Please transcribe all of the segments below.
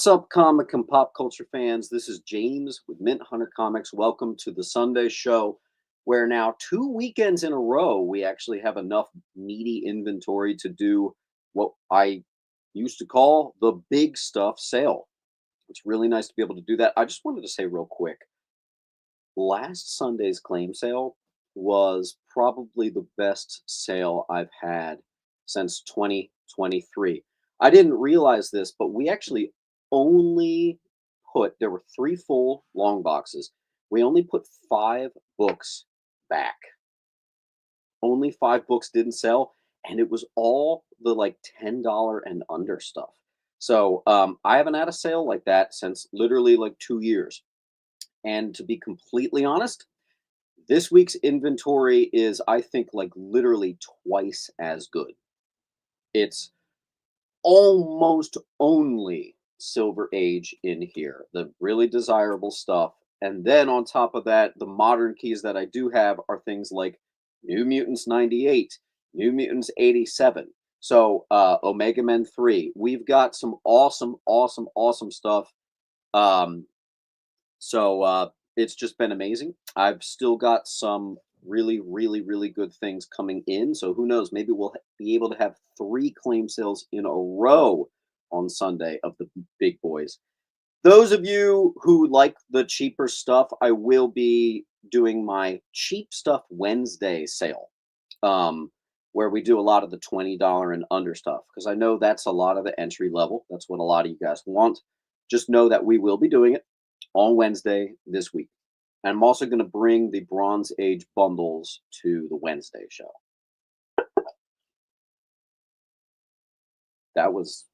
up, comic and pop culture fans? This is James with Mint Hunter Comics. Welcome to the Sunday show, where now 2 weekends in a row we actually have enough meaty inventory to do what I used to call the big stuff sale. It's really nice to be able to do that. I just wanted to say real quick, last Sunday's claim sale was probably the best sale I've had since 2023. I didn't realize this, but we actually only there were 3 full long boxes. We only put 5 books back. Only 5 books didn't sell, and it was all the like $10 and under stuff. So I haven't had a sale like that since literally like 2 years. And to be completely honest, this week's inventory is, I think, like literally twice as good. It's almost only Silver Age in here, the really desirable stuff. And then on top of that, the modern keys that I do have are things like New Mutants 98, New Mutants 87. So Omega Men 3. We've got some awesome stuff. It's just been amazing. I've still got some really good things coming in. So who knows? Maybe we'll be able to have 3 claim sales in a row on Sunday of the big boys. Those of you who like the cheaper stuff, I will be doing my cheap stuff Wednesday sale, where we do a lot of the $20 and under stuff, because I know that's a lot of the entry level. That's what a lot of you guys want. Just know that we will be doing it on Wednesday this week. And I'm also going to bring the Bronze Age bundles to the Wednesday show. That was...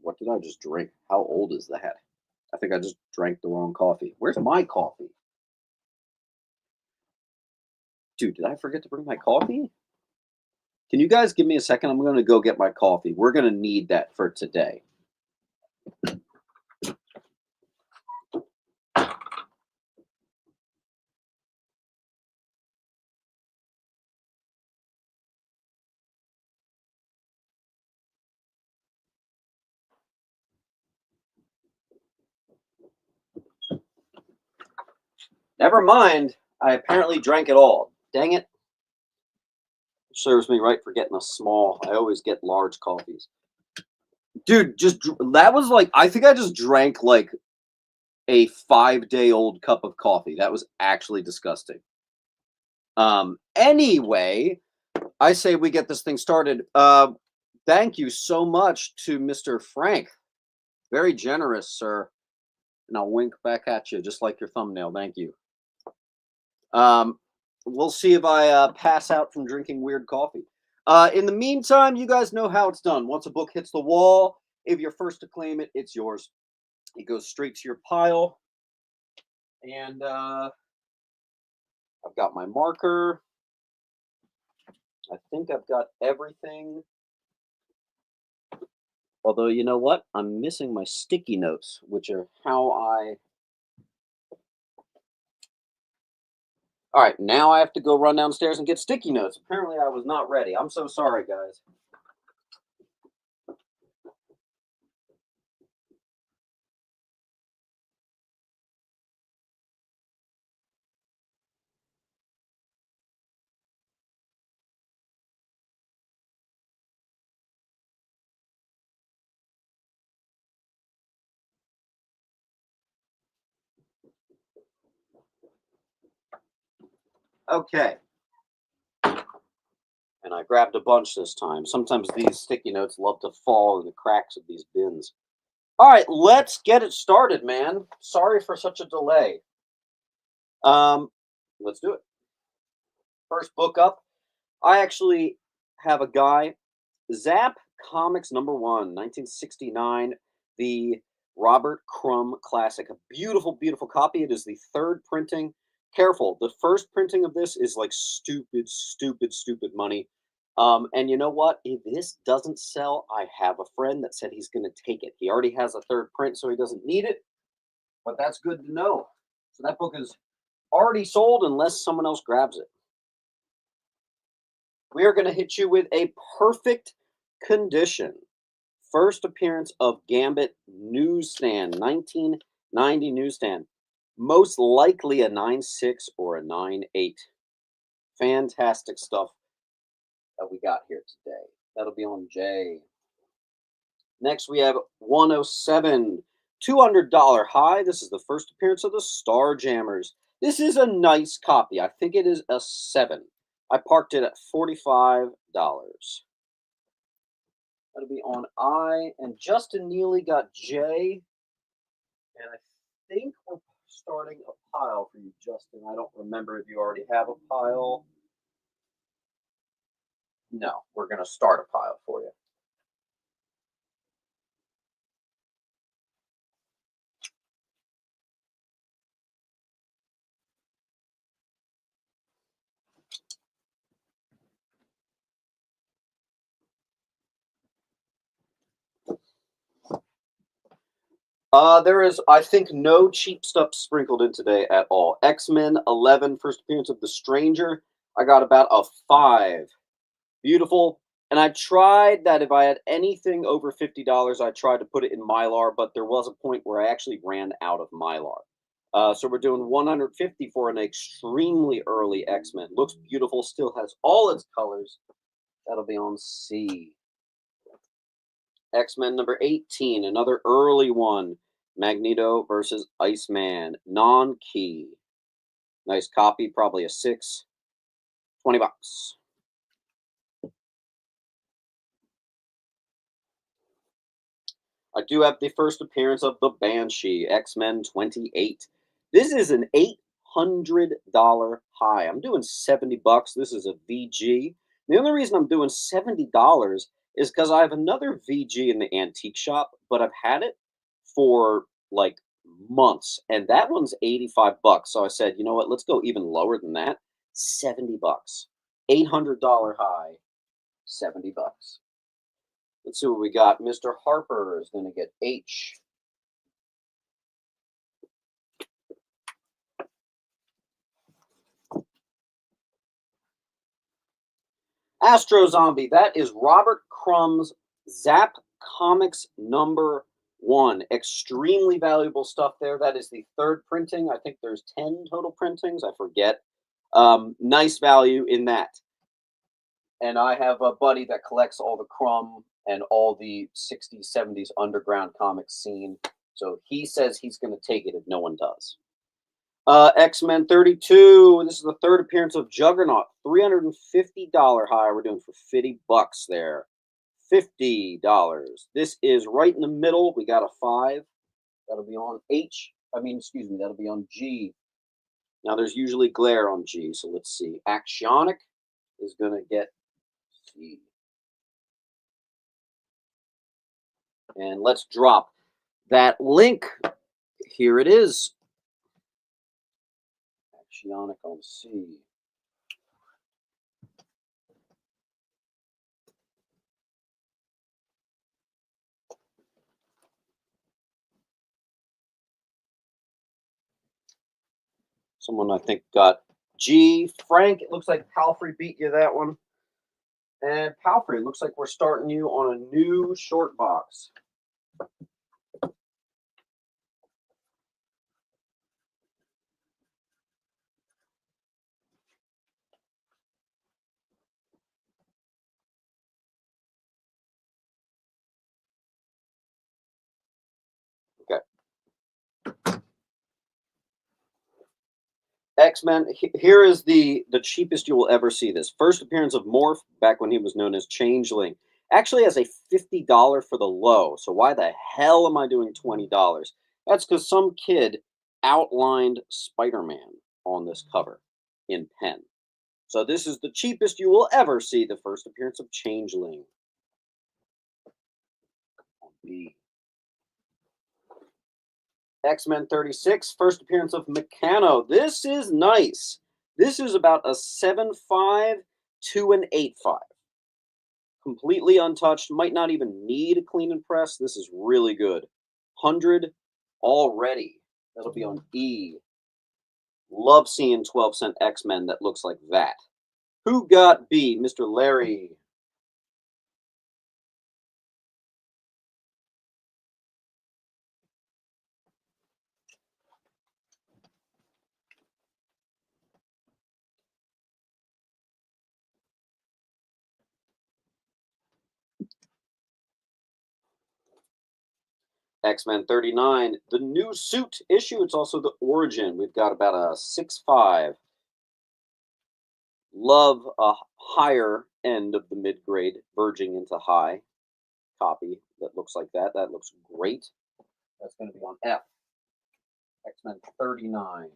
What did I just drink? How old is that? I think I just drank the wrong coffee. Where's my coffee? Dude, did I forget to bring my coffee? Can you guys give me a second? I'm going to go get my coffee. We're going to need that for today. Never mind. I apparently drank it all. Dang it. Serves me right for getting a small. I always get large coffees. Dude, that was like, I think I just drank like a 5-day-old cup of coffee. That was actually disgusting. Anyway, I say we get this thing started. Thank you so much to Mr. Frank. Very generous, sir. And I'll wink back at you, just like your thumbnail. Thank you. We'll see if I pass out from drinking weird coffee. In the meantime, you guys know how it's done. Once a book hits the wall, if you're first to claim it, it's yours. It goes straight to your pile. And I've got my marker. I think I've got everything. Although, you know what? I'm missing my sticky notes, which are how I... All right, now I have to go run downstairs and get sticky notes. Apparently, I was not ready. I'm so sorry, guys. Okay. And I grabbed a bunch this time. Sometimes these sticky notes love to fall in the cracks of these bins. All right, let's get it started, man. Sorry for such a delay. Let's do it. First book up. I actually have a guy, Zap Comics #1, 1969, the Robert Crumb classic. A beautiful copy. It is the 3rd printing. Careful, the first printing of this is like stupid money. And you know what? If this doesn't sell, I have a friend that said he's going to take it. He already has a 3rd print, so he doesn't need it. But that's good to know. So that book is already sold unless someone else grabs it. We are going to hit you with a perfect condition First appearance of Gambit newsstand, 1990 newsstand. Most likely a 9.6 or a 9.8. Fantastic stuff that we got here today. That'll be on J. Next, we have 107, $200 high. This is the first appearance of the Starjammers. This is a nice copy. I think it is a 7. I parked it at $45. That'll be on I. And Justin Neely got J. And I think we're starting a pile for you, Justin. I don't remember if you already have a pile. No, we're going to start a pile for you. There is, I think, no cheap stuff sprinkled in today at all. X-Men 11, first appearance of the Stranger. I got about a 5. Beautiful. And I tried that if I had anything over $50, I tried to put it in Mylar, but there was a point where I actually ran out of Mylar. So we're doing 150 for an extremely early X-Men. Looks beautiful, still has all its colors. That'll be on C. X-Men number 18, another early one. Magneto versus Iceman, non-key. Nice copy, probably a 6. $20. I do have the first appearance of the Banshee, X-Men 28. This is an $800 high. I'm doing $70. This is a VG. The only reason I'm doing $70 is because I have another VG in the antique shop, but I've had it for like months, and that one's $85. So I said, you know what? Let's go even lower than that. $70. $800 high. $70. Let's see what we got. Mr. Harper is going to get H. Astro Zombie. That is Robert Crumb's Zap Comics number 1. Extremely valuable stuff there. That is the 3rd printing. I think there's 10 total printings. I forget. Nice value in that. And I have a buddy that collects all the Crumb and all the 60s, 70s underground comic scene. So he says he's going to take it if no one does. X-Men 32. This is the 3rd appearance of Juggernaut. $350 high. We're doing for $50 there. $50. This is right in the middle. We got a 5. That'll be on H. Excuse me, that'll be on G. Now there's usually glare on G, so let's see. Axionic is going to get C. And let's drop that link. Here it is. Axionic on C. Someone I think got G. Frank, it looks like Palfrey beat you that one. And Palfrey, it looks like we're starting you on a new short box. Okay. X-Men, here is the cheapest you will ever see this. First appearance of Morph, back when he was known as Changeling. Actually has a $50 for the low. So why the hell am I doing $20? That's because some kid outlined Spider-Man on this cover in pen. So this is the cheapest you will ever see, the first appearance of Changeling. B. X-Men 36, first appearance of Meccano. This is nice. This is about a 7.5 to an 8.5. Completely untouched. Might not even need a clean and press. This is really good. 100 already. That'll be on E. Love seeing 12-cent X-Men that looks like that. Who got B? Mr. Larry. X-Men 39, the new suit issue. It's also the origin. We've got about a 6.5. Love a higher end of the mid-grade, verging into high copy that looks like that. That looks great. That's going to be on F. X-Men 39.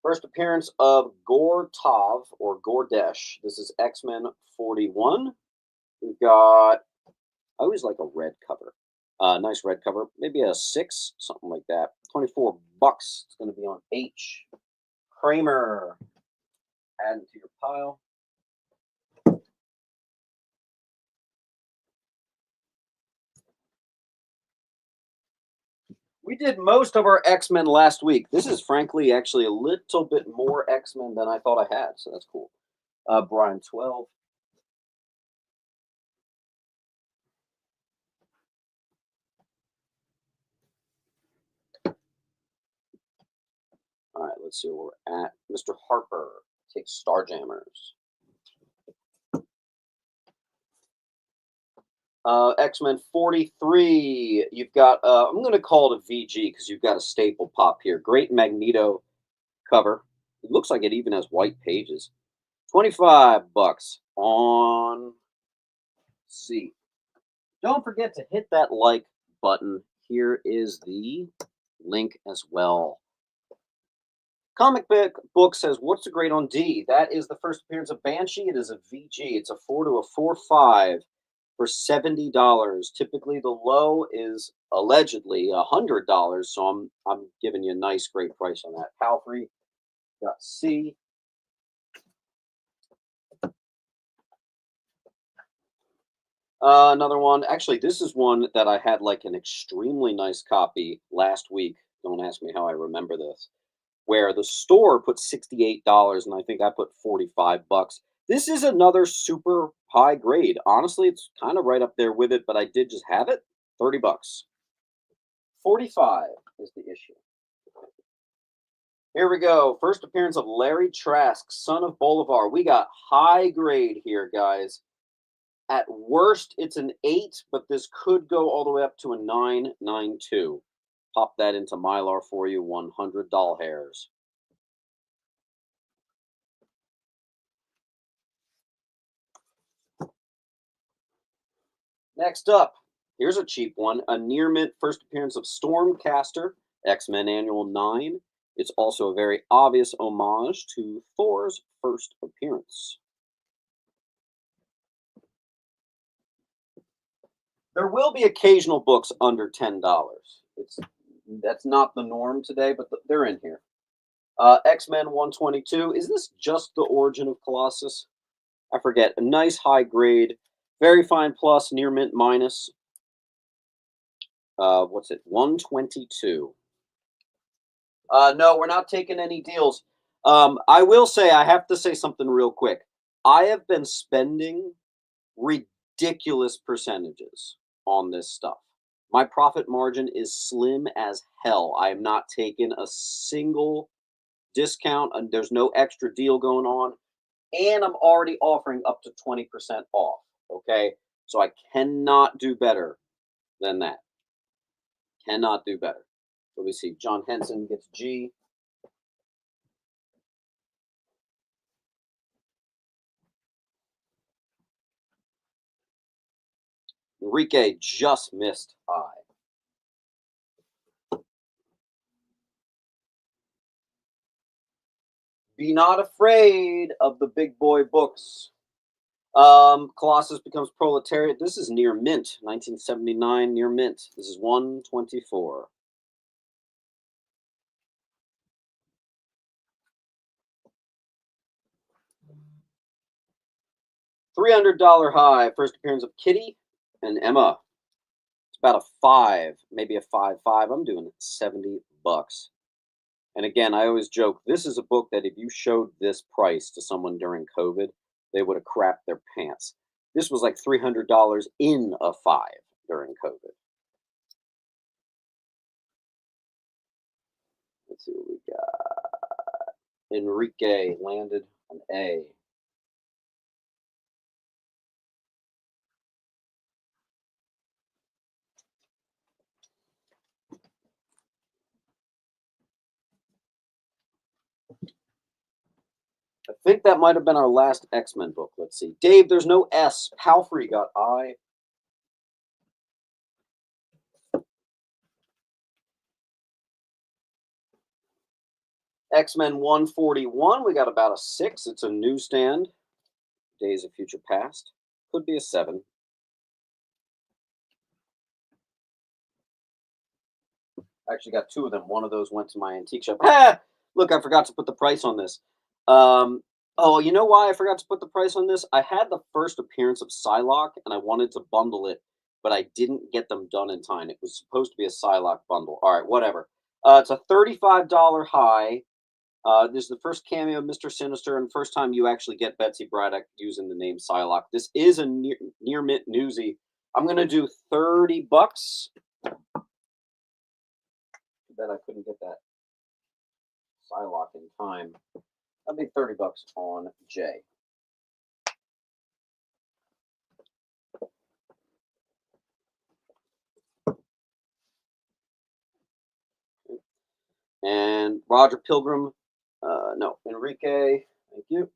First appearance of Gortov or Gordesh. This is X-Men 41. We've got, I always like a red cover. Nice red cover. Maybe a 6, something like that. $24. It's going to be on H. Kramer. Add it to your pile. We did most of our X-Men last week. This is frankly actually a little bit more X-Men than I thought I had, so that's cool. Brian 12. All right, let's see where we're at. Mr. Harper takes Starjammers. X-Men 43. You've got, I'm going to call it a VG because you've got a staple pop here. Great Magneto cover. It looks like it even has white pages. $25 on C. Don't forget to hit that like button. Here is the link as well. Comic book says, what's the grade on D? That is the first appearance of Banshee. It is a VG. It's a 4 to a 4.5 for $70. Typically, the low is allegedly $100, so I'm giving you a nice, great price on that. Palfrey got C. Another one. Actually, this is one that I had like an extremely nice copy last week. Don't ask me how I remember this. Where the store put $68 and I think I put $45. This is another super high grade. Honestly, it's kind of right up there with it, but I did just have it. $30. 45 is the issue. Here we go. First appearance of Larry Trask, son of Bolivar. We got high grade here, guys. At worst, it's an 8, but this could go all the way up to a 9.92. Pop that into Mylar for you, 100 doll hairs. Next up, here's a cheap one. A near mint first appearance of Stormcaster, X-Men Annual 9. It's also a very obvious homage to Thor's first appearance. There will be occasional books under $10. That's not the norm today, but they're in here. X-Men 122. Is this just the origin of Colossus? I forget. A nice high grade, very fine plus, near mint minus. What's it? 122. No, we're not taking any deals. I will say, I have to say something real quick. I have been spending ridiculous percentages on this stuff. My profit margin is slim as hell. I am not taking a single discount, and there's no extra deal going on. And I'm already offering up to 20% off. Okay? So I cannot do better than that. Cannot do better. Let me see. John Henson gets G. Enrique just missed I. Be not afraid of the big boy books. Colossus becomes proletariat. This is near mint, 1979 near mint. This is 124. $300 high. First appearance of Kitty and Emma. It's about a 5, maybe a 5.5. I'm doing $70. And again, I always joke, this is a book that if you showed this price to someone during COVID, they would have crapped their pants. This was like $300 in a 5 during COVID. Let's see what we got. Enrique landed an A. I think that might have been our last X-Men book. Let's see. Dave, there's no S. Palfrey got I. X-Men 141, we got about a 6. It's a newsstand. Days of Future Past. Could be a 7. Actually got 2 of them. One of those went to my antique shop. Ah! Look, I forgot to put the price on this. Oh, you know why I forgot to put the price on this? I had the first appearance of Psylocke, and I wanted to bundle it, but I didn't get them done in time. It was supposed to be a Psylocke bundle. All right, whatever. It's a $35 high. This is the first cameo of Mr. Sinister, and first time you actually get Betsy Braddock using the name Psylocke. This is a near mint newsie. I'm going to do $30. Too bad I couldn't get that Psylocke in time. That'd be $30 on J. And Roger Pilgrim, no, Enrique, thank you.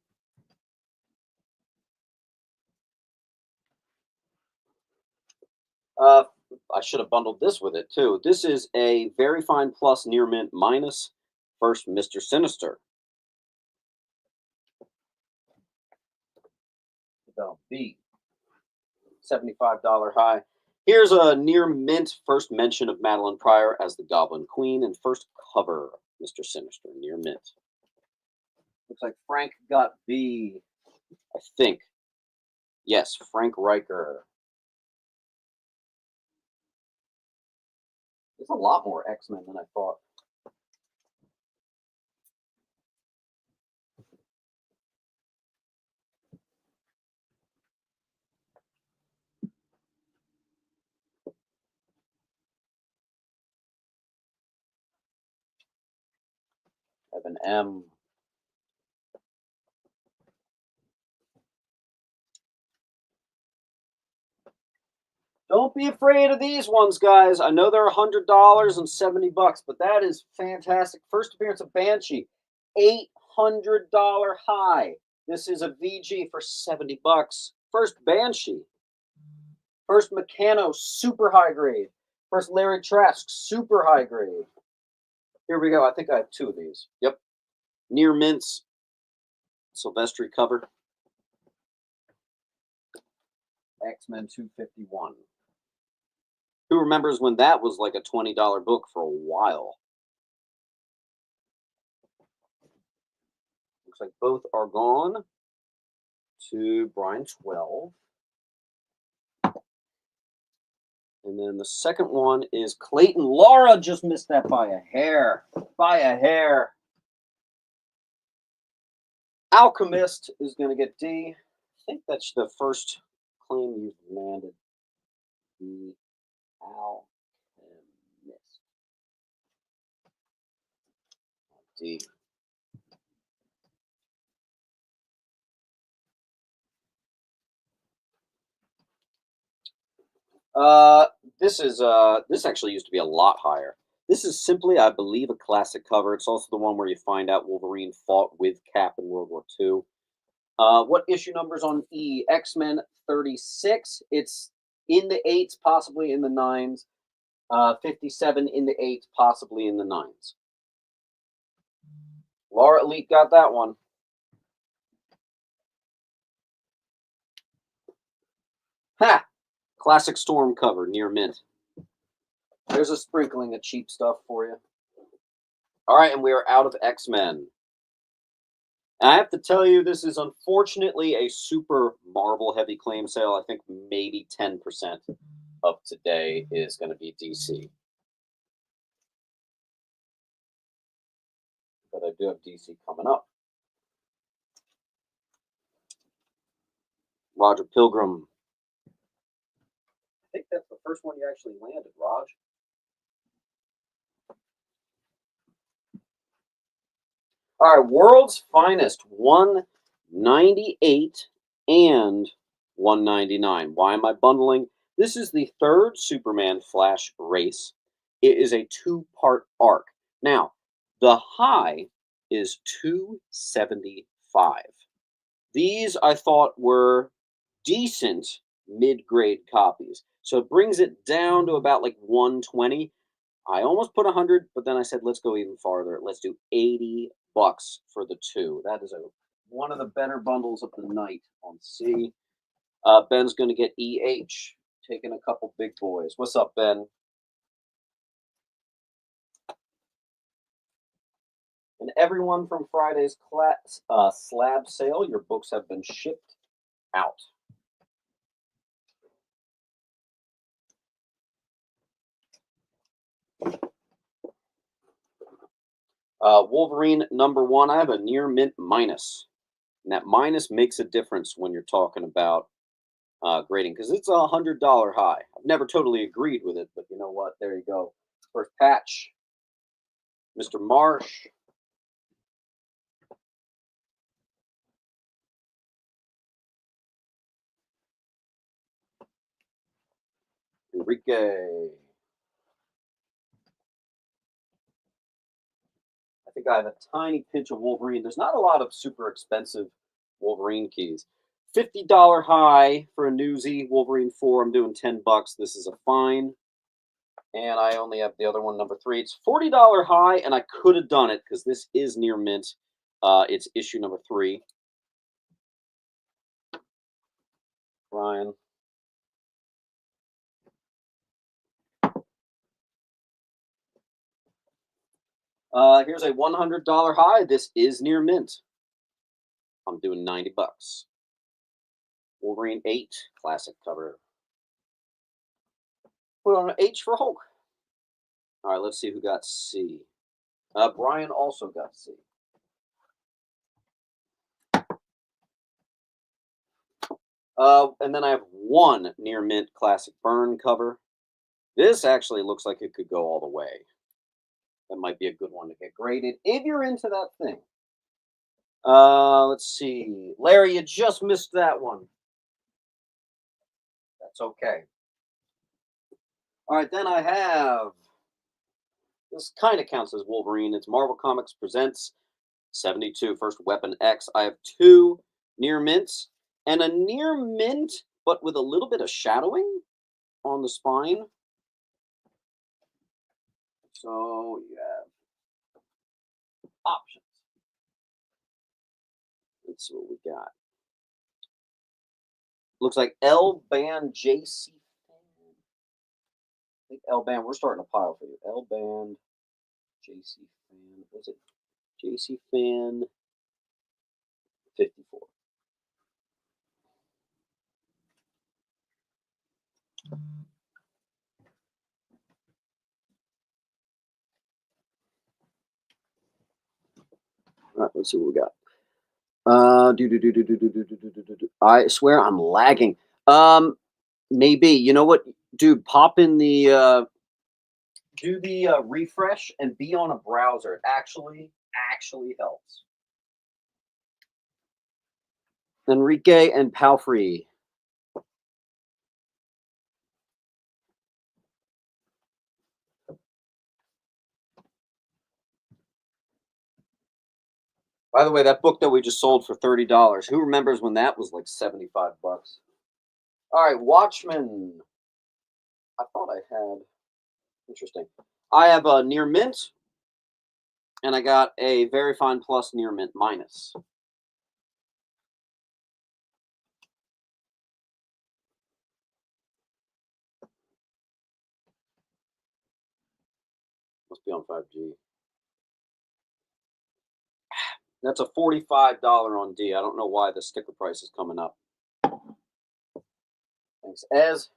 I should have bundled this with it too. This is a Very Fine Plus Near Mint minus first Mr. Sinister. That'll be $75 high. Here's a near mint first mention of Madeline Pryor as the Goblin Queen and first cover Mr. Sinister, near mint. Looks like Frank got B, I think. Yes, Frank Riker. There's a lot more X-Men than I thought. Evan M. Don't be afraid of these ones, guys. I know they're $100 and $70, but that is fantastic. First appearance of Banshee, $800 high. This is a VG for $70. First Banshee. First Meccano, super high grade. First Larry Trask, super high grade. Here we go. I think I have 2 of these. Yep. Near mints. Silvestri cover. X-Men 251. Who remembers when that was like a $20 book for a while? Looks like both are gone to Brian 12. And then the second one is Clayton. Laura just missed that by a hair. By a hair. Alchemist is going to get D. I think that's the first claim you've landed. The Alchemist. D. This actually used to be a lot higher. This is simply, I believe, a classic cover. It's also the one where you find out Wolverine fought with Cap in World War II. What issue numbers on E? X-Men 36. It's in the 8s, possibly in the 9s. 57 in the 8s, possibly in the 9s. Laura Elite got that one. Ha! Classic Storm cover, near mint. There's a sprinkling of cheap stuff for you. All right, and we are out of X-Men. And I have to tell you, this is unfortunately a super Marvel-heavy claim sale. I think maybe 10% of today is going to be DC. But I do have DC coming up. Roger Pilgrim. I think that's the first one you actually landed, Raj. All right, World's Finest, 198 and 199. Why am I bundling? This is the third Superman Flash race. It is a 2-part arc. Now, the high is $275. 5. These I thought were decent mid-grade copies. So it brings it down to about like 120. I almost put 100, but then I said, let's go even farther. Let's do $80 for the 2. That is one of the better bundles of the night on C. Ben's going to get EH, taking a couple big boys. What's up, Ben? And everyone from Friday's slab sale, your books have been shipped out. Wolverine #1, I have a near mint minus. And that minus makes a difference when you're talking about grading, because it's a $100 high. I've never totally agreed with it, but you know what? There you go. First patch, Mr. Marsh. Enrique. I think I have a tiny pinch of Wolverine. There's not a lot of super expensive Wolverine keys. $50 high for a newsy. Wolverine 4, I'm doing $10. This is a fine. And I only have the other one, #3. It's $40 high, and I could have done it because this is near mint. It's issue #3. Ryan. Here's a $100 high. This is near mint. I'm doing $90. Wolverine 8, classic cover. Put on an H for Hulk. All right, let's see who got C. Brian also got C. And then I have one near mint classic burn cover. This actually looks like it could go all the way. That might be a good one to get graded if you're into that thing. Let's see. Larry, you just missed that one. That's okay. All right, then I have, this kind of counts as Wolverine. It's Marvel Comics Presents 72, First Weapon X. I have 2 near mints and a near mint, but with a little bit of shadowing on the spine. So you have options. Let's see what we got. Looks like L Band JC. I think L Band, we're starting a pile for you. L Band JC Fan. What's it? JC Fan 54. All right, let's see what we got. I swear I'm lagging. Maybe. You know what, dude? Pop in the do the refresh and be on a browser. It actually helps. Enrique and Palfrey. By the way, that book that we just sold for $30. Who remembers when that was like $75? All right, Watchmen. I thought I had. Interesting. I have a near mint, and I got a very fine plus near mint minus. Must be on 5G. That's a $45 on D. I don't know why the sticker price is coming up. Thanks, Ez.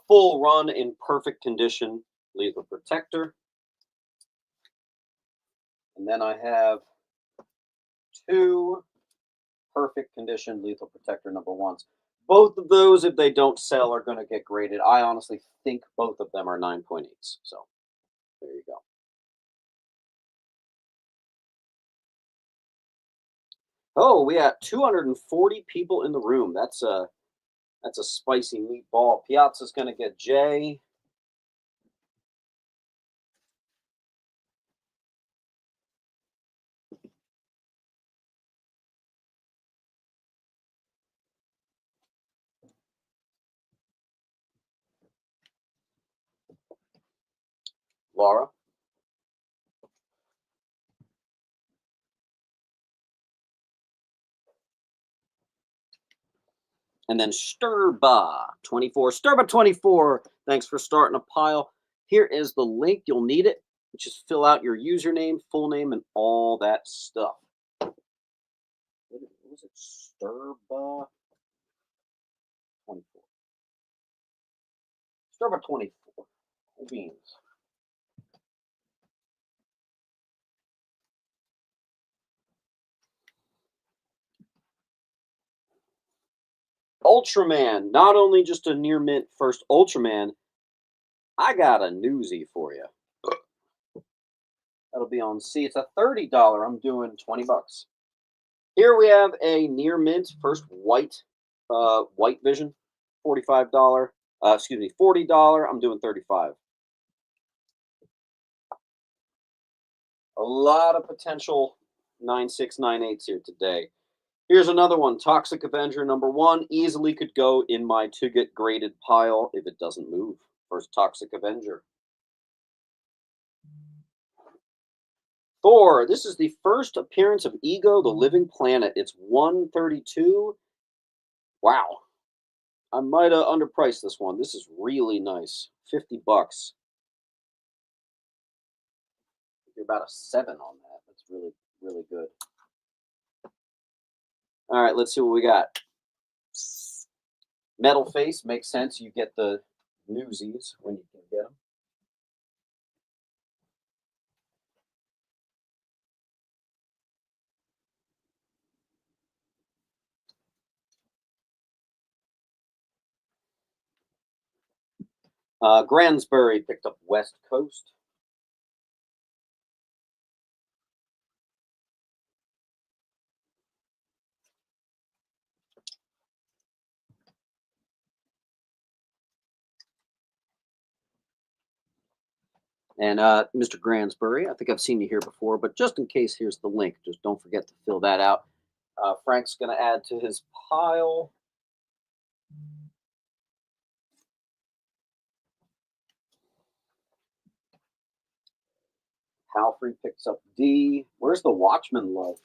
Full run in perfect condition, Lethal Protector. And then I have 2 perfect condition Lethal Protector #1s. Both of those, if they don't sell, are going to get graded. I honestly think both of them are 9.8s. So There you go. Oh, we got 240 people in the room. That's a spicy meatball. Piazza's gonna get Jay. Laura. And then Sturba24. Sturba24, thanks for starting a pile. Here is the link. You'll need it. Just fill out your username, full name, and all that stuff. What was it? Sturba24. Sturba24. Beans. Ultraman. Not only just a near mint first Ultraman, I got a newsie for you. That'll be on C. It's a $30. I'm doing $20. Here we have a near mint first white vision, $45. Excuse me, $40. I'm doing $35. A lot of potential 9698s here today. Here's another one. Toxic Avenger #1 easily could go in my to get graded pile if it doesn't move. First Toxic Avenger. Thor. This is the first appearance of Ego, the Living Planet. It's 132. Wow. I might have underpriced this one. This is really nice. $50. You're about a 7 on that. That's really, really good. All right, let's see what we got. Metal Face makes sense. You get the newsies when you can get them. Gransbury picked up West Coast. And Mr. Gransbury, I think I've seen you here before, but just in case, here's the link. Just don't forget to fill that out. Frank's going to add to his pile. Halfrey picks up D. Where's the Watchman love?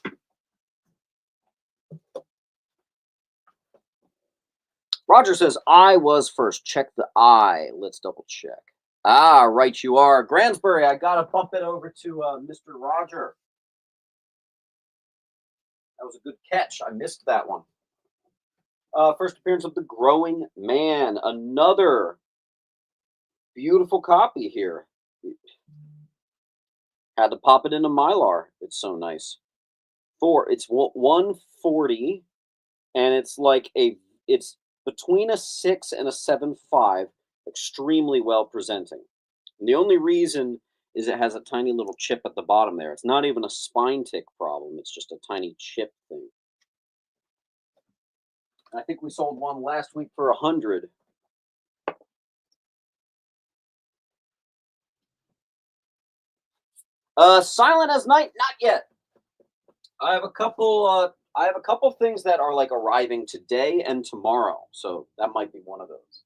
Roger says, I was first. Check the I. Let's double check. Ah, right you are. Gransbury, I got to bump it over to Mr. Roger. That was a good catch. I missed that one. First appearance of the Growing Man. Another beautiful copy here. Had to pop it into Mylar. It's so nice. It's 140, and it's like it's between a 6 and a 7.5. Extremely well presenting. And the only reason is it has a tiny little chip at the bottom there. It's not even a spine tick problem. It's just a tiny chip thing. I think we sold one last week for 100. Silent as Night, not yet. I have a couple. I have a couple things that are like arriving today and tomorrow, so that might be one of those.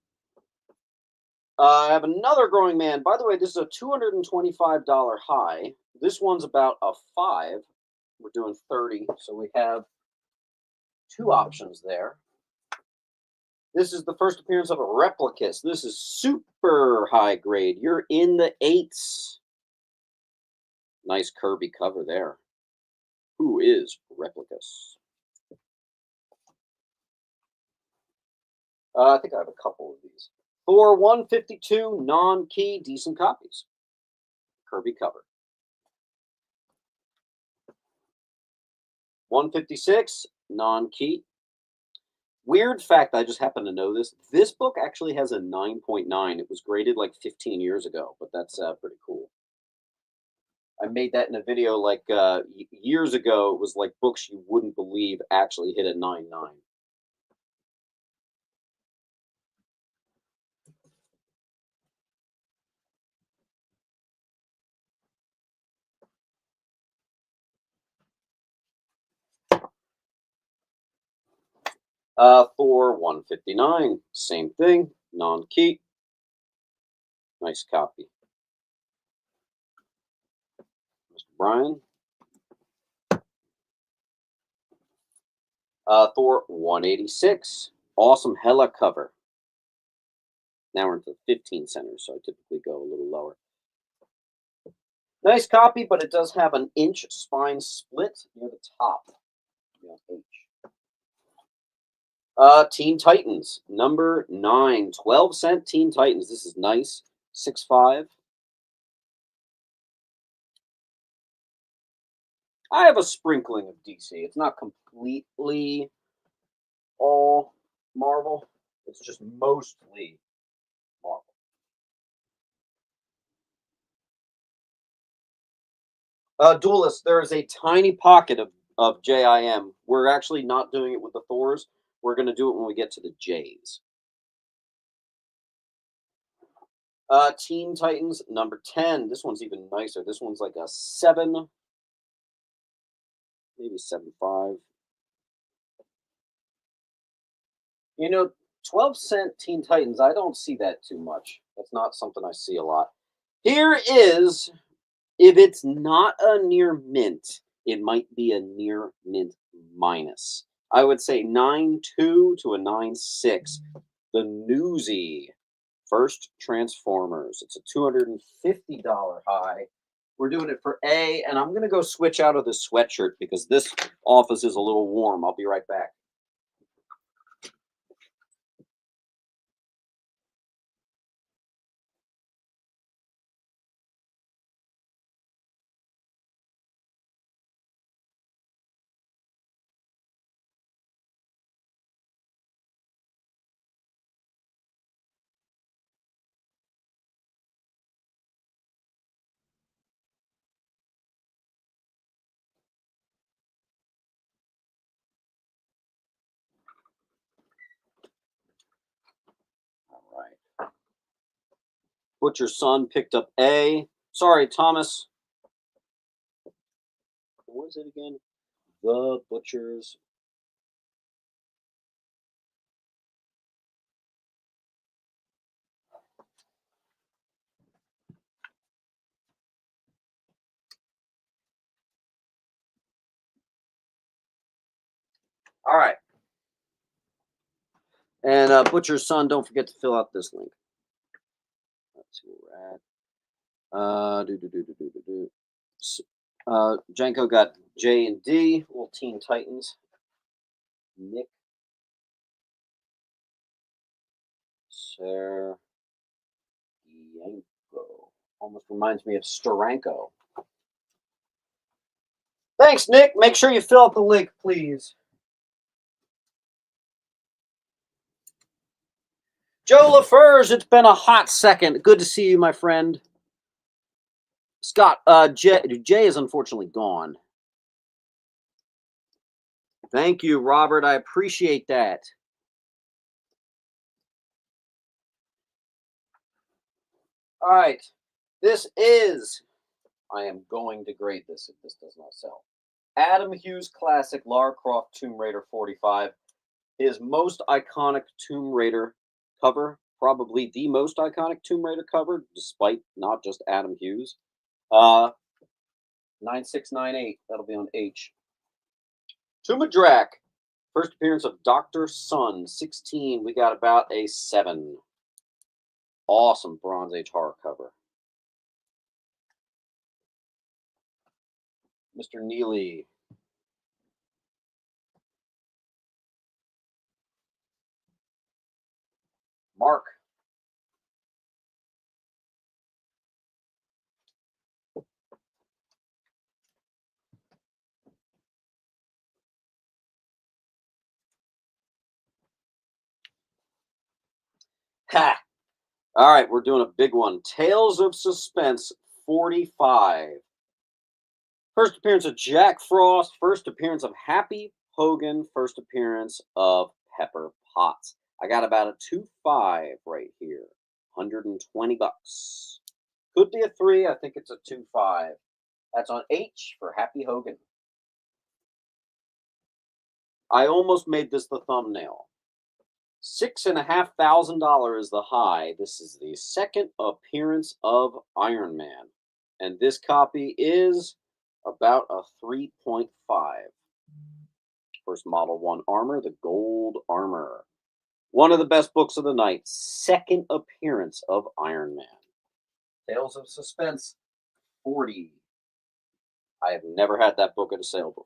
I have another Growing Man. By the way, this is a $225 high. This one's about a 5. We're doing 30, so we have 2 options there. This is the first appearance of a Replicus. This is super high grade. You're in the 8s. Nice Kirby cover there. Who is Replicus? I think I have a couple of these. Thor 152, non-key, decent copies. Kirby cover. 156, non-key. Weird fact, I just happen to know this. This book actually has a 9.9. It was graded like 15 years ago, but that's pretty cool. I made that in a video like years ago. It was like books you wouldn't believe actually hit a 9.9. Thor 159, same thing, non-key. Nice copy. Mr. Brian. Thor 186, awesome Hela cover. Now we're into 15 centers, so I typically go a little lower. Nice copy, but it does have an inch spine split near the top. H. Teen Titans, number 9, 12-cent Teen Titans. This is nice. 6.5. I have a sprinkling of DC. It's not completely all Marvel. It's just mostly Marvel. Duelist, there is a tiny pocket of JIM. We're actually not doing it with the Thors. We're going to do it when we get to the J's. Teen Titans, number 10. This one's even nicer. This one's like a 7, maybe 7.5. You know, 12-cent Teen Titans, I don't see that too much. That's not something I see a lot. Here is, if it's not a near mint, it might be a near mint minus. I would say 9.2 to a 9.6. The Newsy. First Transformers. It's a $250 high. We're doing it for A, and I'm going to go switch out of this sweatshirt because this office is a little warm. I'll be right back. All right. Butcher's son picked up A. Sorry, Thomas. What was it again? The Butcher's. All right. And Butcher's son, don't forget to fill out this link. Let's see where we're at. Janko got J and D, little Teen Titans. Nick. Sir. Yanko. Almost reminds me of Steranko. Thanks, Nick. Make sure you fill out the link, please. Joe LaFurs, it's been a hot second. Good to see you, my friend. Scott, Jay is unfortunately gone. Thank you, Robert. I appreciate that. All right. This is, I am going to grade this if this does not sell. Adam Hughes Classic Lara Croft Tomb Raider 45. His most iconic Tomb Raider cover, probably the most iconic Tomb Raider cover, despite not just Adam Hughes. 9698, that'll be on H. Tumadrak, first appearance of Dr. Sun, 16. We got about a 7. Awesome Bronze Age horror cover. Mr. Neely. Mark. Ha! All right, we're doing a big one. Tales of Suspense 45. First appearance of Jack Frost. First appearance of Happy Hogan. First appearance of Pepper Potts. I got about a 2.5 right here. $120. Could be a 3. I think it's a 2.5. That's on H for Happy Hogan. I almost made this the thumbnail. $6,500 is the high. This is the second appearance of Iron Man. And this copy is about a 3.5. First Model 1 armor, the gold armor. One of the best books of the night. Second appearance of Iron Man. Tales of Suspense, 40. I have never had that book at a sale before.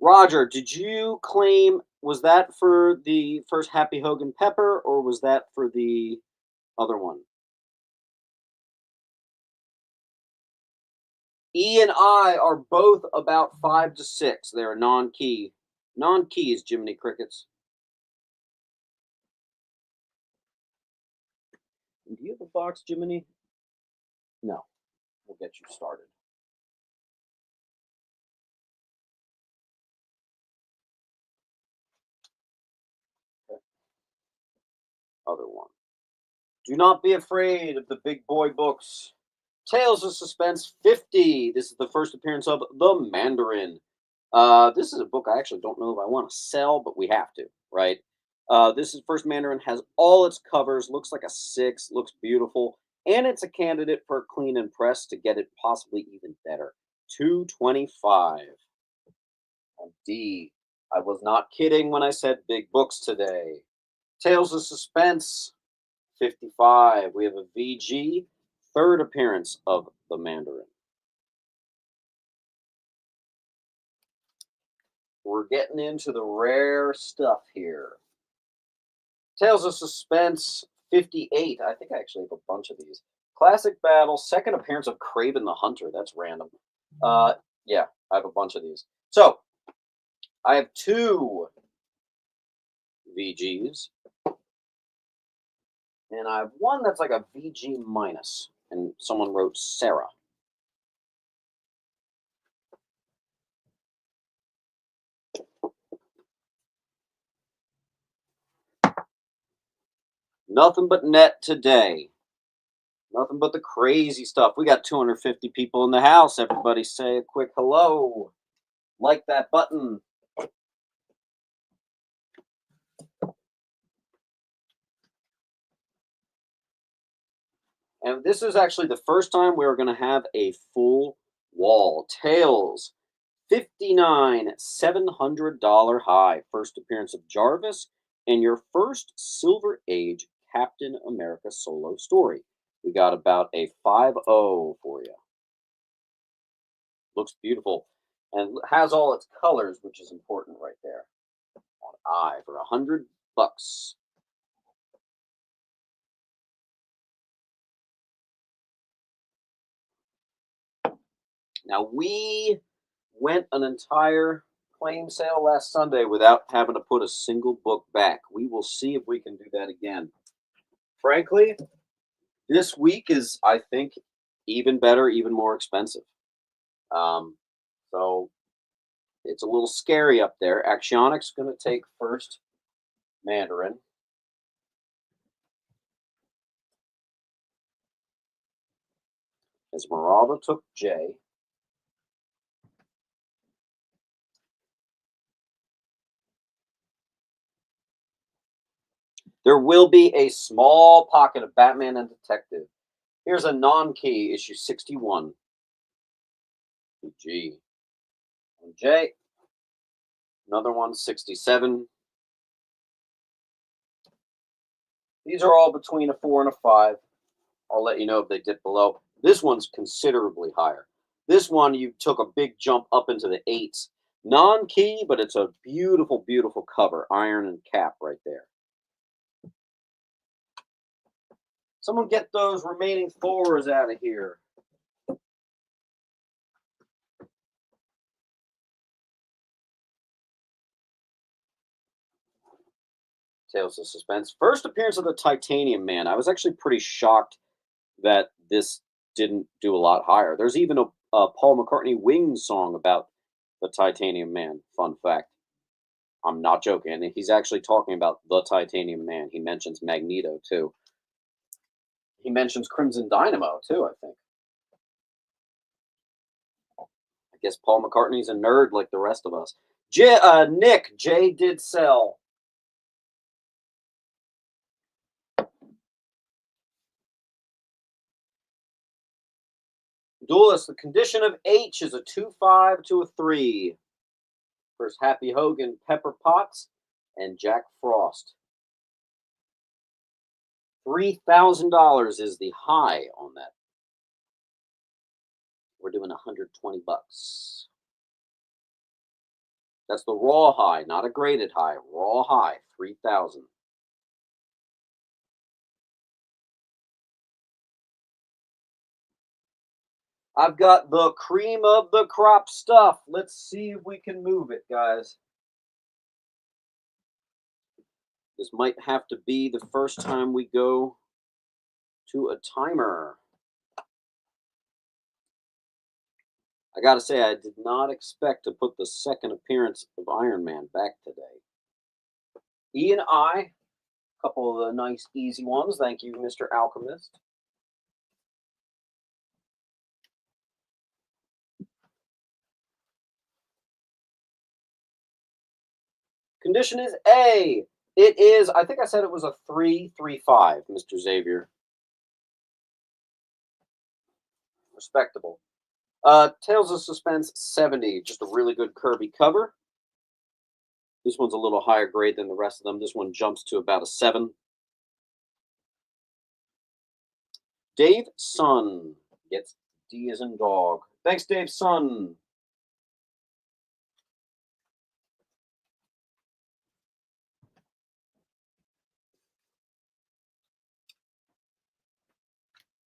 Roger, did you claim, was that for the first Happy Hogan Pepper, or was that for the other one? E and I are both about 5 to 6. They're non-key. Non-keys, Jiminy Crickets. Do you have a box, Jiminy? No. We'll get you started. Okay. Other one. Do not be afraid of the big boy books. Tales of Suspense 50. This is the first appearance of the Mandarin. This is a book I actually don't know if I want to sell, but we have to, right? This is first Mandarin, has all its covers, looks like a 6, looks beautiful, and it's a candidate for a clean and press to get it possibly even better. $225. D. I was not kidding when I said big books today. Tales of Suspense 55. We have a VG, third appearance of the Mandarin. We're getting into the rare stuff here. Tales of Suspense 58. I think I actually have a bunch of these. Classic Battle, second appearance of Kraven the Hunter. That's random. Yeah, I have a bunch of these. So, I have 2 VGs. And I have one that's like a VG minus. And someone wrote Sarah. Nothing but net today. Nothing but the crazy stuff. We got 250 people in the house. Everybody say a quick hello. Like that button. And this is actually the first time we're going to have a full wall. Tales, $59,700 high. First appearance of Jarvis and your first Silver Age Captain America solo story. We got about a 5.0 for you. Looks beautiful and has all its colors, which is important right there. On I for $100. Now, we went an entire claim sale last Sunday without having to put a single book back. We will see if we can do that again. Frankly, this week is, I think, even better, even more expensive. So it's a little scary up there. Actionic's going to take first Mandarin. Esmeralda took J. There will be a small pocket of Batman and Detective. Here's a non-key, issue 61. G. And J. Another one, 67. These are all between a 4 and a 5. I'll let you know if they dip below. This one's considerably higher. This one, you took a big jump up into the 8s. Non-key, but it's a beautiful, beautiful cover. Iron and cap right there. Someone get those remaining 4s out of here. Tales of Suspense. First appearance of the Titanium Man. I was actually pretty shocked that this didn't do a lot higher. There's even a Paul McCartney Wings song about the Titanium Man. Fun fact. I'm not joking. He's actually talking about the Titanium Man. He mentions Magneto, too. He mentions Crimson Dynamo, too, I think. I guess Paul McCartney's a nerd like the rest of us. Nick, Jay did sell. Duelist, the condition of H is a 2-5 to a 3. First, Happy Hogan, Pepper Potts, and Jack Frost. $3,000 is the high on that. We're doing 120 bucks. That's the raw high, not a graded high. Raw high, 3,000. I've got the cream of the crop stuff. Let's see if we can move it, guys. This might have to be the first time we go to a timer. I gotta say, I did not expect to put the second appearance of Iron Man back today. E and I, a couple of the nice, easy ones. Thank you, Mr. Alchemist. Condition is A. It is, I think I said it was a 3-3-5, Mr. Xavier. Respectable. Tales of Suspense 70, just a really good Kirby cover. This one's a little higher grade than the rest of them. This one jumps to about a 7. Dave Sun gets D as in dog. Thanks, Dave Sun.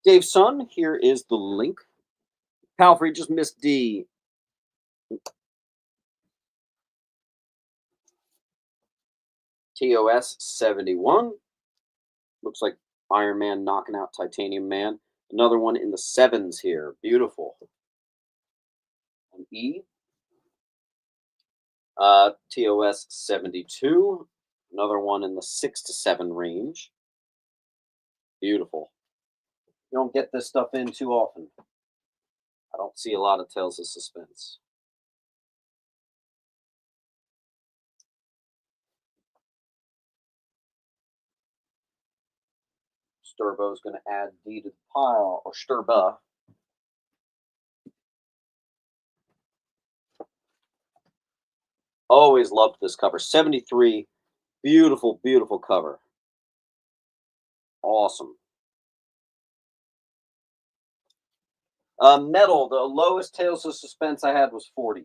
Dave Sun, here is the link. Palfrey just missed D. TOS 71. Looks like Iron Man knocking out Titanium Man. Another one in the 7s here. Beautiful. And E. TOS 72. Another one in the 6 to 7 range. Beautiful. You don't get this stuff in too often. I don't see a lot of Tales of Suspense. Sturbo's going to add D to the pile, or Sturba. Always loved this cover. 73. Beautiful, beautiful cover. Awesome. Metal, the lowest Tales of Suspense I had was 40.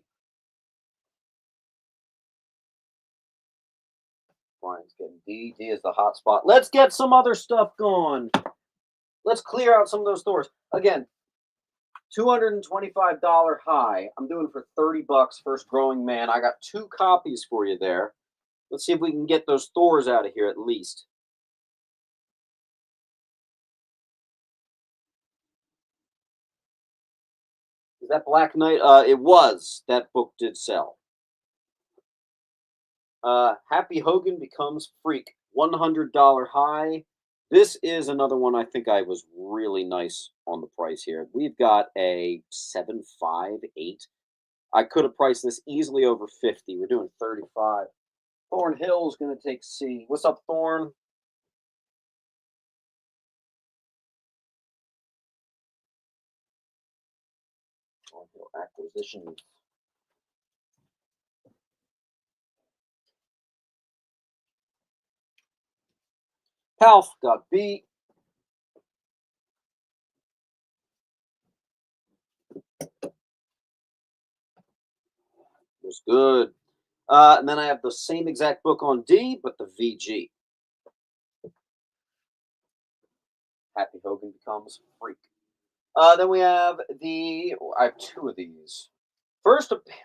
Brian's getting D. D is the hot spot. Let's get some other stuff going. Let's clear out some of those stores. Again, $225 high. I'm doing for 30 bucks. First Growing Man. I got 2 copies for you there. Let's see if we can get those Thors out of here at least. Is that Black Knight? It was. That book did sell. Happy Hogan becomes Freak. $100 high. This is another one I think I was really nice on the price here. We've got a 758. I could have priced this easily over 50. We're doing 35. Thorn Hill's going to take C. What's up, Thorn? Thorn Hill acquisition. Palf got B. Was good. And then I have the same exact book on D, but the VG. Happy Hogan becomes Freak. Then we have I have 2 of these.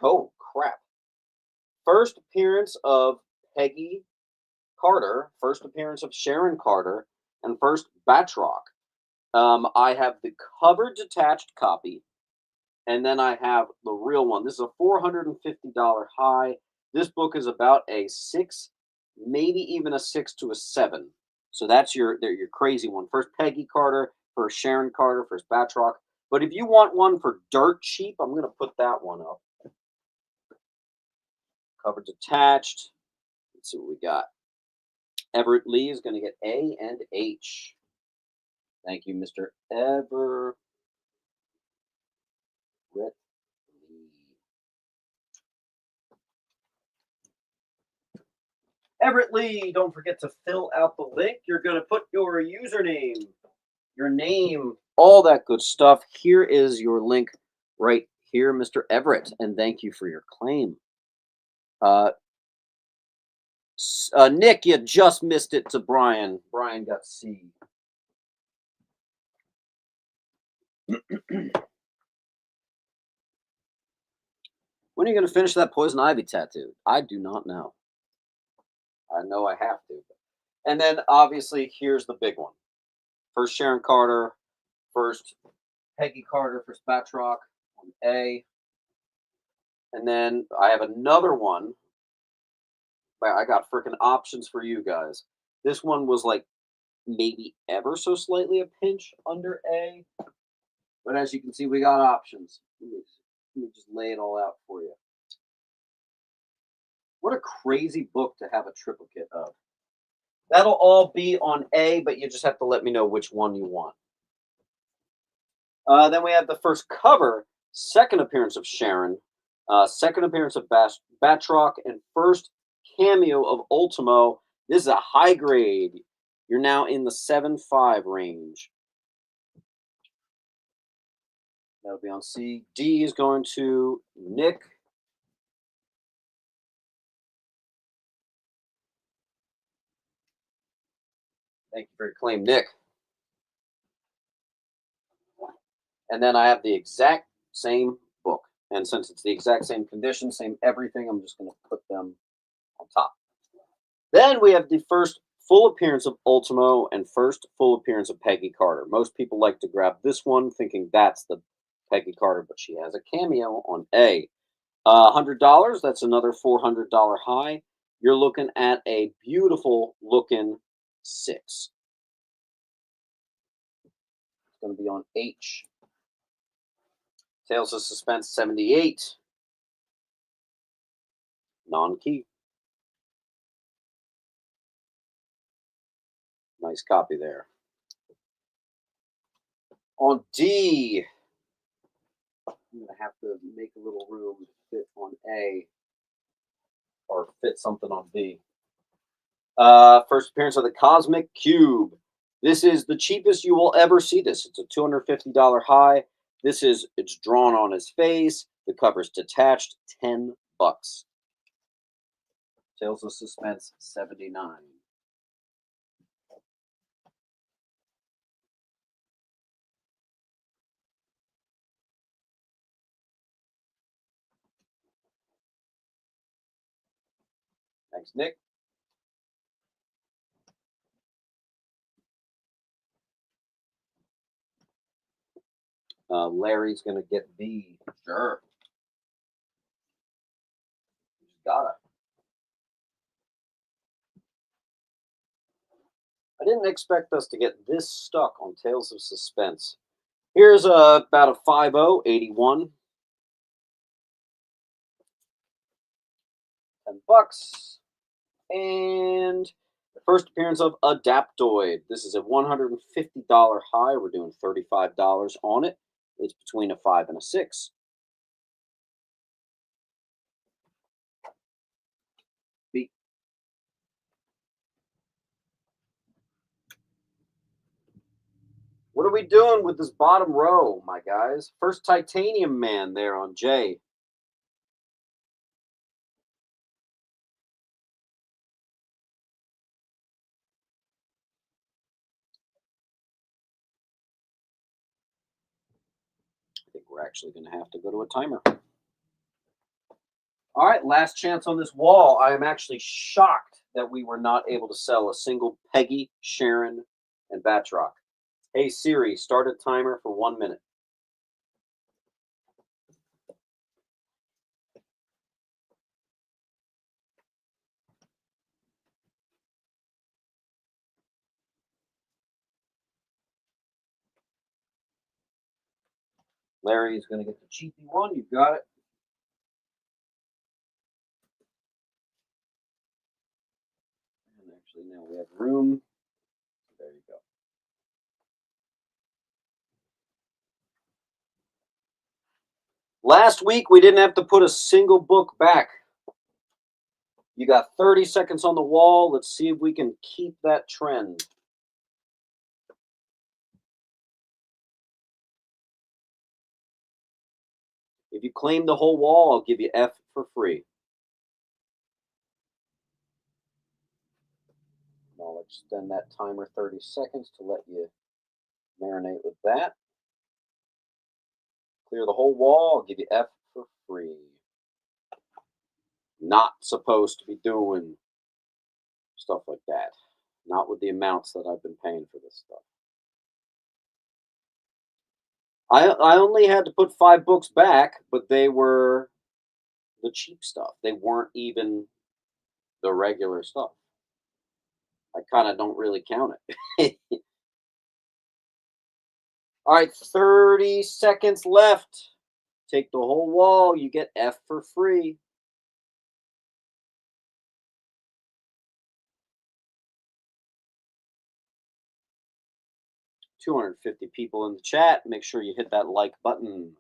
Oh, crap. First appearance of Peggy Carter, first appearance of Sharon Carter, and first Batroc. I have the cover detached copy, and then I have the real one. This is a $450 high. This book is about a 6, maybe even a 6 to a 7. So that's your crazy one. First Peggy Carter, first Sharon Carter, first Batroc. But if you want one for dirt cheap, I'm going to put that one up. Cover detached. Let's see what we got. Everett Lee is going to get A and H. Thank you, Mr. Everett Lee. Everett Lee, don't forget to fill out the link. You're going to put your username, your name, all that good stuff. Here is your link right here, Mr. Everett, and thank you for your claim. Nick, you just missed it to Brian. Brian got C. When are you going to finish that Poison Ivy tattoo? I do not know. I know I have to. And then, obviously, here's the big one. First Sharon Carter, first Peggy Carter, first Batroc on A. And then I have another one. I got freaking options for you guys. This one was like maybe ever so slightly a pinch under A. But as you can see, we got options. Let me just lay it all out for you. What a crazy book to have a triplicate of. That'll all be on A, but you just have to let me know which one you want. Then we have the first cover, second appearance of Sharon, second appearance of Batroc, and first cameo of Ultimo. This is a high grade. You're now in the 7.5 range. That'll be on C. D is going to Nick. Thank you for your claim, Nick. And then I have the exact same book. And since it's the exact same condition, same everything, I'm just going to put them on top. Then we have the first full appearance of Ultimo and first full appearance of Peggy Carter. Most people like to grab this one thinking that's the Peggy Carter, but she has a cameo on A. $100, that's another $400 high. You're looking at a beautiful looking 6. It's going to be on H. Tales of Suspense 78. Non-key. Nice copy there. On D, I'm going to have to make a little room to fit on A or fit something on B. First appearance of the Cosmic Cube. This is the cheapest you will ever see this. It's a $250 high. It's drawn on his face. The cover's detached. $10. Tales of Suspense 79. Thanks, Nick. Larry's going to get B. Sure. He's got it. I didn't expect us to get this stuck on Tales of Suspense. Here's about a 5.0, 81. $10. And the first appearance of Adaptoid. This is a $150 high. We're doing $35 on it. It's between a 5 and a 6. B. What are we doing with this bottom row, my guys? First Titanium Man there on J. I think we're actually going to have to go to a timer. All right, last chance on this wall. I am actually shocked that we were not able to sell a single Peggy, Sharon, and Batroc. Hey Siri, start a timer for 1 minute. Larry's going to get the cheapy one. You got it. And actually, now we have room. There you go. Last week, we didn't have to put a single book back. You got 30 seconds on the wall. Let's see if we can keep that trend. If you claim the whole wall, I'll give you F for free. I'll extend that timer 30 seconds to let you marinate with that. Clear the whole wall, I'll give you F for free. Not supposed to be doing stuff like that. Not with the amounts that I've been paying for this stuff. I only had to put 5 books back, but they were the cheap stuff. They weren't even the regular stuff. I kind of don't really count it. All right, 30 seconds left. Take the whole wall. You get F for free. $250 people in the chat. Make sure you hit that like button.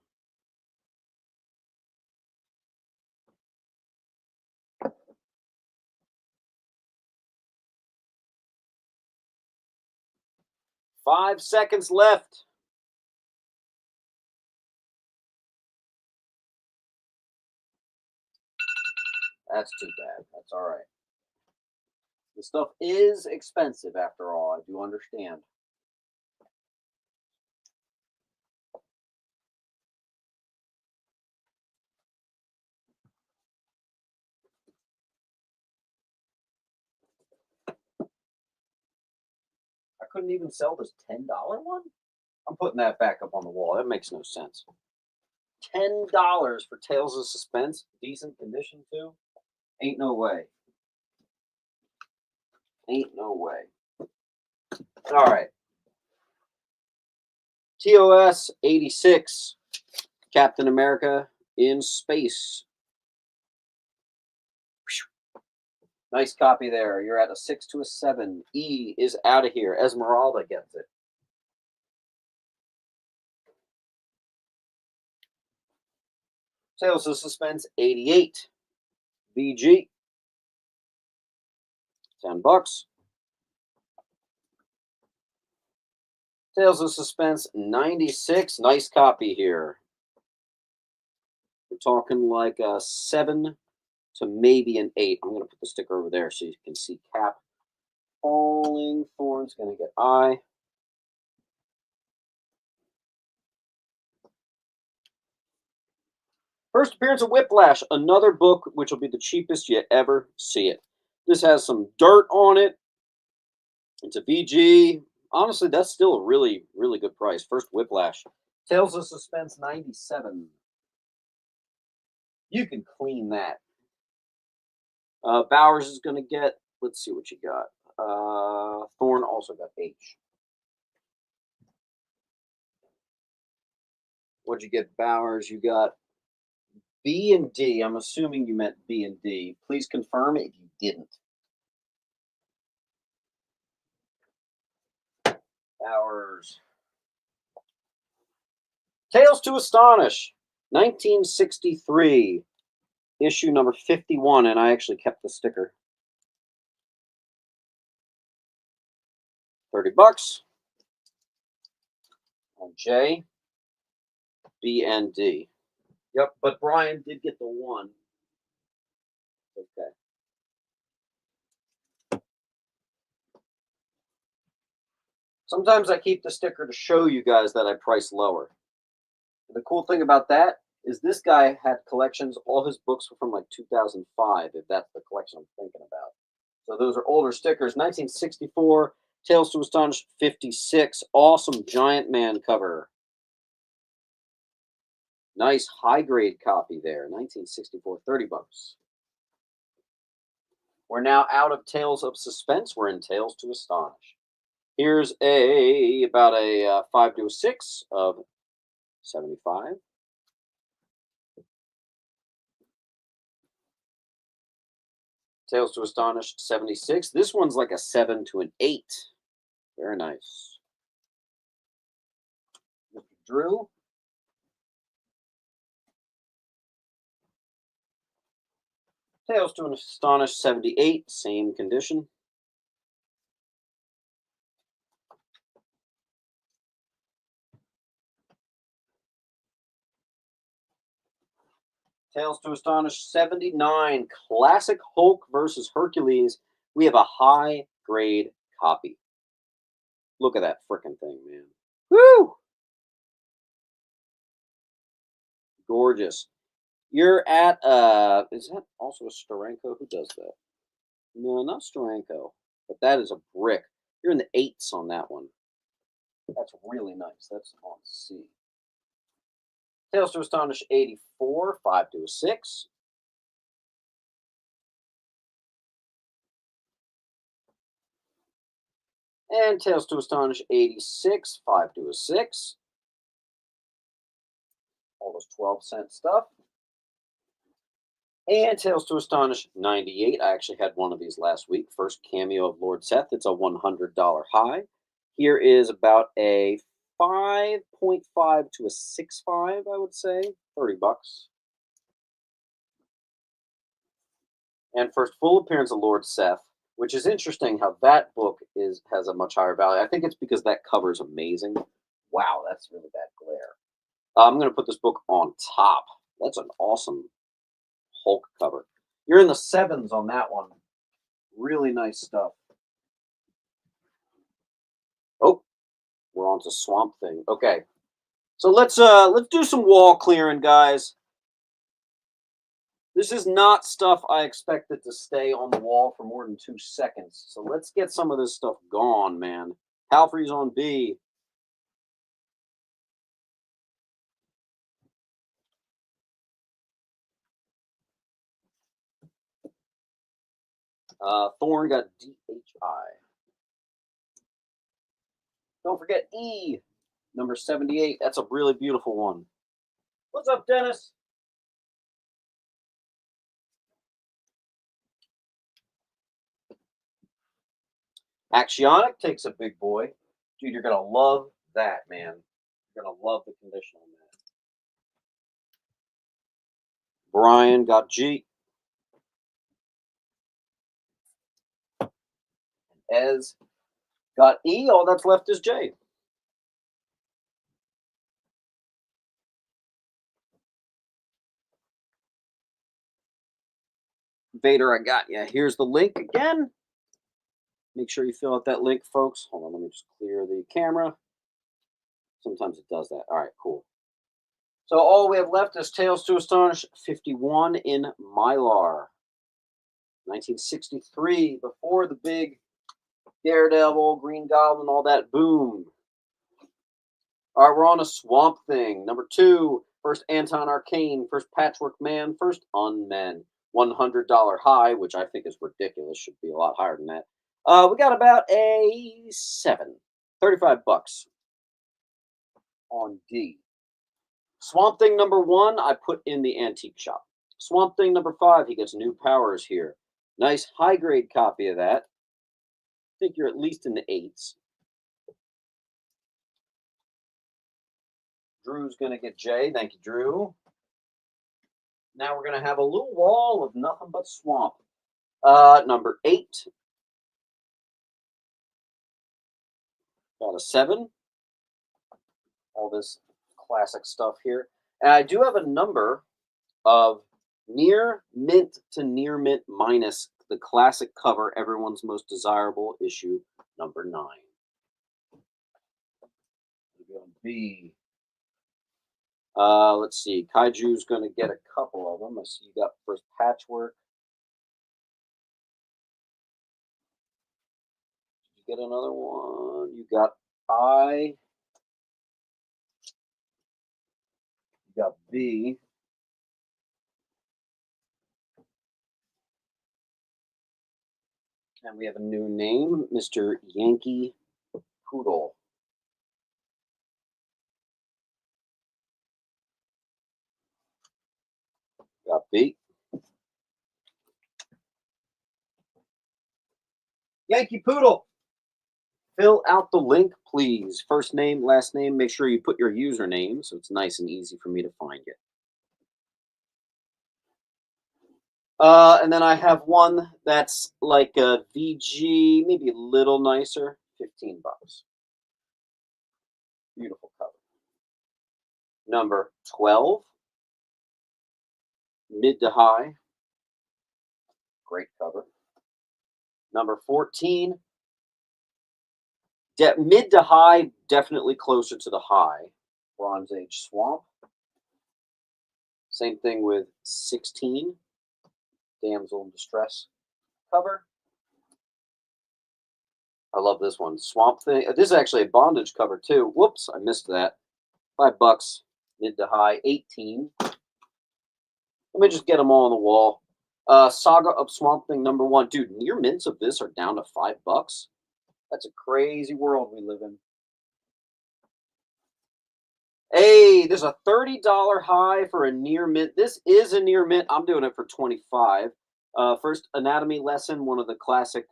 Five seconds left. That's too bad. That's all right. The stuff is expensive after all. I do understand. I couldn't even sell this $10 one? I'm putting that back up on the wall. That makes no sense. $10 for Tales of Suspense. Decent condition, too? Ain't no way. Ain't no way. All right. TOS 86. Captain America in space. Nice copy there. You're at a 6 to a 7. E is out of here. Esmeralda gets it. Tales of Suspense 88. VG. $10. Tales of Suspense 96. Nice copy here. We're talking like a 7 to maybe an 8. I'm going to put the sticker over there so you can see Cap falling. Thorn's going to get I. First appearance of Whiplash, another book which will be the cheapest you ever see it. This has some dirt on it. It's a VG. Honestly, that's still a really, really good price. First Whiplash. Tales of Suspense 97. You can clean that. Bowers is going to get, let's see what you got. Thorn also got H. What'd you get, Bowers? You got B and D. I'm assuming you meant B and D. Please confirm if you didn't. Bowers. Tales to Astonish. 1963. Issue number 51, and I actually kept the sticker. $30 on J, B, and D. Yep, but Brian did get the 1. Okay. Sometimes I keep the sticker to show you guys that I price lower. The cool thing about that is this guy had collections. All his books were from like 2005, if that's the collection I'm thinking about. So those are older stickers. 1964, Tales to Astonish 56. Awesome Giant Man cover. Nice high-grade copy there. 1964, 30 bucks. We're now out of Tales of Suspense. We're in Tales to Astonish. Here's about a 5 to a 6 of 75. Tales to Astonish 76. This one's like a 7 to an 8. Very nice. Mr. Drew. Tales to Astonish 78. Same condition. Tales to Astonish 79. Classic Hulk versus Hercules. We have a high grade copy. Look at that frickin' thing, man. Woo! Gorgeous. You're at, is that also a Steranko? Who does that? No, not Steranko. But that is a brick. You're in the 8s on that one. That's really nice. That's on C. Tales to Astonish 84, 5 to a 6. And Tales to Astonish 86, 5 to a 6. All those 12-cent stuff. And Tales to Astonish 98. I actually had one of these last week. First cameo of Lord Seth. It's a $100 high. Here is about a 5.5 to a 6.5, I would say. 30 bucks. And first full appearance of Lord Seth, which is interesting how that book has a much higher value. I think it's because that cover is amazing. Wow, that's really bad glare. I'm going to put this book on top. That's an awesome Hulk cover. You're in the 7s on that one. Really nice stuff. Oh, we're on to Swamp Thing. Okay. So let's do some wall clearing, guys. This is not stuff I expected to stay on the wall for more than 2 seconds. So let's get some of this stuff gone, man. Halfrey's on B. Thorn got DHI. Don't forget E, number 78. That's a really beautiful one. What's up, Dennis? Axionic takes a big boy. Dude, you're going to love that, man. You're going to love the condition on that. Brian got G. Ez got E. All that's left is J. Vader, I got you. Here's the link again. Make sure you fill out that link, folks. Hold on, let me just clear the camera. Sometimes it does that. All right, cool. So all we have left is Tales to Astonish 51 in Mylar. 1963, before the big Daredevil, Green Goblin, all that boom. All right, we're on a Swamp Thing. Number 2, first Anton Arcane, first Patchwork Man, first Unmen. $100 high, which I think is ridiculous. Should be a lot higher than that. We got about a 7. 35 bucks on D. Swamp Thing number 1, I put in the antique shop. Swamp Thing number 5, he gets new powers here. Nice high-grade copy of that. I think you're at least in the 8s. Drew's going to get J. Thank you, Drew. Now we're going to have a little wall of nothing but swamp. Number 8. Got a 7. All this classic stuff here. And I do have a number of near mint to near mint minus the classic cover, everyone's most desirable issue, number 9. B. Let's see. Kaiju's going to get a couple of them. I see you got first Patchwork. get another one. You got I. You got B. And we have a new name, Mr. Yankee Poodle. Got B. Yankee Poodle. Fill out the link, please. First name, last name. Make sure you put your username so it's nice and easy for me to find you. And then I have one that's like a VG, maybe a little nicer, $15. Beautiful cover. Number 12, mid to high. Great cover. Number 14, mid to high, definitely closer to the high. Bronze Age Swamp. Same thing with 16, Damsel in Distress cover. I love this one. Swamp Thing. This is actually a bondage cover too. Whoops, I missed that. $5, mid to high. 18. Let me just get them all on the wall. Saga of Swamp Thing #1. Dude, near mints of this are down to $5. That's a crazy world we live in. Hey, there's a $30 high for a near mint. This is a near mint. I'm doing it for 25. First anatomy lesson, one of the classic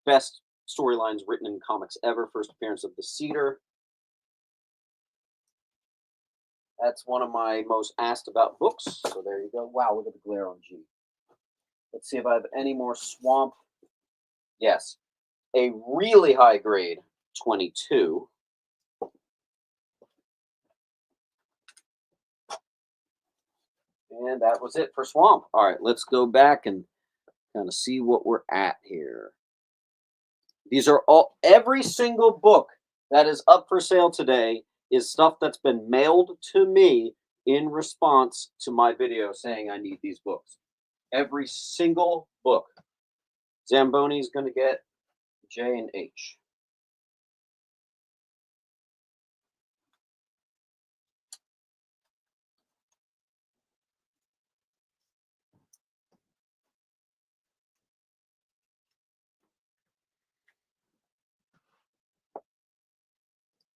best storylines written in comics ever. First appearance of the Cedar. That's one of my most asked about books. So there you go. Wow, look at the glare on G. Let's see if I have any more Swamp. Yes. A really high grade, 22. And that was it for Swamp. All right, let's go back and kind of see what we're at here. These are every single book that is up for sale today is stuff that's been mailed to me in response to my video saying I need these books. Every single book. Zamboni's going to get J and H.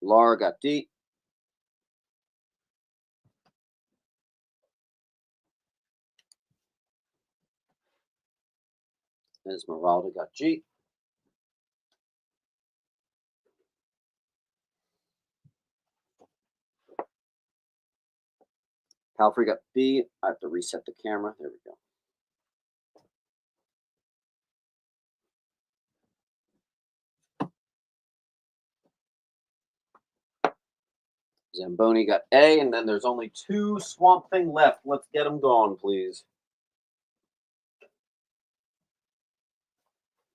Laura got D. Esmeralda got G. Palfrey got B. I have to reset the camera. There we go. Zamboni got A, and then there's only 2 Swamp Thing left. Let's get them gone, please.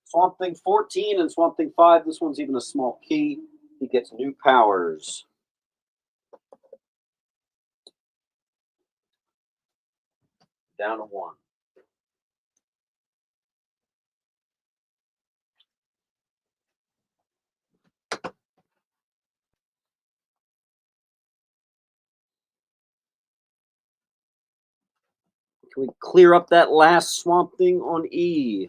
Swamp Thing 14 and Swamp Thing 5. This one's even a small key. He gets new powers. Down to 1. Can we clear up that last Swamp Thing on E?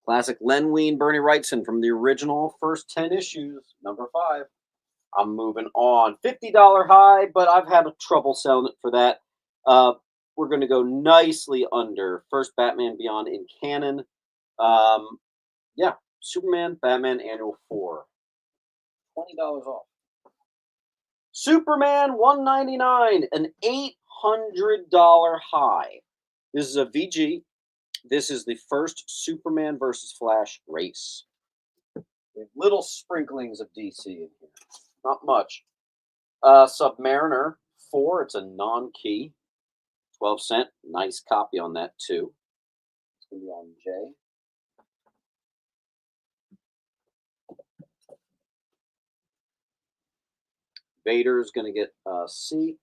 Classic Len Wein, Bernie Wrightson from the original first 10 issues, number 5. I'm moving on. $50 high, but I've had trouble selling it for that. We're going to go nicely under. First Batman Beyond in canon. Yeah, Superman, Batman Annual 4. $20 off. Superman 199, an $800 high. This is a VG. This is the first Superman versus Flash race. We have little sprinklings of DC in here. Not much. Submariner 4. It's a non-key. 12-cent. Nice copy on that, too. It's going to be on J. Vader's going to get C.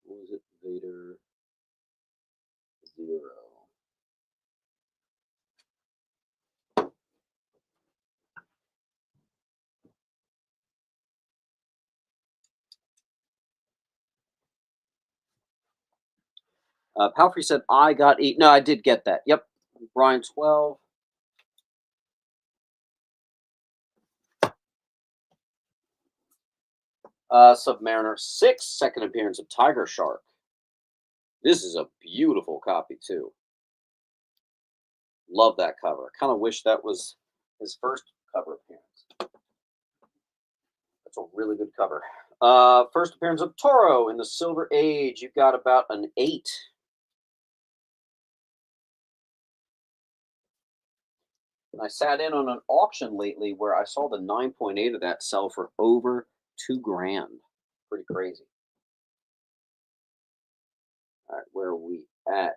What was it? Vader 0. Palfrey said, I got 8. No, I did get that. Yep. Brian 12. Submariner 6, second appearance of Tiger Shark. This is a beautiful copy, too. Love that cover. I kind of wish that was his first cover appearance. That's a really good cover. First appearance of Toro in the Silver Age. You've got about an 8. And I sat in on an auction lately where I saw the 9.8 of that sell for over $2,000. Pretty crazy. All right, where are we at?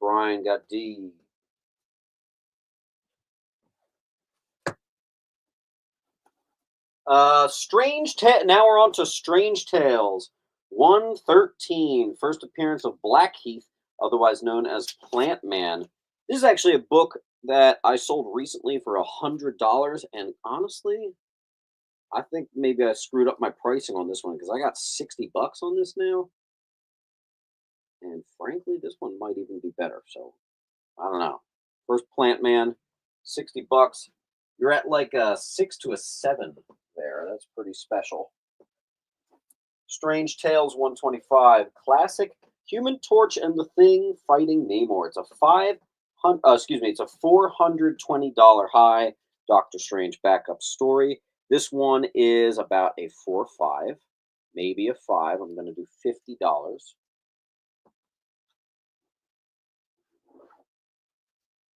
Brian got D. Now we're on to Strange Tales 113. First appearance of Blackheath, otherwise known as Plant Man. This is actually a book that I sold recently for $100, and honestly, I think maybe I screwed up my pricing on this one because I got $60 on this now. And frankly, this one might even be better. So I don't know. First Plant Man, $60. You're at like a 6 to a 7 there. That's pretty special. Strange Tales 125. Classic Human Torch and the Thing fighting Namor. It's a it's a $420 high Doctor Strange backup story. This one is about a 4 or 5, maybe a 5. I'm going to do $50.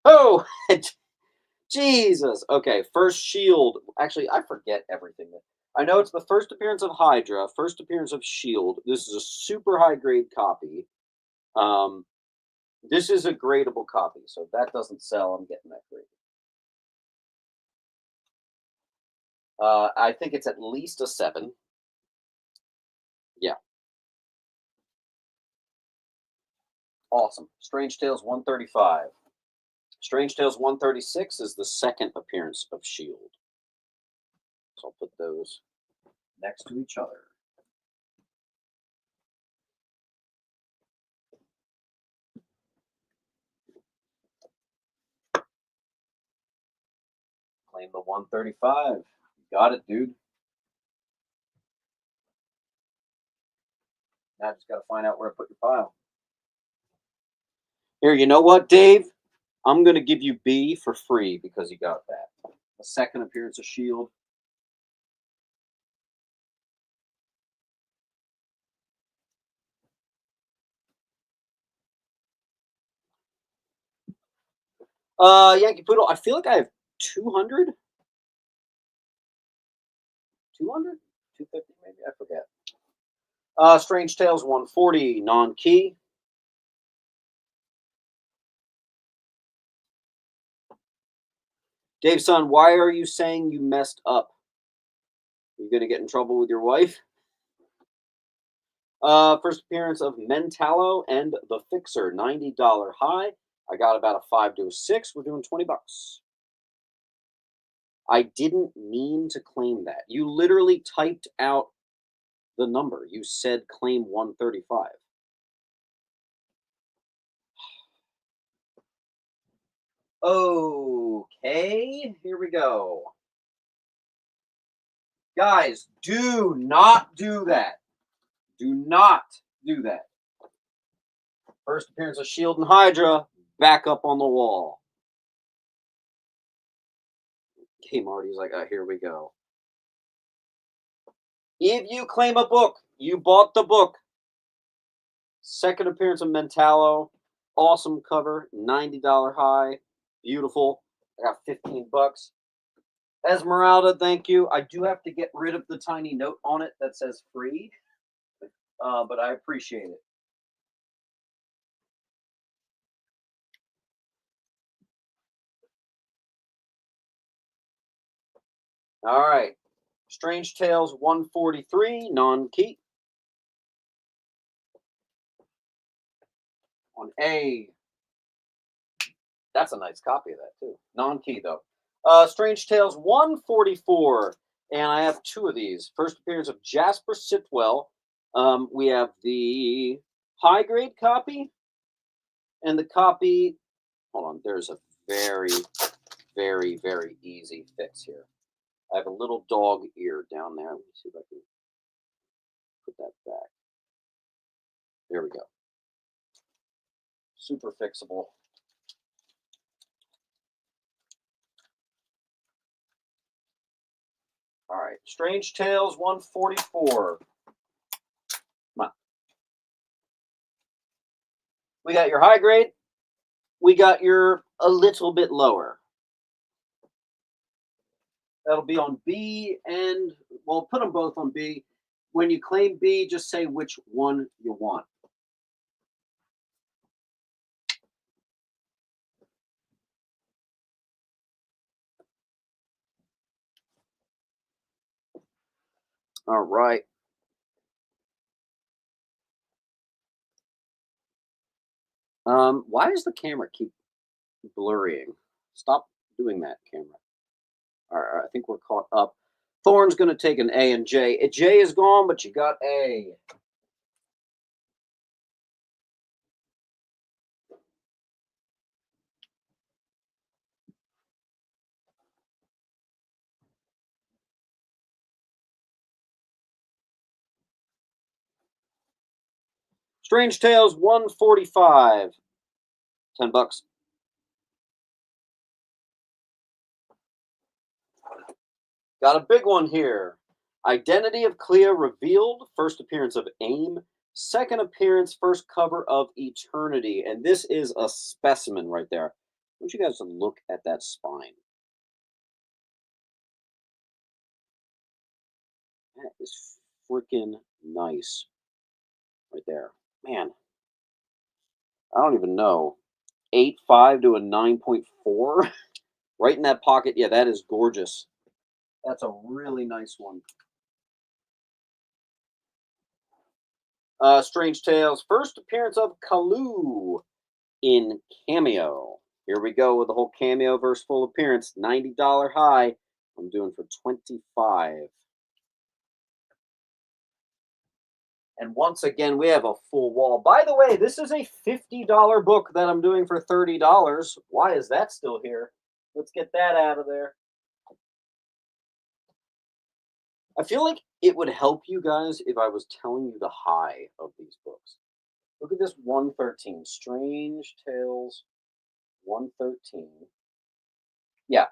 Oh, Jesus. Okay, first Shield. Actually, I forget everything. I know it's the first appearance of Hydra, first appearance of Shield. This is a super high grade copy. This is a gradable copy, so if that doesn't sell, I'm getting that grade. I think it's at least a 7. Yeah. Awesome. Strange Tales 135. Strange Tales 136 is the second appearance of Shield. So I'll put those next to each other. Claim the 135. You got it, dude. Now I just got to find out where I put your file. Here, you know what, Dave? I'm going to give you B for free because you got that. The second appearance of Shield. Yankee Poodle, I feel like I have 200. 200? 250 maybe? I forget. Strange Tales 140, non-key. Dave, son, why are you saying you messed up? Are you going to get in trouble with your wife? First appearance of Mentallo and the Fixer, $90 high. I got about a 5 to a 6. We're doing $20. I didn't mean to claim that. You literally typed out the number. You said claim 135. Okay, here we go. Guys, do not do that. Do not do that. First appearance of Shield and Hydra, back up on the wall. Okay, Marty's like, oh, here we go. If you claim a book, you bought the book. Second appearance of Mentallo, awesome cover, $90 high, beautiful. I got $15. Esmeralda, thank you. I do have to get rid of the tiny note on it that says free, but I appreciate it. All right. Strange Tales 143, non-key. On A. That's a nice copy of that, too. Non-key, though. Strange Tales 144. And I have 2 of these. First appearance of Jasper Sitwell. We have the high-grade copy. And the copy, hold on, there's a very, very, very easy fix here. I have a little dog ear down there. Let me see if I can put that back. There we go. Super fixable. All right, Strange Tales 144. Come on. We got your high grade. We got your a little bit lower. That'll be on B, and we'll put them both on B. When you claim B, just say which one you want. All right. Why does the camera keep blurring? Stop doing that, camera. All right, I think we're caught up. Thorn's going to take an A and J. J is gone, but you got A. Strange Tales 145. $10. Got a big one here. Identity of Clea revealed. First appearance of AIM. Second appearance, first cover of Eternity. And this is a specimen right there. I want you guys to look at that spine. That is freaking nice. Right there. Man, I don't even know. 8.5 to a 9.4. Right in that pocket. Yeah, that is gorgeous. That's a really nice one. Strange Tales. First appearance of Kalu in Cameo. Here we go with the whole Cameo verse full appearance. $90 high. I'm doing for 25. And once again, we have a full wall. By the way, this is a $50 book that I'm doing for $30. Why is that still here? Let's get that out of there. I feel like it would help you guys if I was telling you the high of these books. Look at this 113. Strange Tales 113. Yeah,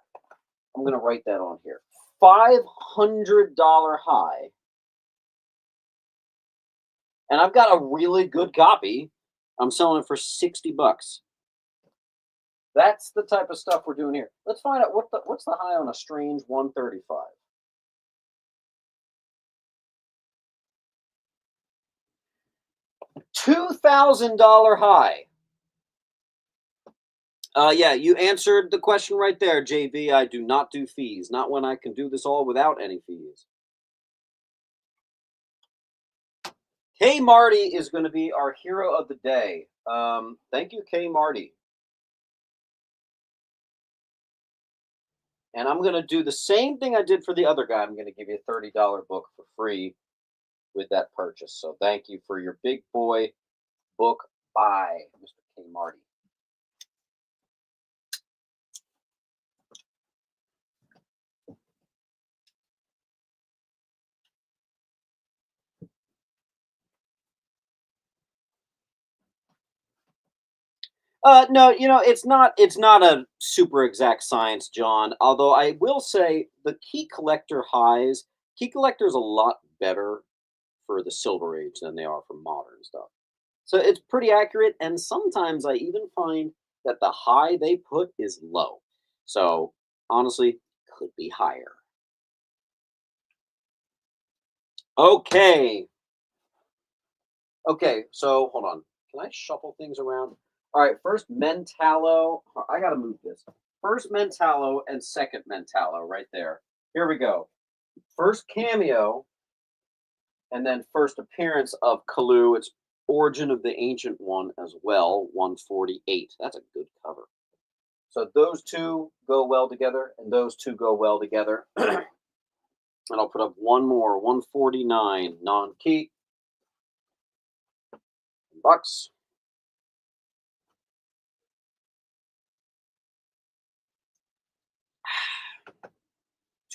I'm going to write that on here. $500 high. And I've got a really good copy. I'm selling it for $60. That's the type of stuff we're doing here. Let's find out what's the high on a Strange 135. $2,000 high. Yeah, you answered the question right there, JV. I do not do fees. Not when I can do this all without any fees. K Marty is going to be our hero of the day. Thank you, K Marty. And I'm going to do the same thing I did for the other guy. I'm going to give you a $30 book for free with that purchase. So thank you for your big boy book by Mr. K Marty. No, it's not a super exact science, John. Although I will say the key collector is a lot better for the Silver Age than they are for modern stuff. So it's pretty accurate, and sometimes I even find that the high they put is low. So honestly, could be higher. Okay. Okay, so hold on. Can I shuffle things around? All right, first Mentallo. I got to move this. First Mentallo and second Mentallo right there. Here we go. First cameo and then first appearance of Kalu. It's Origin of the Ancient One as well, 148. That's a good cover. So those two go well together, and those two go well together. And I'll put up one more, 149, non-key. Bucks.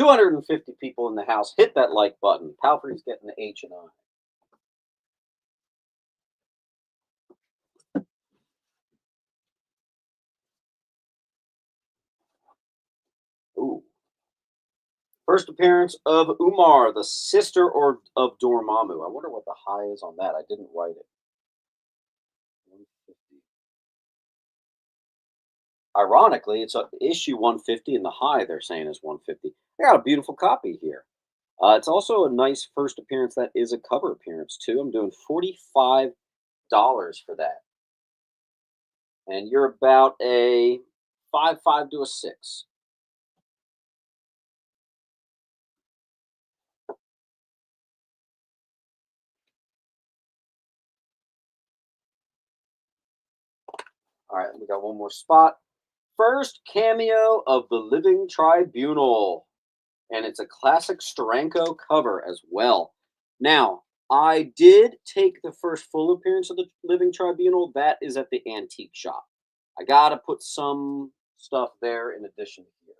250 people in the house. Hit that like button. Palfrey's getting the H and I. Ooh. First appearance of Umar, the sister of Dormammu. I wonder what the high is on that. I didn't write it. 150. Ironically, it's issue 150, and the high they're saying is 150. I got a beautiful copy here. It's also a nice first appearance that is a cover appearance, too. I'm doing $45 for that. And you're about a 5.5 to a 6. All right, we got one more spot. First cameo of the Living Tribunal. And it's a classic Steranko cover as well. Now, I did take the first full appearance of the Living Tribunal. That is at the antique shop. I got to put some stuff there in addition to here.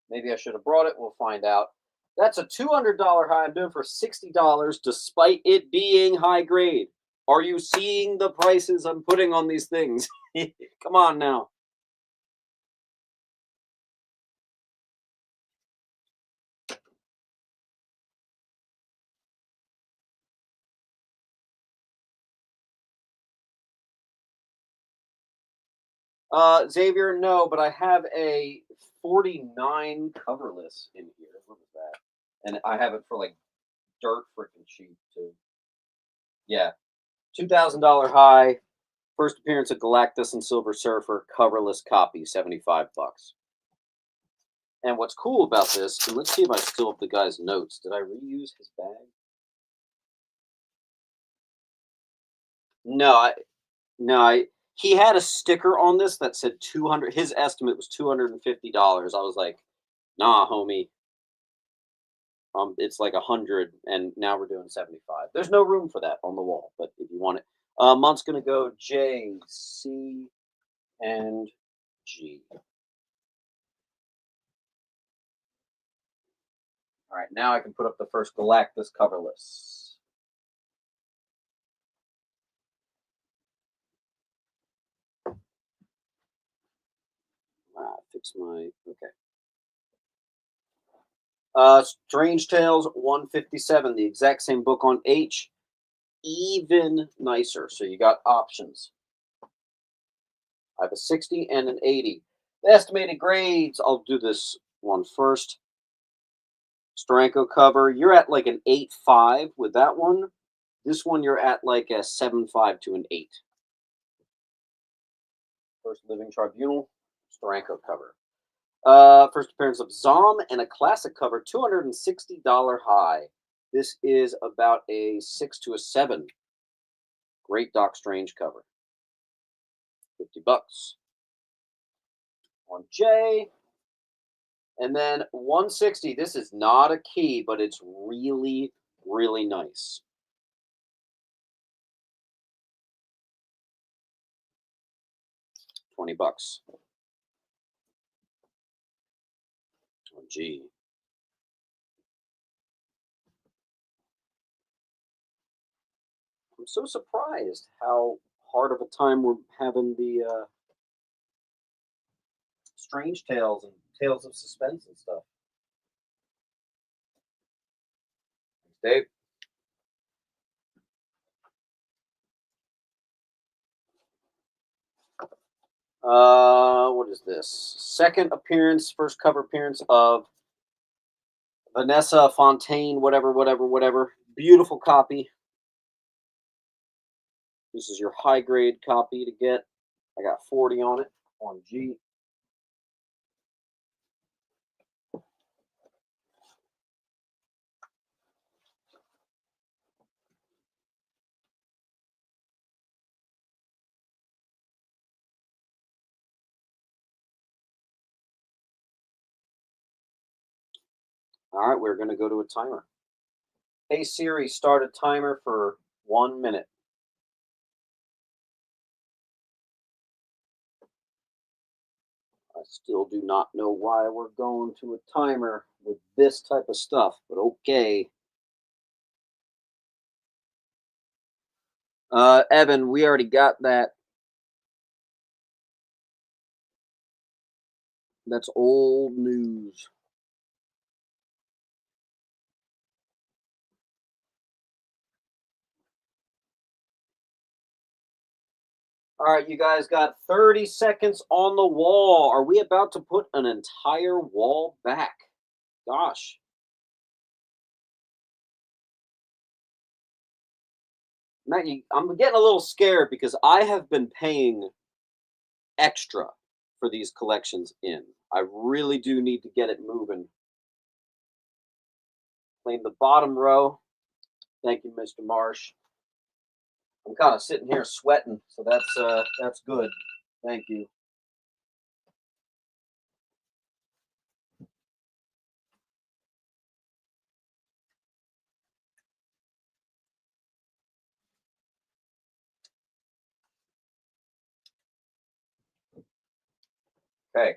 Maybe I should have brought it. We'll find out. That's a $200 high. I'm doing for $60 despite it being high grade. Are you seeing the prices I'm putting on these things? Come on now. Xavier, no, but I have a 49 coverless in here. What was that? And I have it for like dirt freaking cheap too. Yeah, $2,000 high. First appearance of Galactus and Silver Surfer, coverless copy, $75. And what's cool about this, and let's see if I still have the guy's notes. Did I reuse his bag? No, he had a sticker on this that said 200. His estimate was $250. I was like, nah, homie. It's like 100, and now we're doing 75. There's no room for that on the wall, but if you want it, month's gonna go J, C, and G. All right, now I can put up the first Galactus coverless. Fix my okay. Strange Tales 157, the exact same book on H, even nicer. So you got options. I have a 60 and an 80. The estimated grades, I'll do this one first. Steranko cover, you're at like an 8.5 with that one. This one, you're at like a 7.5 to an 8. First Living Tribunal, Steranko cover. First appearance of Zom and a classic cover, $260 high. This is about a 6 to a 7. Great Doc Strange cover. $50. On J. And then 160. This is not a key, but it's really, really nice. $20. Oh, gee. I'm so surprised how hard of a time we're having the Strange Tales and Tales of Suspense and stuff. Dave? What is this? Second appearance, first cover appearance of Vanessa Fontaine, whatever. Beautiful copy. This is your high grade copy to get. I got 40 on it on G. All right, we're going to go to a timer. Hey Siri, start a timer for 1 minute. I still do not know why we're going to a timer with this type of stuff, but okay. Evan, we already got that. That's old news. All right, you guys got 30 seconds on the wall. Are we about to put an entire wall back? Gosh. Matt, I'm getting a little scared because I have been paying extra for these collections in. I really do need to get it moving. Playing the bottom row. Thank you, Mr. Marsh. I'm kind of sitting here sweating, so that's good. Thank you. Okay.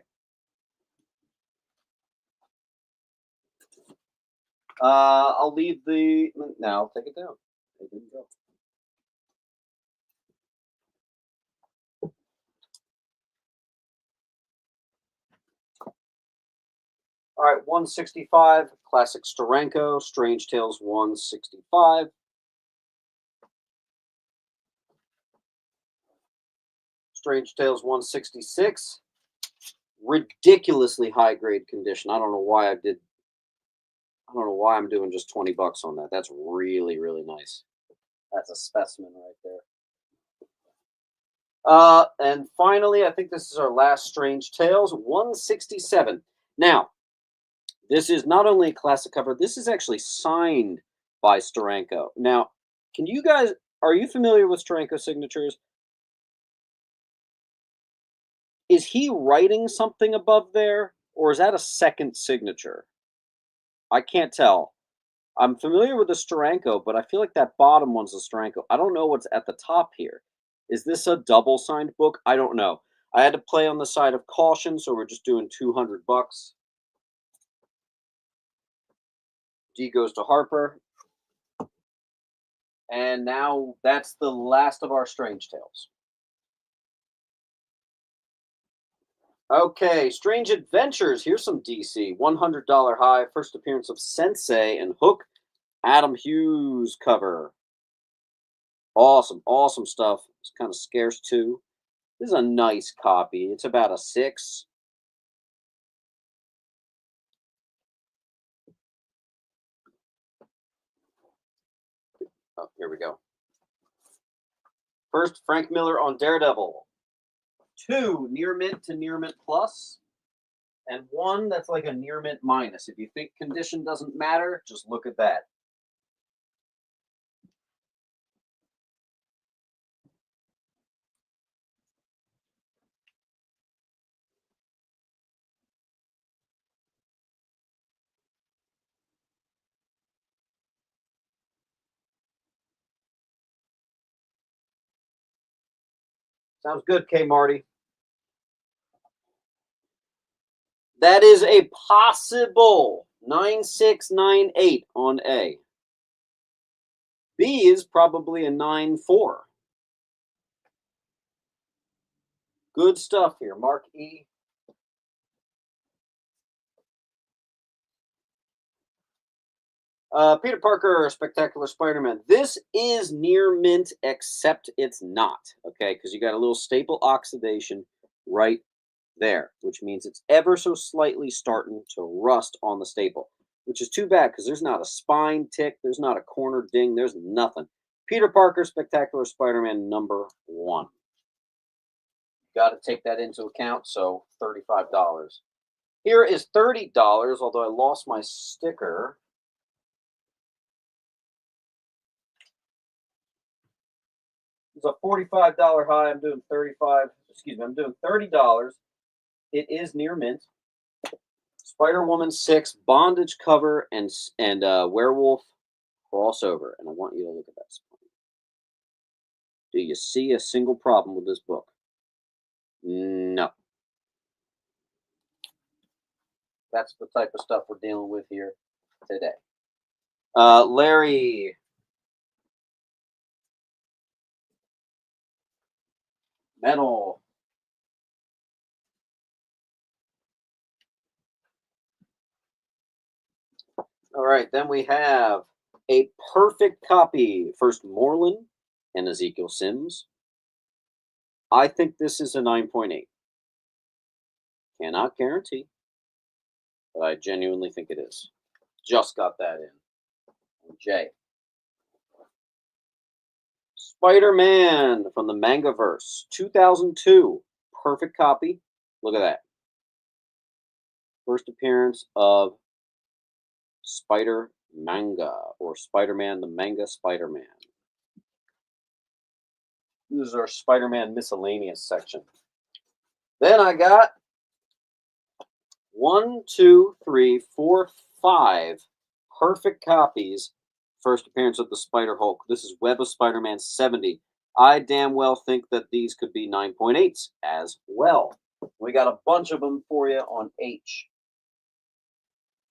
I'll leave the. Now I'll take it down. It didn't go. All right, 165, classic Steranko, Strange Tales 165. Strange Tales 166. Ridiculously high grade condition. I don't know why I don't know why I'm doing just 20 bucks on that. That's really, really nice. That's a specimen right there. And finally, I think this is our last Strange Tales 167. Now, this is not only a classic cover, this is actually signed by Steranko. Now, are you familiar with Steranko signatures? Is he writing something above there, or is that a second signature? I can't tell. I'm familiar with the Steranko, but I feel like that bottom one's the Steranko. I don't know what's at the top here. Is this a double signed book? I don't know. I had to play on the side of caution, so we're just doing 200 bucks. D goes to Harper. And now that's the last of our Strange Tales. Okay, Strange Adventures. Here's some DC. $100 high. First appearance of Sensei and Hook. Adam Hughes cover. Awesome, awesome stuff. It's kind of scarce too. This is a nice copy. It's about a 6. Oh, here we go. First, Frank Miller on Daredevil. 2 near mint to near mint plus. And 1 that's like a near mint minus. If you think condition doesn't matter, just look at that. Sounds good, K. Marty. That is a possible 9698 on A. B is probably a 94. Good stuff here. Mark E. Peter Parker, Spectacular Spider-Man. This is near mint, except it's not. Okay, because you got a little staple oxidation right there, which means it's ever so slightly starting to rust on the staple, which is too bad because there's not a spine tick, there's not a corner ding, there's nothing. Peter Parker, Spectacular Spider-Man #1. Got to take that into account, so $35. Here is $30, although I lost my sticker. It's a $45 high. I'm doing 35. Excuse me. I'm doing $30. It is near mint. Spider-Woman 6 bondage cover and werewolf crossover, and I want you to look at that spine. Do you see a single problem with this book? No. That's the type of stuff we're dealing with here today. Larry. Metal. All right, then we have a perfect copy. First, Moreland and Ezekiel Sims. I think this is a 9.8. Cannot guarantee, but I genuinely think it is. Just got that in. Jay. Spider-Man from the Mangaverse, 2002. Perfect copy. Look at that. First appearance of Spider Manga, or Spider-Man, the manga Spider-Man. This is our Spider-Man miscellaneous section. Then I got 1, 2, 3, 4, 5 perfect copies. First appearance of the Spider-Hulk. This is Web of Spider-Man 70. I damn well think that these could be 9.8s as well. We got a bunch of them for you on H.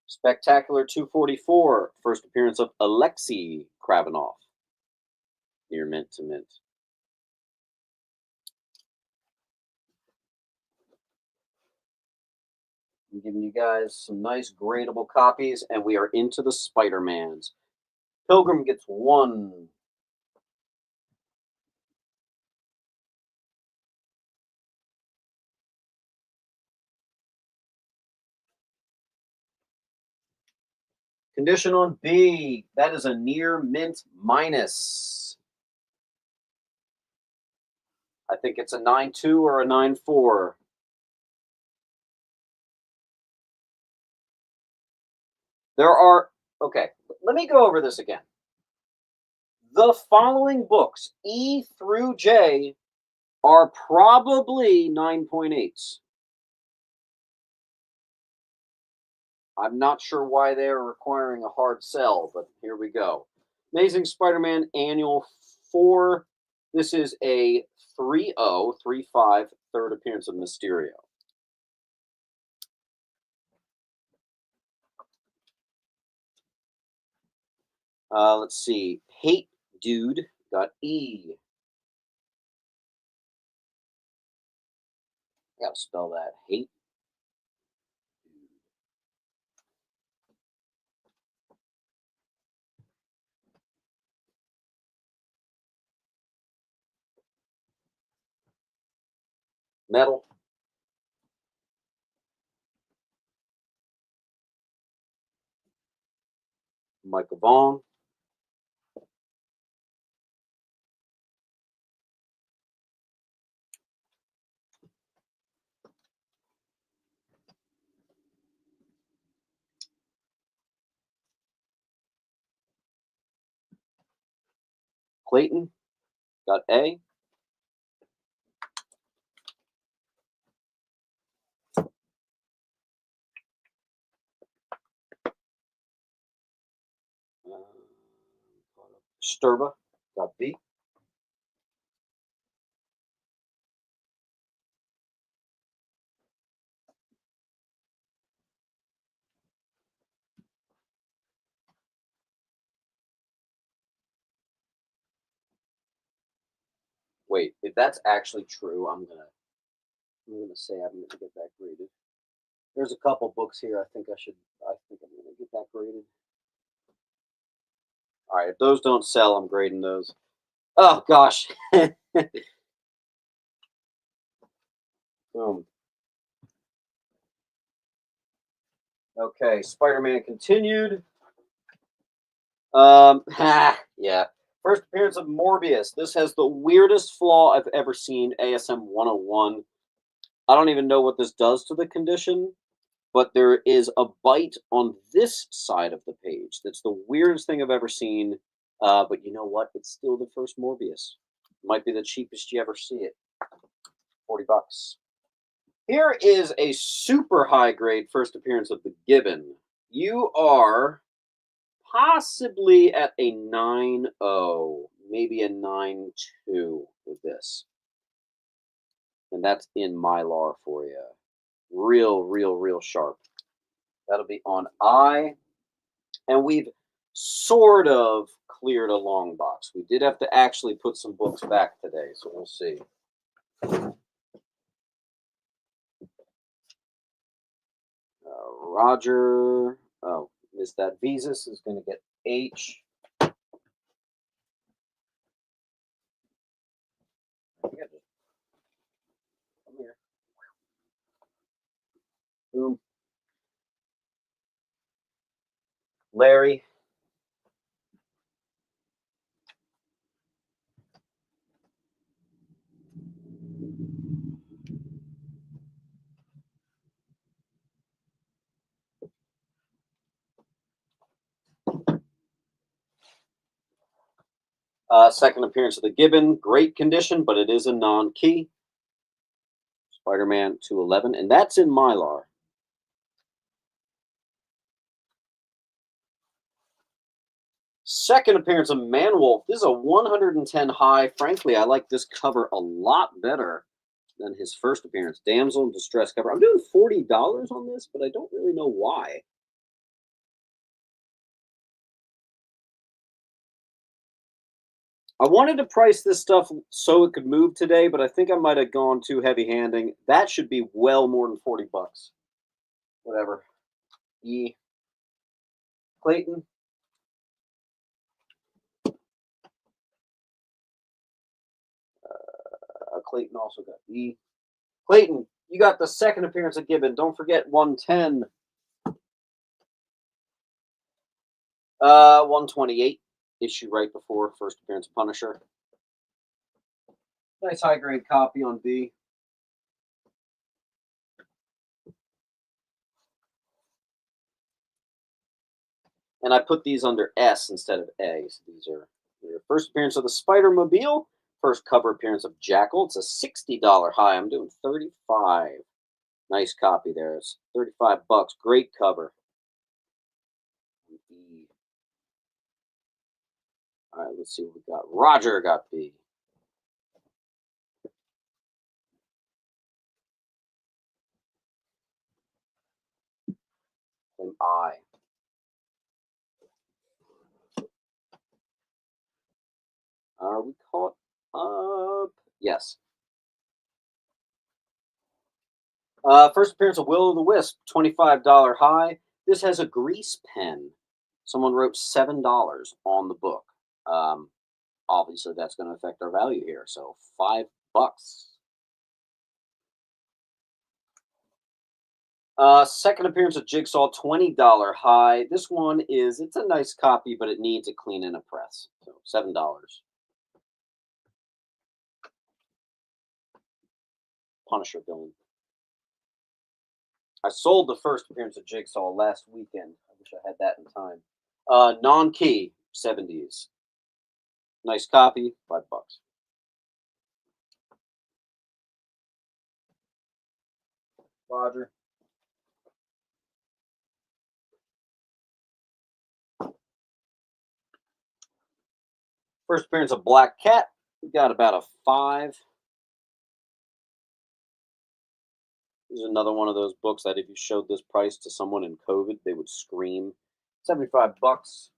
Spectacular 244. First appearance of Alexei Kravinoff. Near mint to mint. I'm giving you guys some nice gradable copies, and we are into the Spider-Mans. Pilgrim gets 1. Condition on B. That is a near mint minus. I think it's a 9.2 or a 9.4. There are, okay, let me go over this again. The following books, E through J, are probably 9.8s. I'm not sure why they're requiring a hard sell, but here we go. Amazing Spider-Man Annual 4. This is a 3.0, 3.5, third appearance of Mysterio. Let's see. Hate Dude got E. I gotta spell that. Hate. Metal. Michael Vaughn. Clayton got A. Sturba got B. Wait, if that's actually true, I'm gonna say I'm gonna get that graded. There's a couple books here I think I'm gonna get that graded. All right, if those don't sell, I'm grading those. Oh gosh. Boom. Okay, Spider-Man continued. Yeah. First appearance of Morbius. This has the weirdest flaw I've ever seen. ASM 101. I don't even know what this does to the condition, but there is a bite on this side of the page. That's the weirdest thing I've ever seen. But you know what? It's still the first Morbius. Might be the cheapest you ever see it. $40. Here is a super high grade first appearance of the Gibbon. You are possibly at a 9.0, maybe a 9.2 with this. And that's in Mylar for you. Real sharp. That'll be on I. And we've sort of cleared a long box. We did have to actually put some books back today, so we'll see. Roger. Oh, missed that. Visas is going to get H. Come here. Boom. Larry. Second appearance of the Gibbon. Great condition, but it is a non-key. Spider-Man 211, and that's in Mylar. Second appearance of Man-Wolf. This is a 110 high. Frankly, I like this cover a lot better than his first appearance. Damsel in Distress cover. I'm doing $40 on this, but I don't really know why. I wanted to price this stuff so it could move today, but I think I might have gone too heavy-handing. That should be well more than 40 bucks. Whatever. E. Clayton. Clayton also got E. Clayton, you got the second appearance of Gibbon. Don't forget 110. 128. Issue right before first appearance of Punisher. Nice high grade copy on B. And I put these under S instead of A. So these are your first appearance of the Spider-Mobile. First cover appearance of Jackal. It's a $60 high. I'm doing 35. Nice copy there. It's 35 bucks. Great cover. B. All right, let's see what we got. Roger got B. And I. Are we caught up? Yes. First appearance of Will o' the Wisp, $25 high. This has a grease pen. Someone wrote $7 on the book. Obviously, that's going to affect our value here. So $5. Second appearance of Jigsaw, $20 high. This one it's a nice copy, but it needs a clean and a press. So $7. Punisher villain. I sold the first appearance of Jigsaw last weekend. I wish I had that in time. Non-key, 70s. Nice copy, $5. Roger. First appearance of Black Cat. We got about a 5. This is another one of those books that if you showed this price to someone in COVID, they would scream. 75 bucks.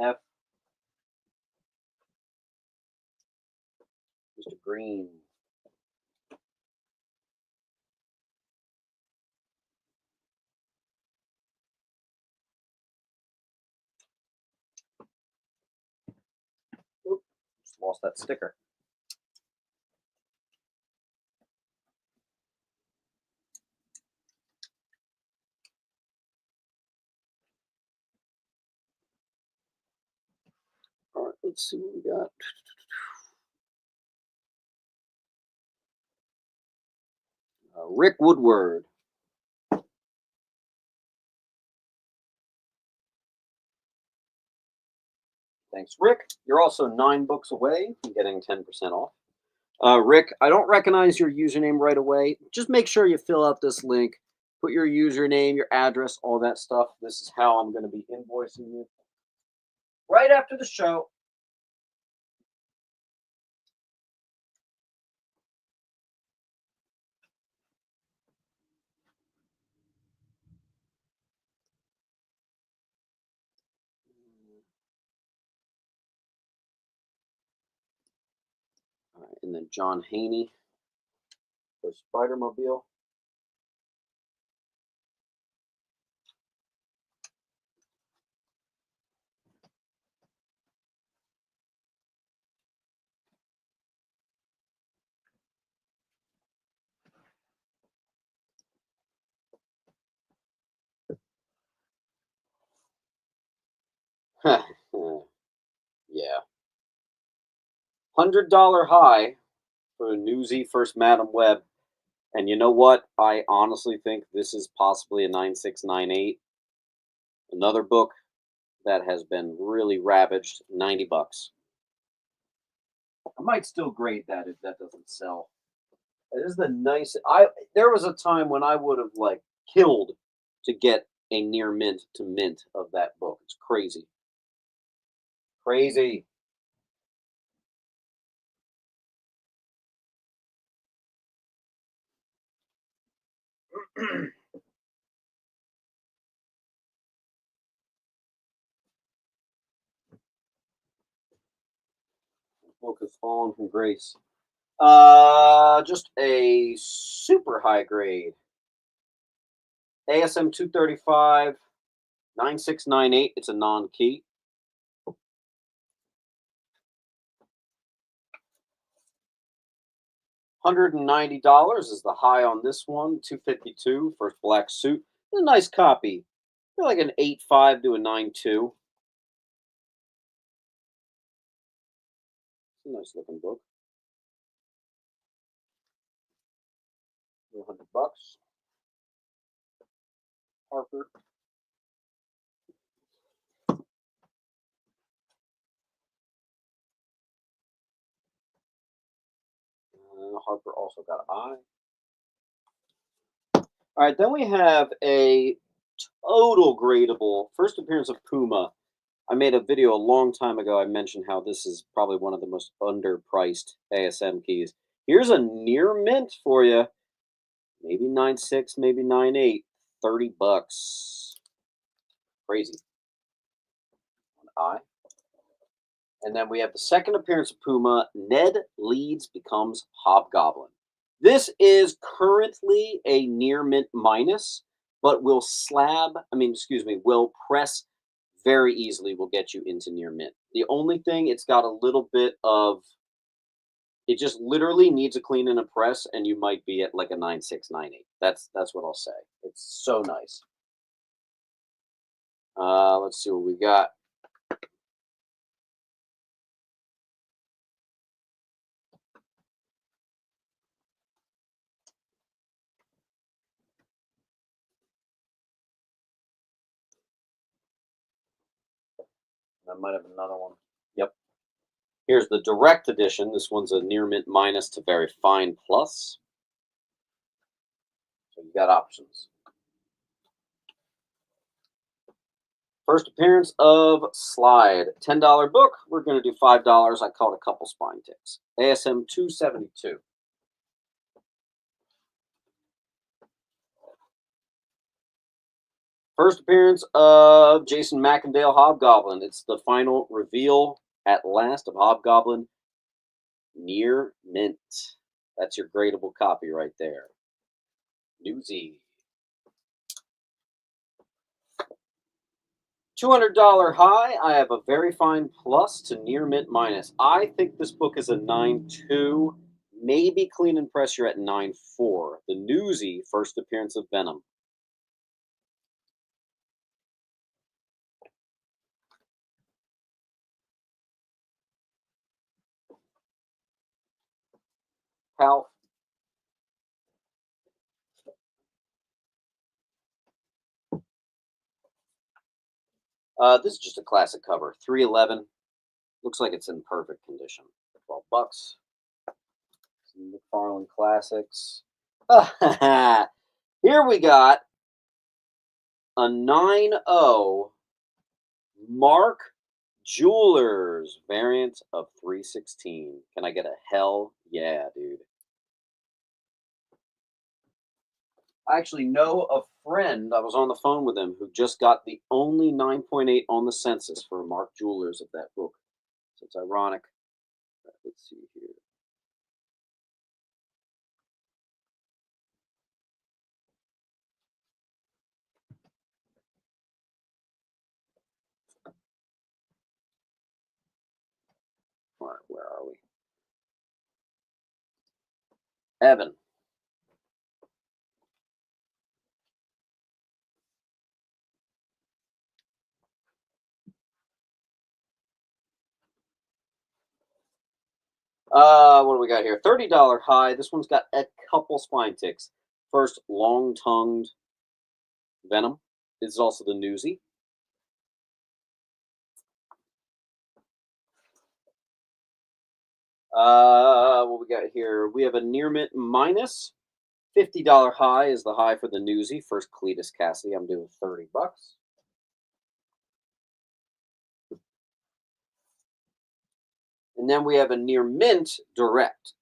F. Mr. Green. Oop, just lost that sticker. All right, let's see what we got. Rick Woodward. Thanks, Rick. You're also 9 books away from getting 10% off. Rick, I don't recognize your username right away. Just make sure you fill out this link. Put your username, your address, all that stuff. This is how I'm going to be invoicing you. Right after the show. And then John Haney for Spider-Mobile. Yeah. $100 high for a Newsy first Madam Web. And you know what? I honestly think this is possibly a 9698. Another book that has been really ravaged. $90. I might still grade that if that doesn't sell. It is the nice. There was a time when I would have like killed to get a near mint to mint of that book. It's crazy. Crazy. Book has fallen from grace. Just a super high grade. ASM 235, 9698. It's a non-key. $190 is the high on this one. $252 for black suit. It's a nice copy. They're like an 8.5 to a 9.2. It's a nice looking book. $100. Harper. Harper also got an eye. All right, then we have a total gradable first appearance of Puma. I made a video a long time ago. I mentioned how this is probably one of the most underpriced ASM keys. Here's a near mint for you. Maybe 9.6, maybe 9.8. $30. Crazy. An eye. And then we have the second appearance of Puma. Ned Leeds becomes Hobgoblin. This is currently a near mint minus, but will press very easily, will get you into near mint. The only thing, it's got a little bit of, it just literally needs a clean and a press, and you might be at like a 9.6, 9.8. That's what I'll say. It's so nice. Let's see what we got. I might have another one. Yep. Here's the direct edition. This one's a near mint minus to very fine plus. So you got options. First appearance of Slide. $10 book. We're going to do $5. I caught a couple spine ticks. ASM 272. First appearance of Jason McIndale Hobgoblin. It's the final reveal at last of Hobgoblin. Near mint. That's your gradable copy right there. Newsy. $200 high. I have a very fine plus to near mint minus. I think this book is a 9.2. Maybe clean and press you're at 9.4. The Newsy first appearance of Venom. Pal. This is just a classic cover. $311. Looks like it's in perfect condition. $12. Some McFarlane classics. Here we got a 9.0 Mark Jewelers variant of 316. Can I get a hell yeah, dude? I actually know a friend, I was on the phone with him, who just got the only 9.8 on the census for Mark Jewelers of that book. So it's ironic. Let's see here. All right, where are we? Evan. What do we got here? $30 high. This one's got a couple spine ticks. First, long-tongued Venom. This is also the newsie. What we got here? We have a near mint minus. $50 high is the high for the newsie. First, Cletus Cassidy. I'm doing $30. And then we have a near mint direct.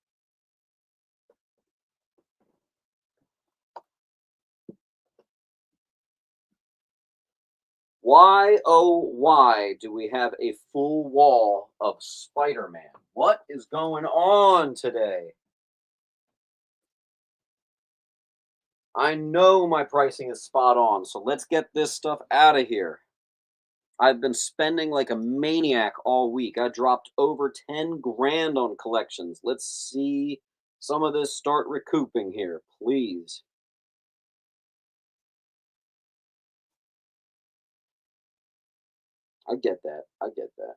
Why, oh, why do we have a full wall of Spider-Man? What is going on today? I know my pricing is spot on, so let's get this stuff out of here. I've been spending like a maniac all week. I dropped over 10 grand on collections. Let's see some of this start recouping here, please. I get that. I get that.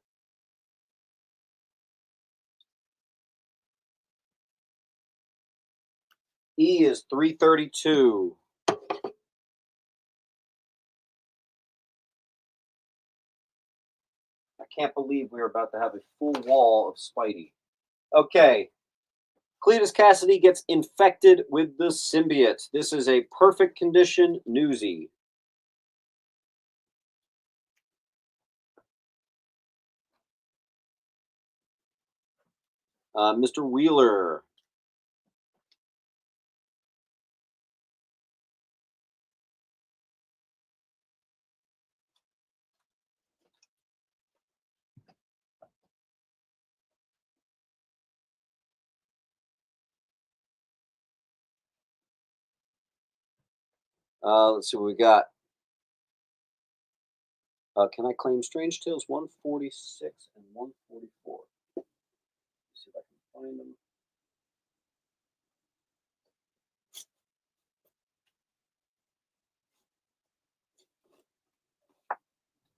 E is 332. I can't believe we're about to have a full wall of Spidey. Okay. Cletus Cassidy gets infected with the symbiote. This is a perfect condition newsie. Mr. Wheeler. Let's see what we got. Can I claim Strange Tales 146 and 144? Let's see if I can find them.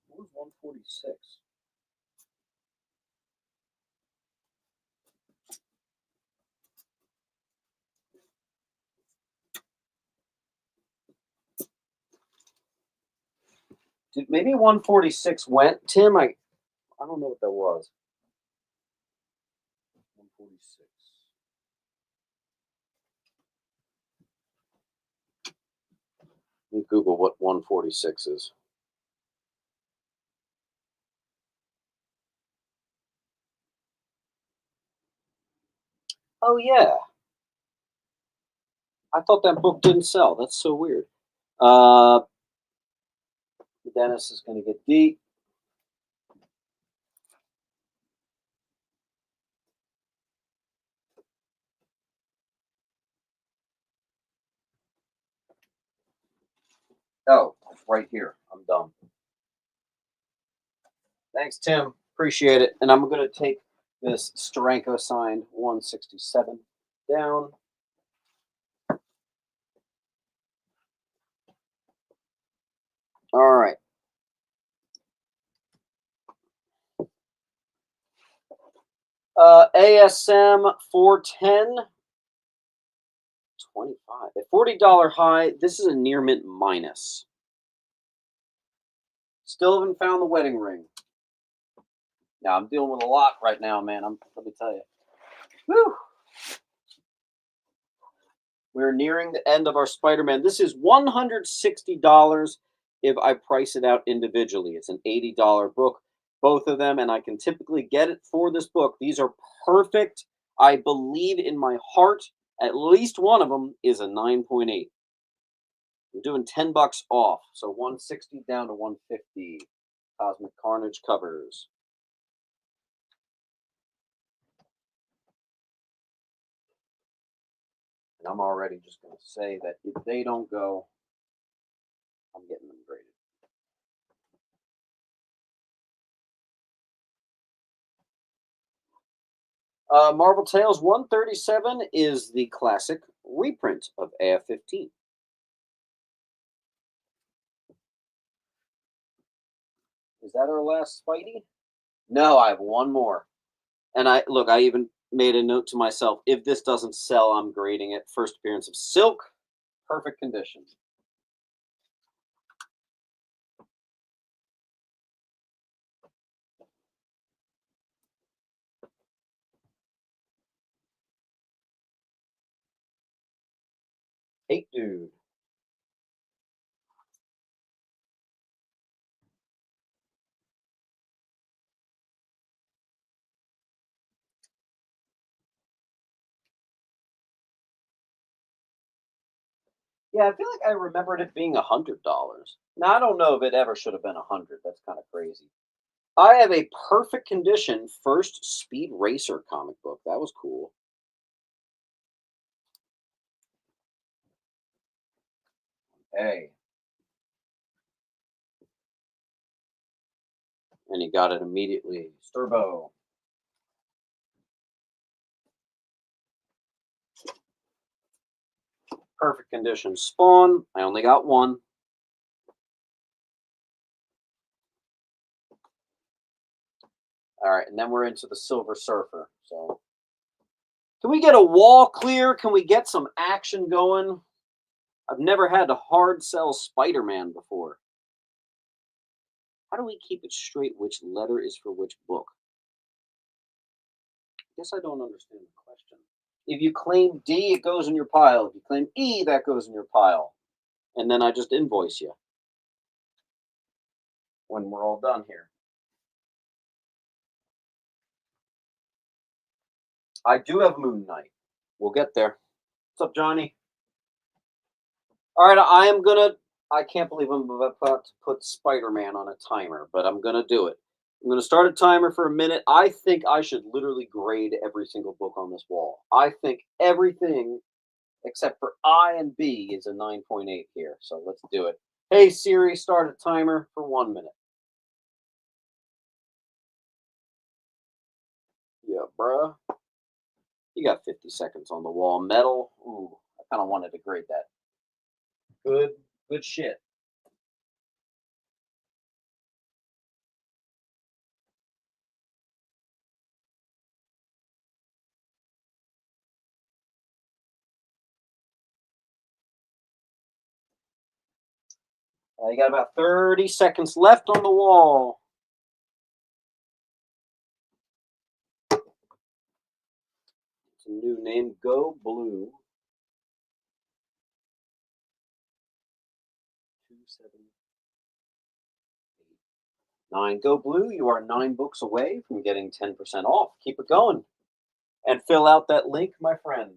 What was 146? Did maybe 146 went? Tim, I don't know what that was. 146. Let me Google what 146 is. Oh yeah. I thought that book didn't sell. That's so weird. Dennis is going to get deep. Oh, it's right here. I'm done. Thanks, Tim. Appreciate it. And I'm going to take this Steranko signed 167 down. All right. ASM 410. 25. At $40 high, this is a near mint minus. Still haven't found the wedding ring. Now I'm dealing with a lot right now, man. Let me tell you. Whew. We're nearing the end of our Spider-Man. This is $160 if I price it out individually. It's an $80 book, both of them, and I can typically get it for this book. These are perfect. I believe in my heart, at least one of them is a 9.8. I'm doing $10 off, so 160 down to 150. Cosmic Carnage covers. And I'm already just going to say that if they don't go, I'm getting them graded. Marvel Tales 137 is the classic reprint of AF-15. Is that our last Spidey? No, I have one more. And I even made a note to myself, if this doesn't sell, I'm grading it. First appearance of Silk, perfect condition. Hey, dude. Yeah, I feel like I remembered it being $100. Now I don't know if it ever should have been 100. That's kind of crazy. I have a perfect condition first Speed Racer comic book. That was cool. Hey. And he got it immediately. Sturbo. Perfect condition. Spawn. I only got one. All right, and then we're into the Silver Surfer. So, can we get a wall clear? Can we get some action going? I've never had to hard sell Spider-Man before. How do we keep it straight which letter is for which book? I guess I don't understand the question. If you claim D, it goes in your pile. If you claim E, that goes in your pile. And then I just invoice you when we're all done here. I do have Moon Knight. We'll get there. What's up, Johnny? All right, I can't believe I'm about to put Spider-Man on a timer, but I'm gonna do it. I'm gonna start a timer for a minute. I think I should literally grade every single book on this wall. I think everything except for I and B is a 9.8 here. So let's do it. Hey Siri, start a timer for 1 minute. Yeah, bruh. You got 50 seconds on the wall. Metal. Ooh, I kind of wanted to grade that. Good shit. You got about 30 seconds left on the wall. It's a new name. Go Blue. 278. Go Blue. You are 9 books away from getting 10% off. Keep it going. And fill out that link, my friend.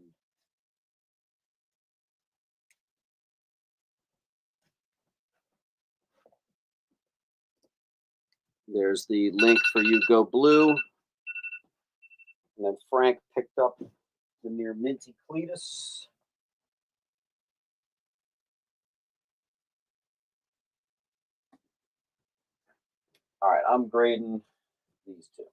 There's the link for you, Go Blue. And then Frank picked up the near minty Cletus. All right, I'm grading these two.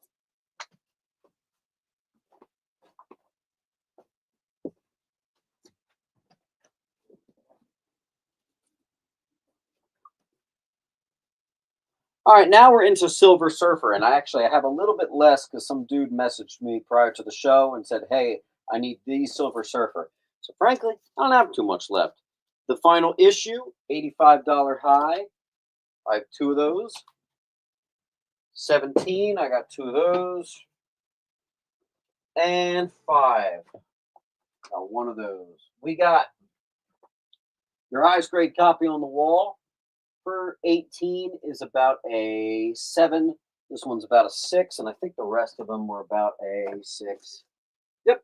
All right, now we're into Silver Surfer, and I have a little bit less because some dude messaged me prior to the show and said, "Hey, I need the Silver Surfer." So frankly, I don't have too much left. The final issue, $85 high. I have 2 of those. 17, I got 2 of those. And 5, got 1 of those. We got your highest grade copy on the wall for 18 is about a 7. This one's about a 6, and I think the rest of them were about a 6. Yep.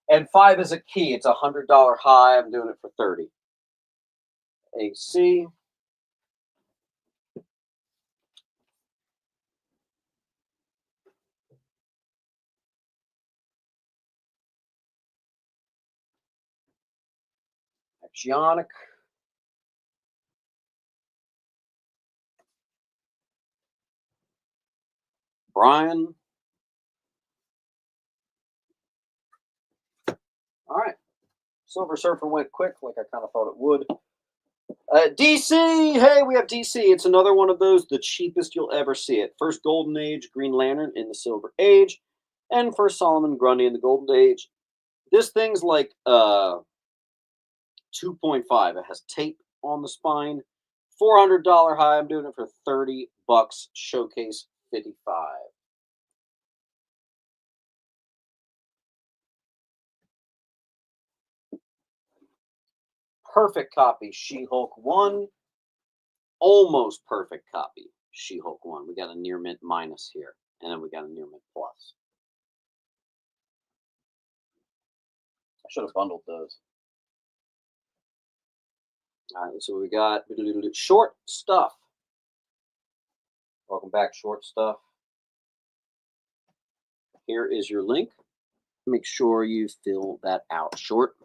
And 5 is a key. It's $100 high. I'm doing it for 30. AC. Axionic. Brian. All right. Silver Surfer went quick, like I kind of thought it would. DC! Hey, we have DC. It's another one of those, the cheapest you'll ever see it. First Golden Age Green Lantern in the Silver Age, and first Solomon Grundy in the Golden Age. This thing's like 2.5. It has tape on the spine. $400 high. I'm doing it for $30. Showcase 55. Perfect copy, She-Hulk 1. Almost perfect copy, She-Hulk 1. We got a near mint minus here, and then we got a near mint plus. I should have bundled those. All right, so we got short stuff. Welcome back, short stuff. Here is your link. Make sure you fill that out. Short.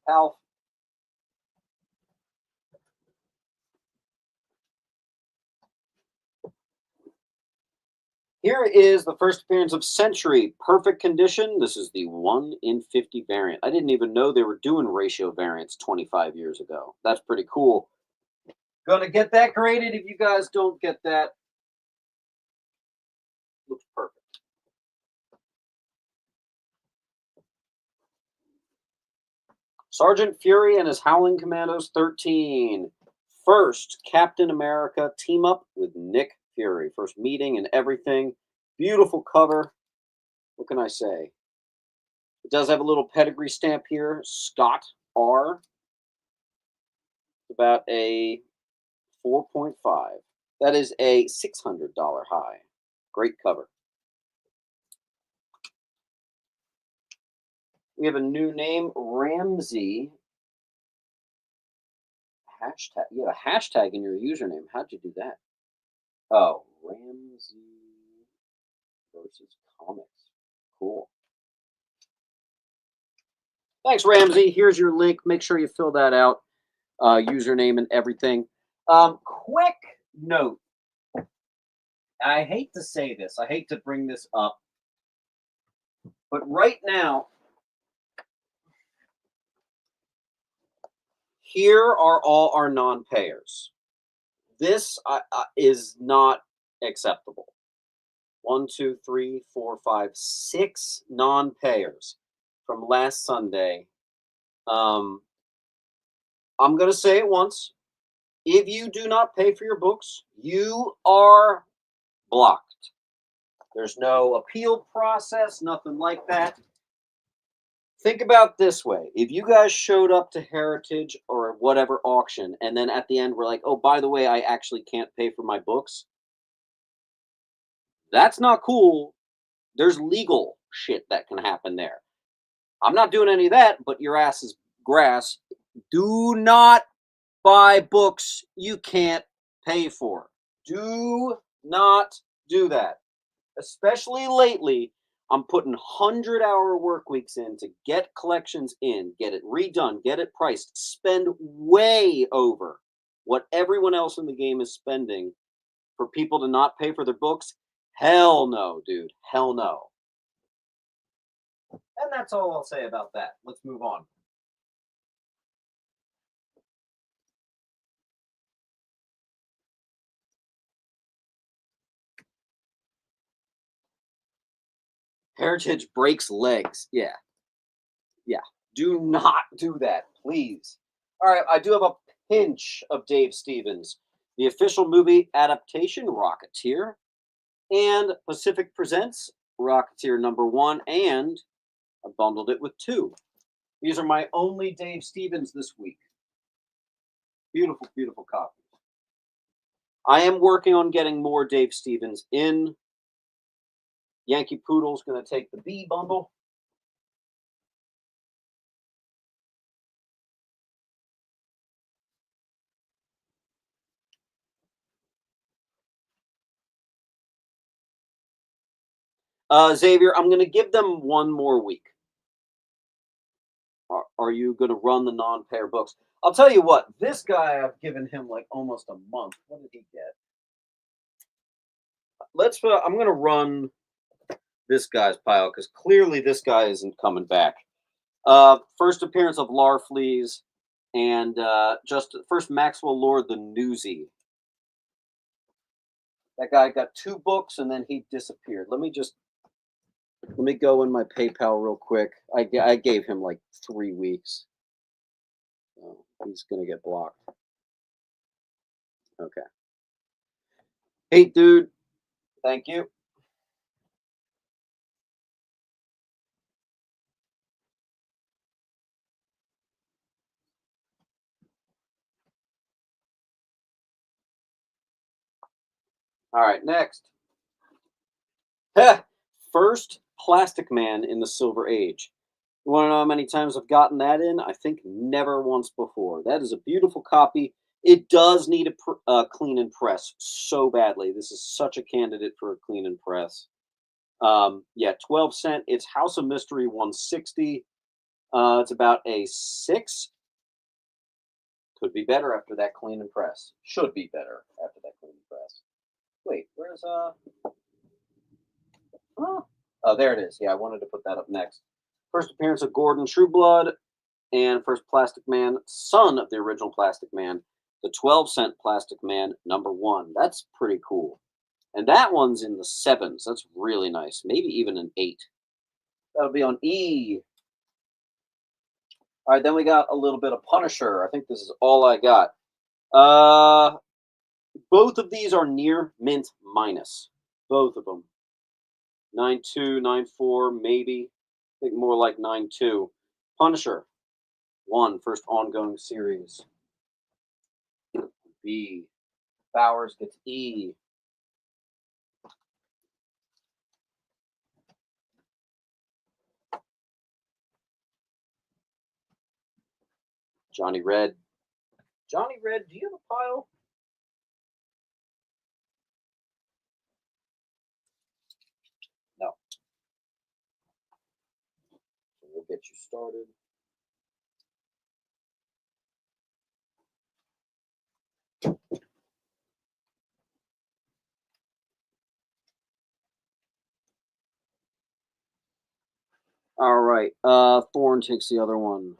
Alf. Here is the first appearance of Sentry. Perfect condition. This is the 1 in 50 variant. I didn't even know they were doing ratio variants 25 years ago. That's pretty cool. Gonna get that graded. If you guys don't get that, looks perfect. Sergeant Fury and his Howling Commandos 13. First, Captain America team up with Nick Fury. First meeting and everything. Beautiful cover. What can I say? It does have a little pedigree stamp here. Scott R. About a 4.5. That is a $600 high. Great cover. We have a new name, Ramsey. Hashtag. You have a hashtag in your username. How'd you do that? Oh, Ramsey versus comics. Cool. Thanks, Ramsey. Here's your link. Make sure you fill that out. Username and everything. Quick note. I hate to say this. I hate to bring this up. But right now, here are all our non-payers. This is not acceptable. 1, 2, 3, 4, 5, 6 non-payers from last Sunday. I'm going to say it once. If you do not pay for your books, you are blocked. There's no appeal process, nothing like that. Think about this way. If you guys showed up to Heritage or whatever auction, and then at the end we're like, oh, by the way, I actually can't pay for my books. That's not cool. There's legal shit that can happen there. I'm not doing any of that, but your ass is grass. Do not buy books you can't pay for. Do not do that. Especially lately, I'm putting 100-hour work weeks in to get collections in, get it redone, get it priced, spend way over what everyone else in the game is spending for people to not pay for their books. Hell no, dude. Hell no. And that's all I'll say about that. Let's move on. Heritage breaks legs. Yeah. Yeah. Do not do that, please. All right, I do have a pinch of Dave Stevens. The official movie adaptation, Rocketeer, and Pacific Presents, Rocketeer #1, and I bundled it with 2. These are my only Dave Stevens this week. Beautiful, beautiful copies. I am working on getting more Dave Stevens in. Yankee Poodle's going to take the B bundle. Xavier, I'm going to give them one more week. are you going to run the non-pair books? I'll tell you what. This guy, I've given him like almost a month. What did he get? Let's. I'm going to run this guy's pile because clearly this guy isn't coming back. First appearance of Larfleeze and just first Maxwell Lord the Newsy. That guy got 2 books and then he disappeared. Let me go in my PayPal real quick. I gave him like 3 weeks. Oh, he's gonna get blocked. Okay. Hey, dude. Thank you. All right, next. First Plastic Man in the Silver Age. You want to know how many times I've gotten that in? I think never once before. That is a beautiful copy. It does need a clean and press so badly. This is such a candidate for a clean and press. Yeah, 12 cent. It's House of Mystery 160. It's about a 6. Could be better after that clean and press. Should be better after that clean and press. Wait, where's Oh, there it is. Yeah, I wanted to put that up next. First appearance of Gordon Trueblood and first Plastic Man, son of the original Plastic Man, the 12-cent Plastic Man #1. That's pretty cool. And that one's in the 7s. That's really nice. Maybe even an 8. That'll be on E. All right, then we got a little bit of Punisher. I think this is all I got. Both of these are near mint minus. Both of them. 9.2, 9.4, maybe. I think more like 9.2. Punisher. 1, first ongoing series. B. Bowers gets E. Johnny Red. Johnny Red, do you have a pile? No. So we'll get you started. All right. Thorn takes the other one.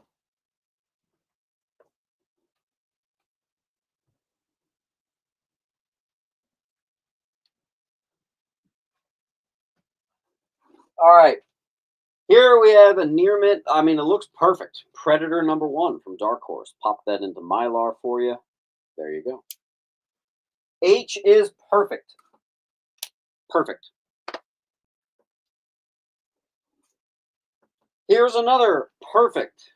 All right. Here we have a near mint. I mean, it looks perfect. Predator #1 from Dark Horse. Pop that into Mylar for you. There you go. H is perfect. Perfect. Here's another perfect.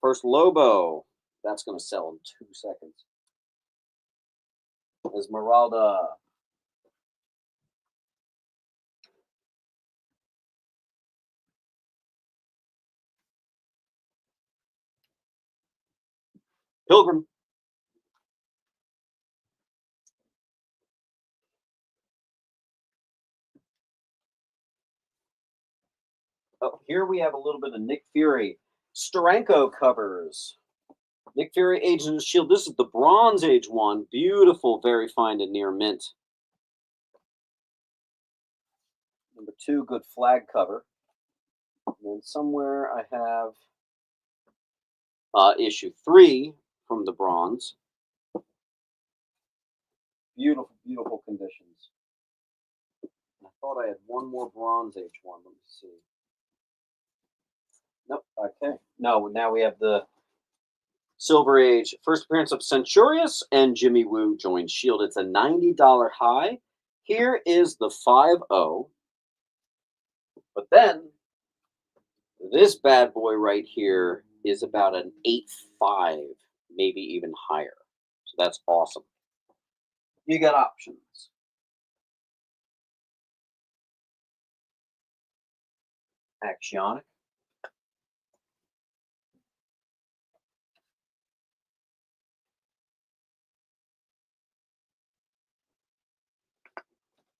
First Lobo. That's going to sell in 2 seconds. Esmeralda. Pilgrim. Oh, here we have a little bit of Nick Fury. Steranko covers. Nick Fury, Agents of S.H.I.E.L.D. This is the Bronze Age one. Beautiful, very fine and near mint. #2, good flag cover. And then somewhere I have issue 3 from the Bronze. Beautiful, beautiful conditions. I thought I had one more Bronze Age one. Let me see. Nope. Okay. No, now we have the Silver Age. First appearance of Centurious and Jimmy Woo joins S.H.I.E.L.D. It's a $90 high. Here is the 5.0. But then this bad boy right here is about an 8.5, maybe even higher. So that's awesome. You got options. Axionic.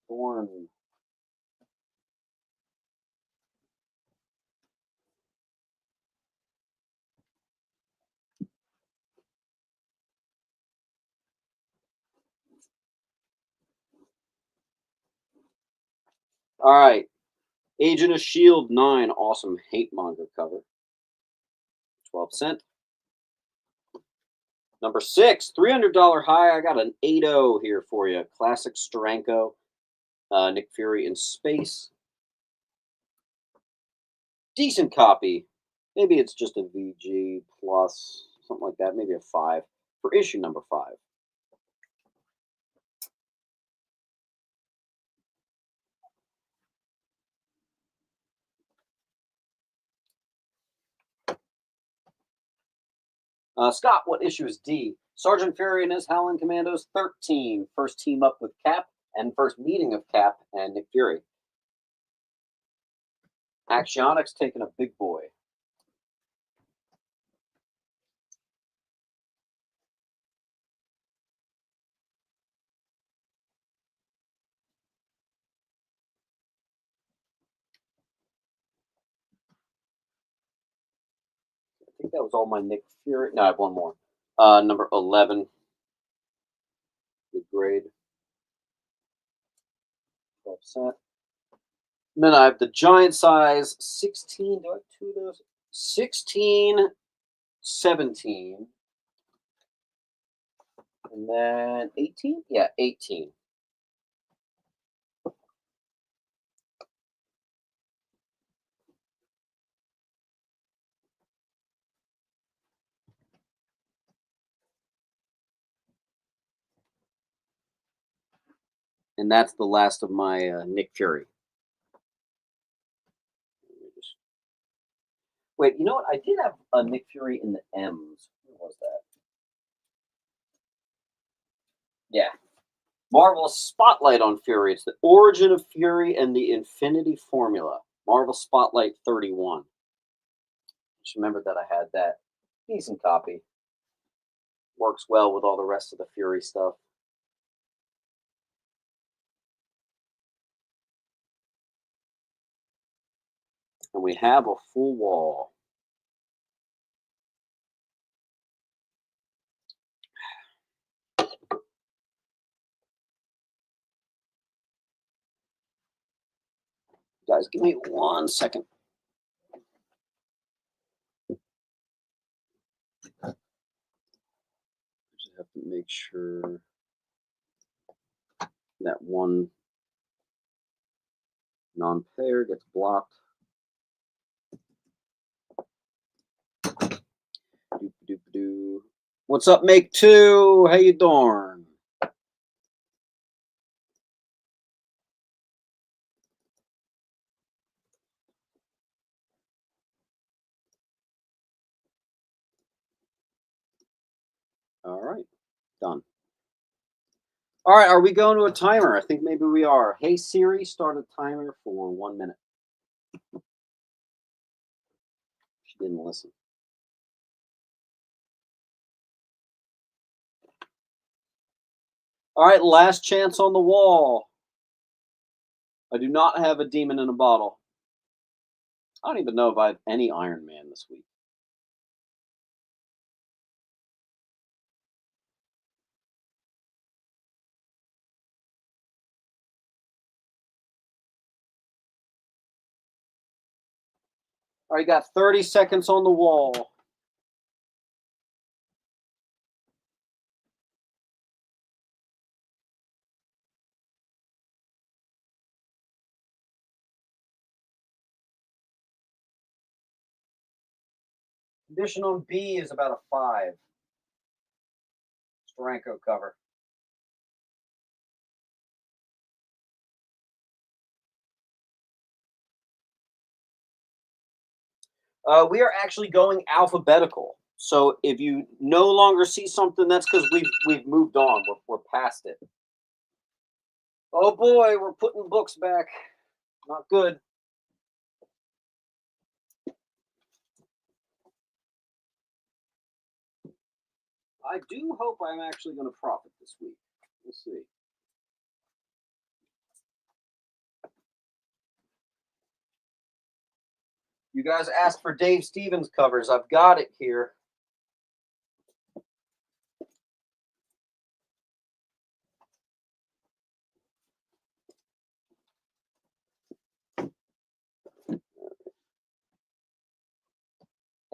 Thorn. All right. Agent of S.H.I.E.L.D. 9. Awesome hate monger cover. 12¢. Number 6. $300 high. I got an 8.0 here for you. Classic Steranko. Nick Fury in space. Decent copy. Maybe it's just a VG plus, something like that. Maybe a 5 for issue number 5. Scott, what issue is D? Sergeant Fury and his Howling Commandos 13. First team up with Cap and first meeting of Cap and Nick Fury. Actionics taking a big boy. I think that was all my Nick Fury. No, I have one more. Number 11. Good grade. 12%. And then I have the giant size 16. Do I have two of those? 16, 17. And then 18? Yeah, 18. And that's the last of my Nick Fury. Wait, you know what? I did have a Nick Fury in the M's. What was that? Yeah. Marvel Spotlight on Fury. It's the origin of Fury and the Infinity Formula. Marvel Spotlight 31. Just remembered that I had that. Decent copy. Works well with all the rest of the Fury stuff. And we have a full wall. Guys, give me 1 second. I just have to make sure that one non-payer gets blocked. Doop-a-doop-a-doo. What's up, Make Two? How you doing? All right, done. All right, are we going to a timer? I think maybe we are. Hey Siri, start a timer for 1 minute. She didn't listen. All right, last chance on the wall. I do not have a demon in a bottle. I don't even know if I have any Iron Man this week. All right, got 30 seconds on the wall. Condition on B is about a 5. Steranko cover. We are actually going alphabetical. So if you no longer see something, that's because we've moved on. We're past it. Oh boy, we're putting books back. Not good. I do hope I'm actually going to profit this week. We'll see. You guys asked for Dave Stevens covers. I've got it here.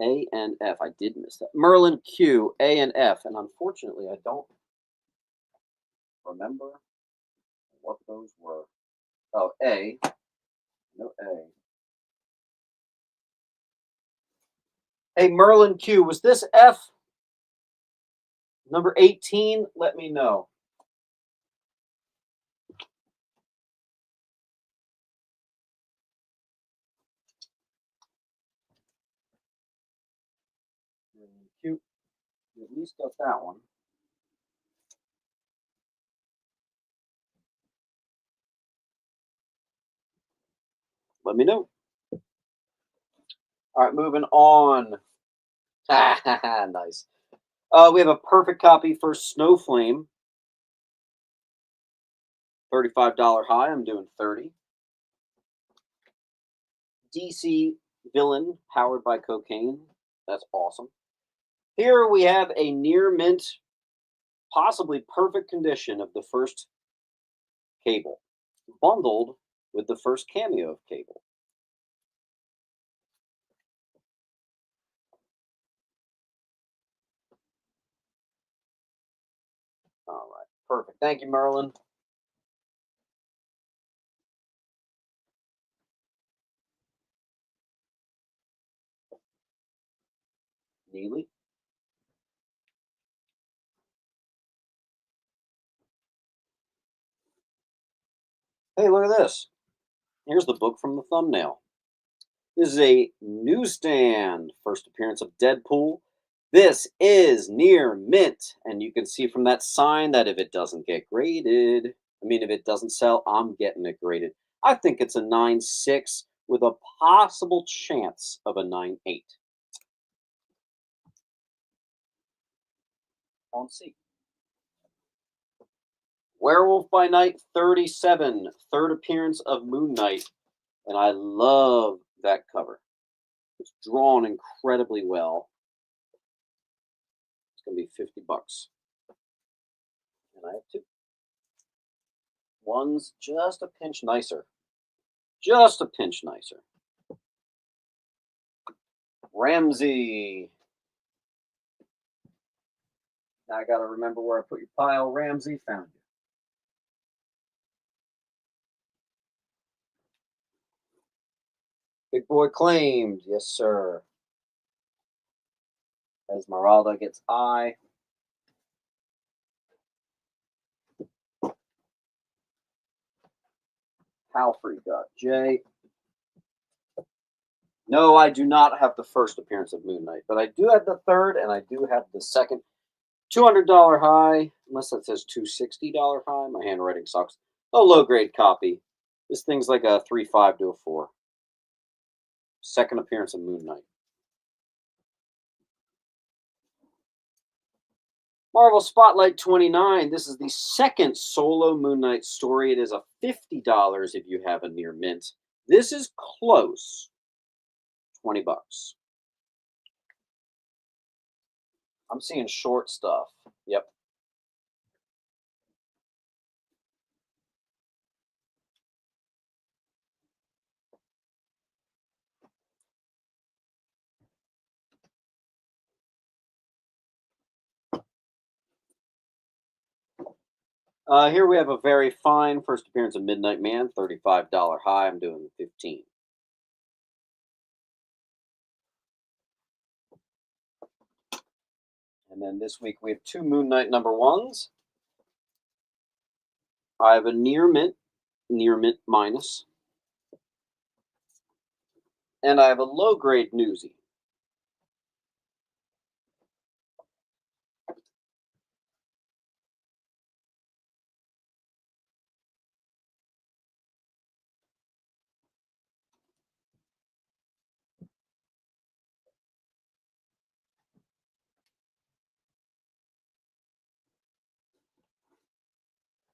A and F. I did miss that. Merlin Q, A and F. And unfortunately, I don't remember what those were. Oh, A. No A. Hey, Merlin Q, was this F? Number 18? Let me know. Merlin Q. You at least got that one. Let me know. All right, moving on. Nice. We have a perfect copy for Snowflame. $35 high. I'm doing 30. DC villain powered by cocaine. That's awesome. Here we have a near mint, possibly perfect condition of the first Cable, bundled with the first cameo of Cable. All right, perfect. Thank you, Merlin. Neely. Hey, look at this. Here's the book from the thumbnail. This is a newsstand first appearance of Deadpool. This is near mint, and you can see from that sign that if it doesn't get graded, if it doesn't sell, I'm getting it graded. I think it's a 9.6 with a possible chance of a 9.8. On C. Werewolf by Night 37, third appearance of Moon Knight, and I love that cover. It's drawn incredibly well. It's going to be $50. And I have two. One's just a pinch nicer. Just a pinch nicer. Ramsey. Now I got to remember where I put your pile. Ramsey, found you. Big boy claimed. Yes, sir. Esmeralda gets I. Halfrey got J. No, I do not have the first appearance of Moon Knight, but I do have the third, and I do have the second. $200 high, unless that says $260 high. My handwriting sucks. A low grade copy. This thing's like a 3.5 to a 4. Second appearance of Moon Knight. Marvel Spotlight 29. This is the second solo Moon Knight story. It is a $50 if you have a near mint. This is close. $20. I'm seeing short stuff. Yep. Here we have a very fine first appearance of Midnight Man, $35 high. I'm doing 15. And then this week we have two Moon Knight number ones. I have a near mint minus, and I have a low grade newsy.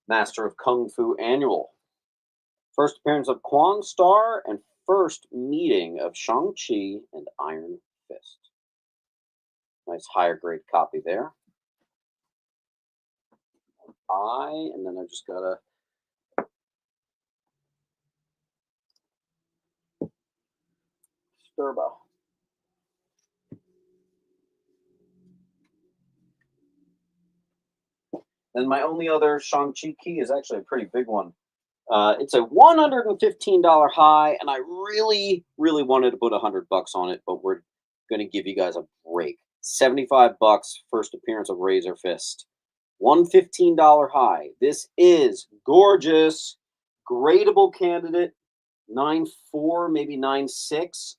Master of Kung Fu Annual. First appearance of Quan Star and first meeting of Shang-Chi and Iron Fist. Nice higher grade copy there. And then I just gotta Sturba. And my only other Shang-Chi key is actually a pretty big one. It's a $115 high, and I really, really wanted to put $100 on it, but we're going to give you guys a break. $75, first appearance of Razor Fist. $115 high. This is gorgeous, gradable candidate. 9.4, maybe 9.6.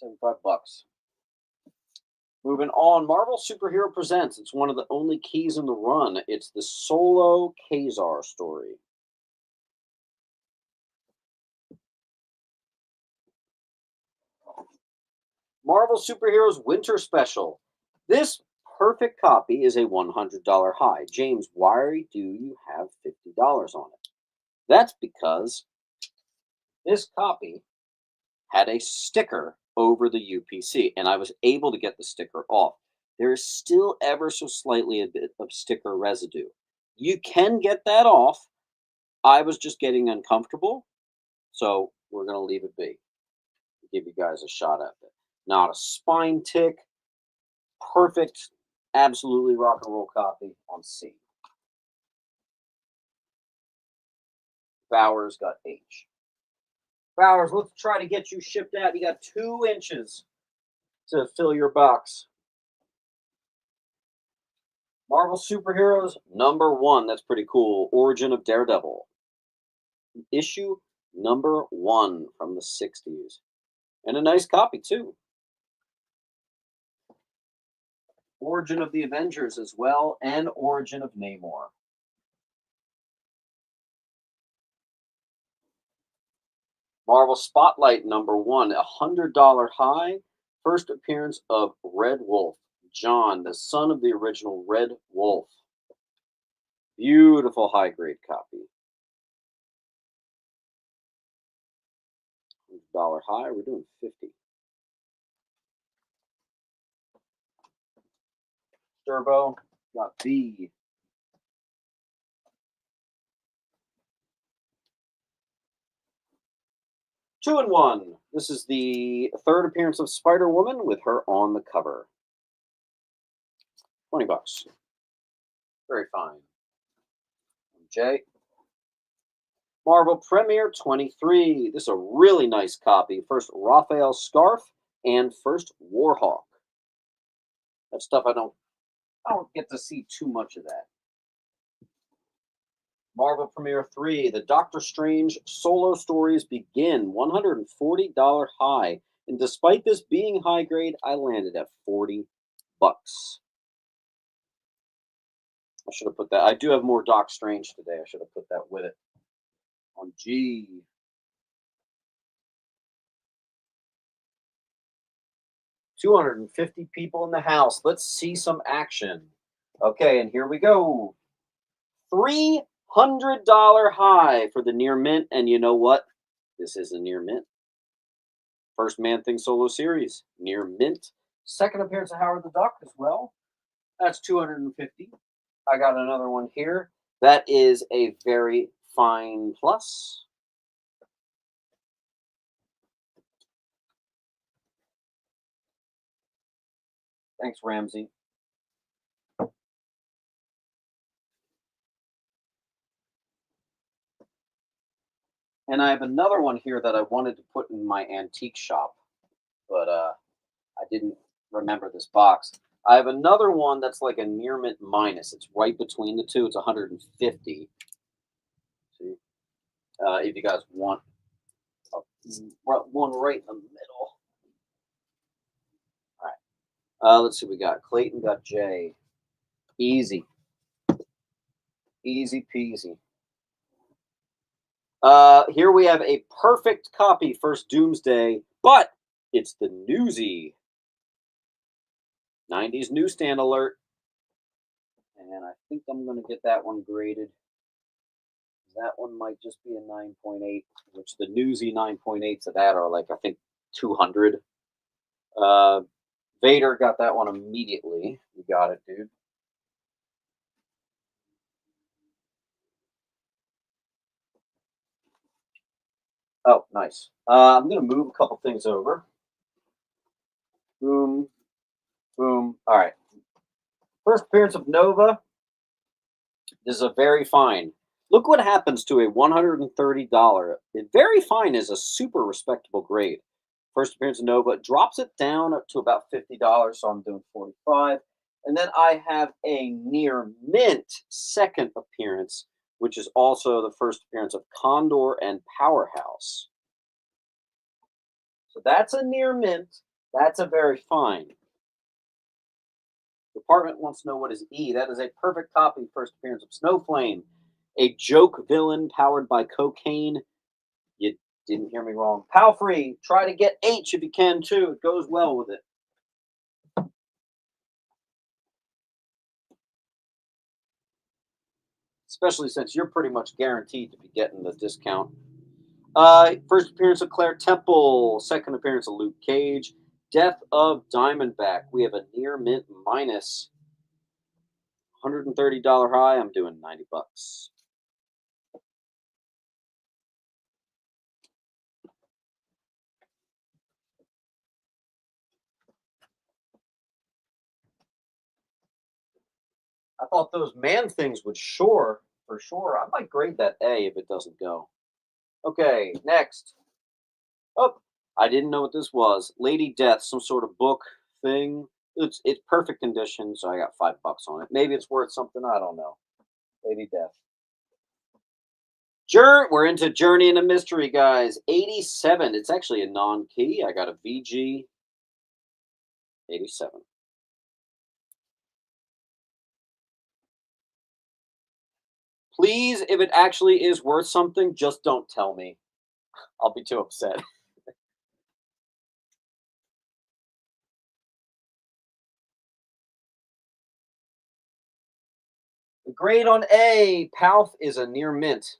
$75. Moving on, Marvel Superhero Presents. It's one of the only keys in the run. It's the Solo Kazar story. Marvel Superheroes Winter Special. This perfect copy is a $100 high. James, why do you have $50 on it? That's because this copy had a sticker over the UPC, and I was able to get the sticker off. There is still ever so slightly a bit of sticker residue. You can get that off. I was just getting uncomfortable, so we're going to leave it be. Give you guys a shot at it. Not a spine tick. Perfect, absolutely rock and roll copy on C. Bowers got H. Bowers, let's try to get you shipped out. You got 2 inches to fill your box. Marvel Superheroes #1. That's pretty cool. Origin of Daredevil. Issue #1 from the 60s. And a nice copy, too. Origin of the Avengers as well, and Origin of Namor. Marvel Spotlight #1, $100 high. First appearance of Red Wolf, John, the son of the original Red Wolf. Beautiful high grade copy. $100 high, we're doing 50. Turbo got B. Two and one. This is the 3rd appearance of Spider-Woman with her on the cover. $20. Very fine. J. Marvel Premiere 23. This is a really nice copy. First Raphael Scarf and first Warhawk. That stuff I don't get to see too much of that. Marvel Premiere 3, the Doctor Strange solo stories begin. $140 high. And despite this being high grade, I landed at $40. I should have put that. I do have more Doc Strange today. I should have put that with it. On G. $250 people in the house. Let's see some action. Okay, and here we go. $300 high for the near mint, and you know what? This is a near mint. First Man-Thing solo series, near mint. Second appearance of Howard the Duck as well. That's $250. I got another one here. That is a very fine plus. Thanks, Ramsey. And I have another one here that I wanted to put in my antique shop, but I didn't remember this box. I have another one that's like a near mint minus. It's right between the two. It's 150. See, if you guys want one right in the middle. All right. Let's see. We got Clayton. Got J. Easy. Easy peasy. Here we have a perfect copy, first Doomsday, but it's the Newsy. 90s newsstand alert. And I think I'm going to get that one graded. That one might just be a 9.8, which the Newsy 9.8s of that are like, I think, 200. Vader got that one immediately. You got it, dude. Oh, nice. I'm going to move a couple things over. Boom. Boom. All right. First appearance of Nova. This is a very fine. Look what happens to a $130. Very fine is a super respectable grade. First appearance of Nova drops it down up to about $50, so I'm doing 45. And then I have a near mint second appearance, which is also the first appearance of Condor and Powerhouse. So that's a near mint. That's a very fine. Department wants to know what is E. That is a perfect copy. First appearance of Snowflame, a joke villain powered by cocaine. You didn't hear me wrong. Palfrey, try to get H if you can too. It goes well with it. Especially since you're pretty much guaranteed to be getting the discount. First appearance of Claire Temple. Second appearance of Luke Cage. Death of Diamondback. We have a near mint minus. $130 high. I'm doing $90. I thought those man things would for sure. I might grade that A if it doesn't go. Okay, next. Oh, I didn't know what this was. Lady Death, some sort of book thing. It's perfect condition, so I got $5 on it. Maybe it's worth something. I don't know. Lady Death. We're into Journey into Mystery, guys. 87. It's actually a non-key. I got a VG 87. Please, if it actually is worth something, just don't tell me. I'll be too upset. The grade on A, Palf is a near mint.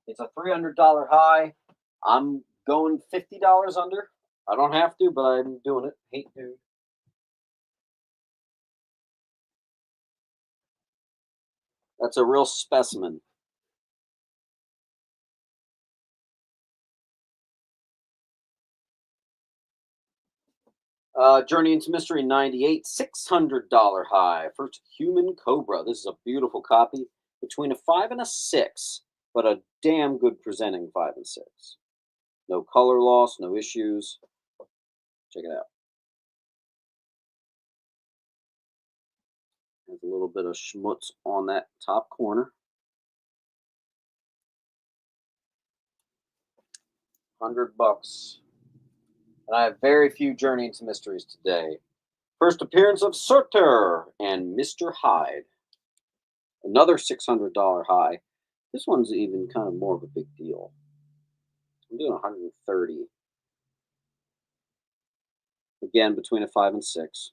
It's a $300 high. I'm going $50 under. I don't have to, but I'm doing it. Hate dude. That's a real specimen. Journey into Mystery 98, $600 high. First Human Cobra. This is a beautiful copy. Between a 5 and a 6, but a damn good presenting 5 and 6. No color loss, no issues. Check it out. There's a little bit of schmutz on that top corner. $100. And I have very few Journey into Mysteries today. First appearance of Surtur and Mr. Hyde. Another $600 high. This one's even kind of more of a big deal. I'm doing 130. Again, between a 5 and 6.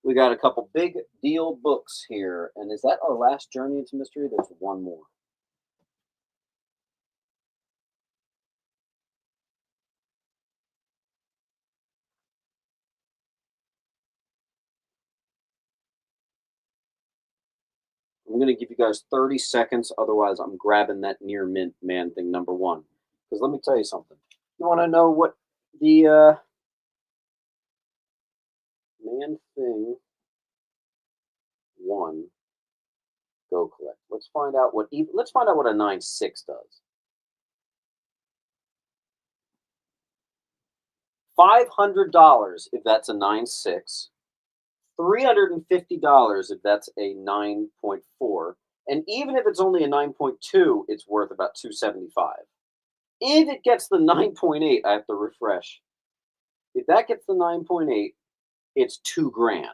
We got a couple big deal books here. And is that our last Journey into Mystery? There's one more. I'm going to give you guys 30 seconds. Otherwise, I'm grabbing that near mint man thing, number one. Because let me tell you something. You want to know what the man thing one go collect? Let's find out what let's find out what a 9.6 does. $500 if that's a 9.6. $350 if that's a 9.4. And even if it's only a 9.2, it's worth about $275. If it gets the 9.8, I have to refresh. If that gets the 9.8, it's $2,000.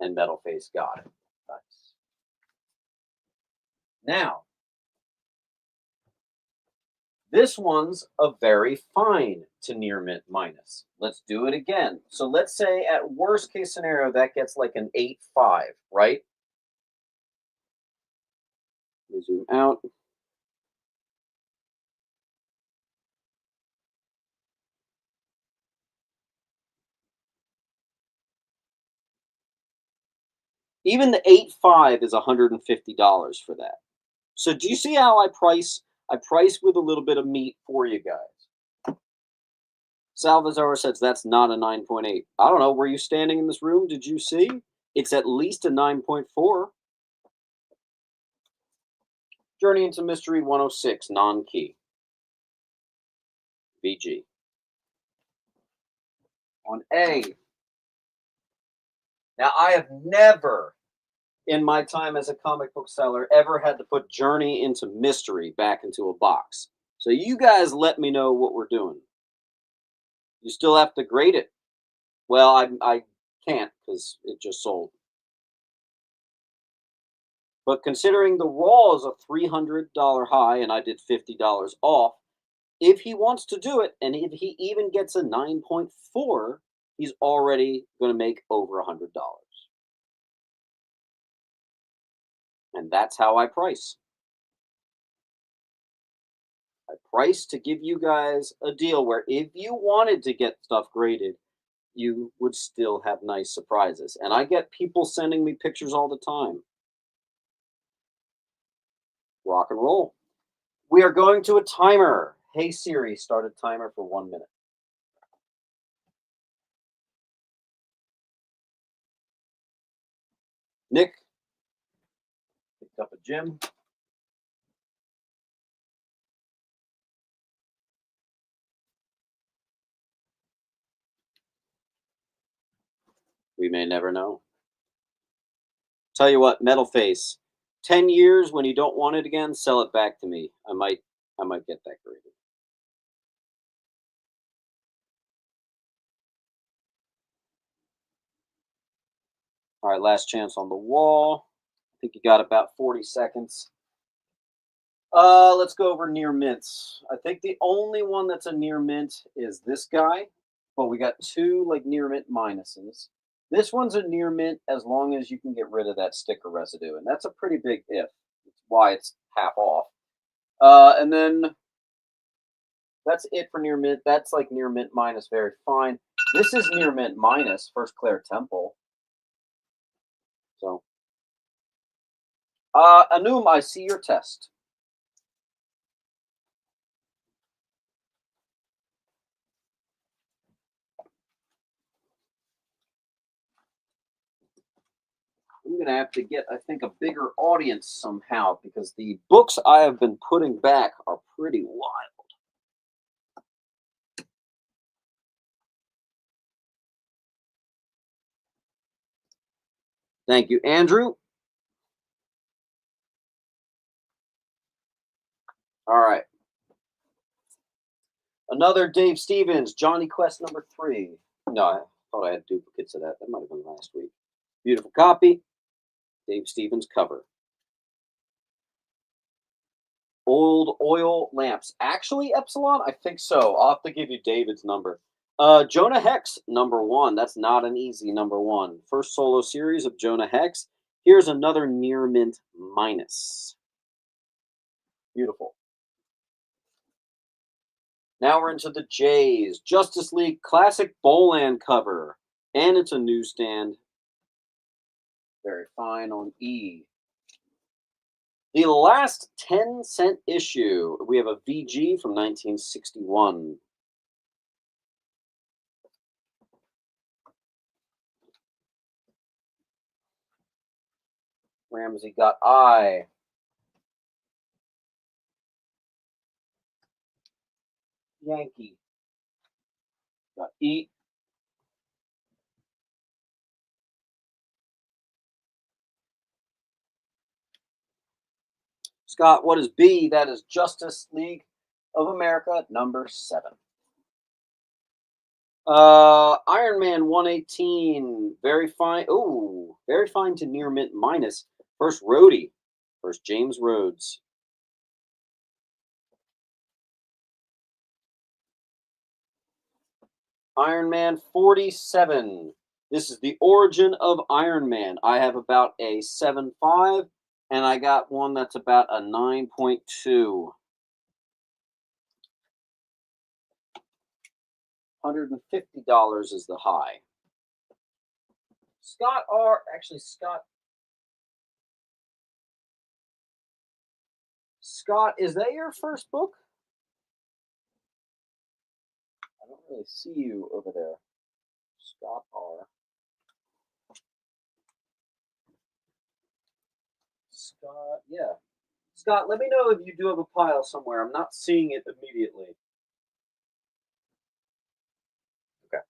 And Metal Face got it. Nice. Now, this one's a very fine to near mint minus. Let's do it again. So let's say at worst case scenario, that gets like an 8.5, right? Let me zoom out. Even the 8.5 is $150 for that. So do you see how I price? I price with a little bit of meat for you guys. Salvazar says that's not a 9.8. I don't know. Were you standing in this room? Did you see? It's at least a 9.4. Journey into Mystery 106, non-key. VG. On A. Now, I have never, in my time as a comic book seller, ever had to put Journey into Mystery back into a box. So you guys let me know what we're doing. You still have to grade it. Well, I can't because it just sold. But considering the Raw is a $300 high and I did $50 off, if he wants to do it, and if he even gets a 9.4, he's already going to make over $100. And that's how I price. I price to give you guys a deal where if you wanted to get stuff graded, you would still have nice surprises. And I get people sending me pictures all the time. Rock and roll. We are going to a timer. Hey Siri, start a timer for 1 minute. Nick picked up a gym. We may never know. Tell you what, Metal Face. 10 years when you don't want it again, sell it back to me. I might get that graded. All right, last chance on the wall. I think you got about 40 seconds. Let's go over near mints. I think the only one that's a near mint is this guy. Well, we got two like near mint minuses. This one's a near mint as long as you can get rid of that sticker residue, and that's a pretty big if. That's why it's half off. And then that's it for near mint. That's like near mint minus, very fine. This is near mint minus, First Claire Temple. So, Anum, I see your test. I'm going to have to get, I think, a bigger audience somehow because the books I have been putting back are pretty wild. Thank you, Andrew. All right. Another Dave Stevens, Johnny Quest #3. No, I thought I had duplicates of that. That might have been last week. Beautiful copy. Dave Stevens cover. Old oil lamps. Actually, Epsilon? I think so. I'll have to give you David's number. Jonah Hex, #1. That's not an easy #1. First solo series of Jonah Hex. Here's another near mint minus. Beautiful. Now we're into the J's. Justice League Classic Boland cover. And it's a newsstand. Very fine on E. The last 10-cent issue. We have a VG from 1961. Ramsey got I. Yankee got E. Scott, what is B? That is Justice League of America #7. Iron Man 118. Very fine. Oh, very fine to near mint minus. First Rhodey. First James Rhodes. Iron Man 47. This is the origin of Iron Man. I have about a 7.5, and I got one that's about a 9.2. $150 is the high. Scott R. Actually, Scott, is that your first book? I don't really see you over there. Scott R. Scott, yeah. Scott, let me know if you do have a pile somewhere. I'm not seeing it immediately. Okay.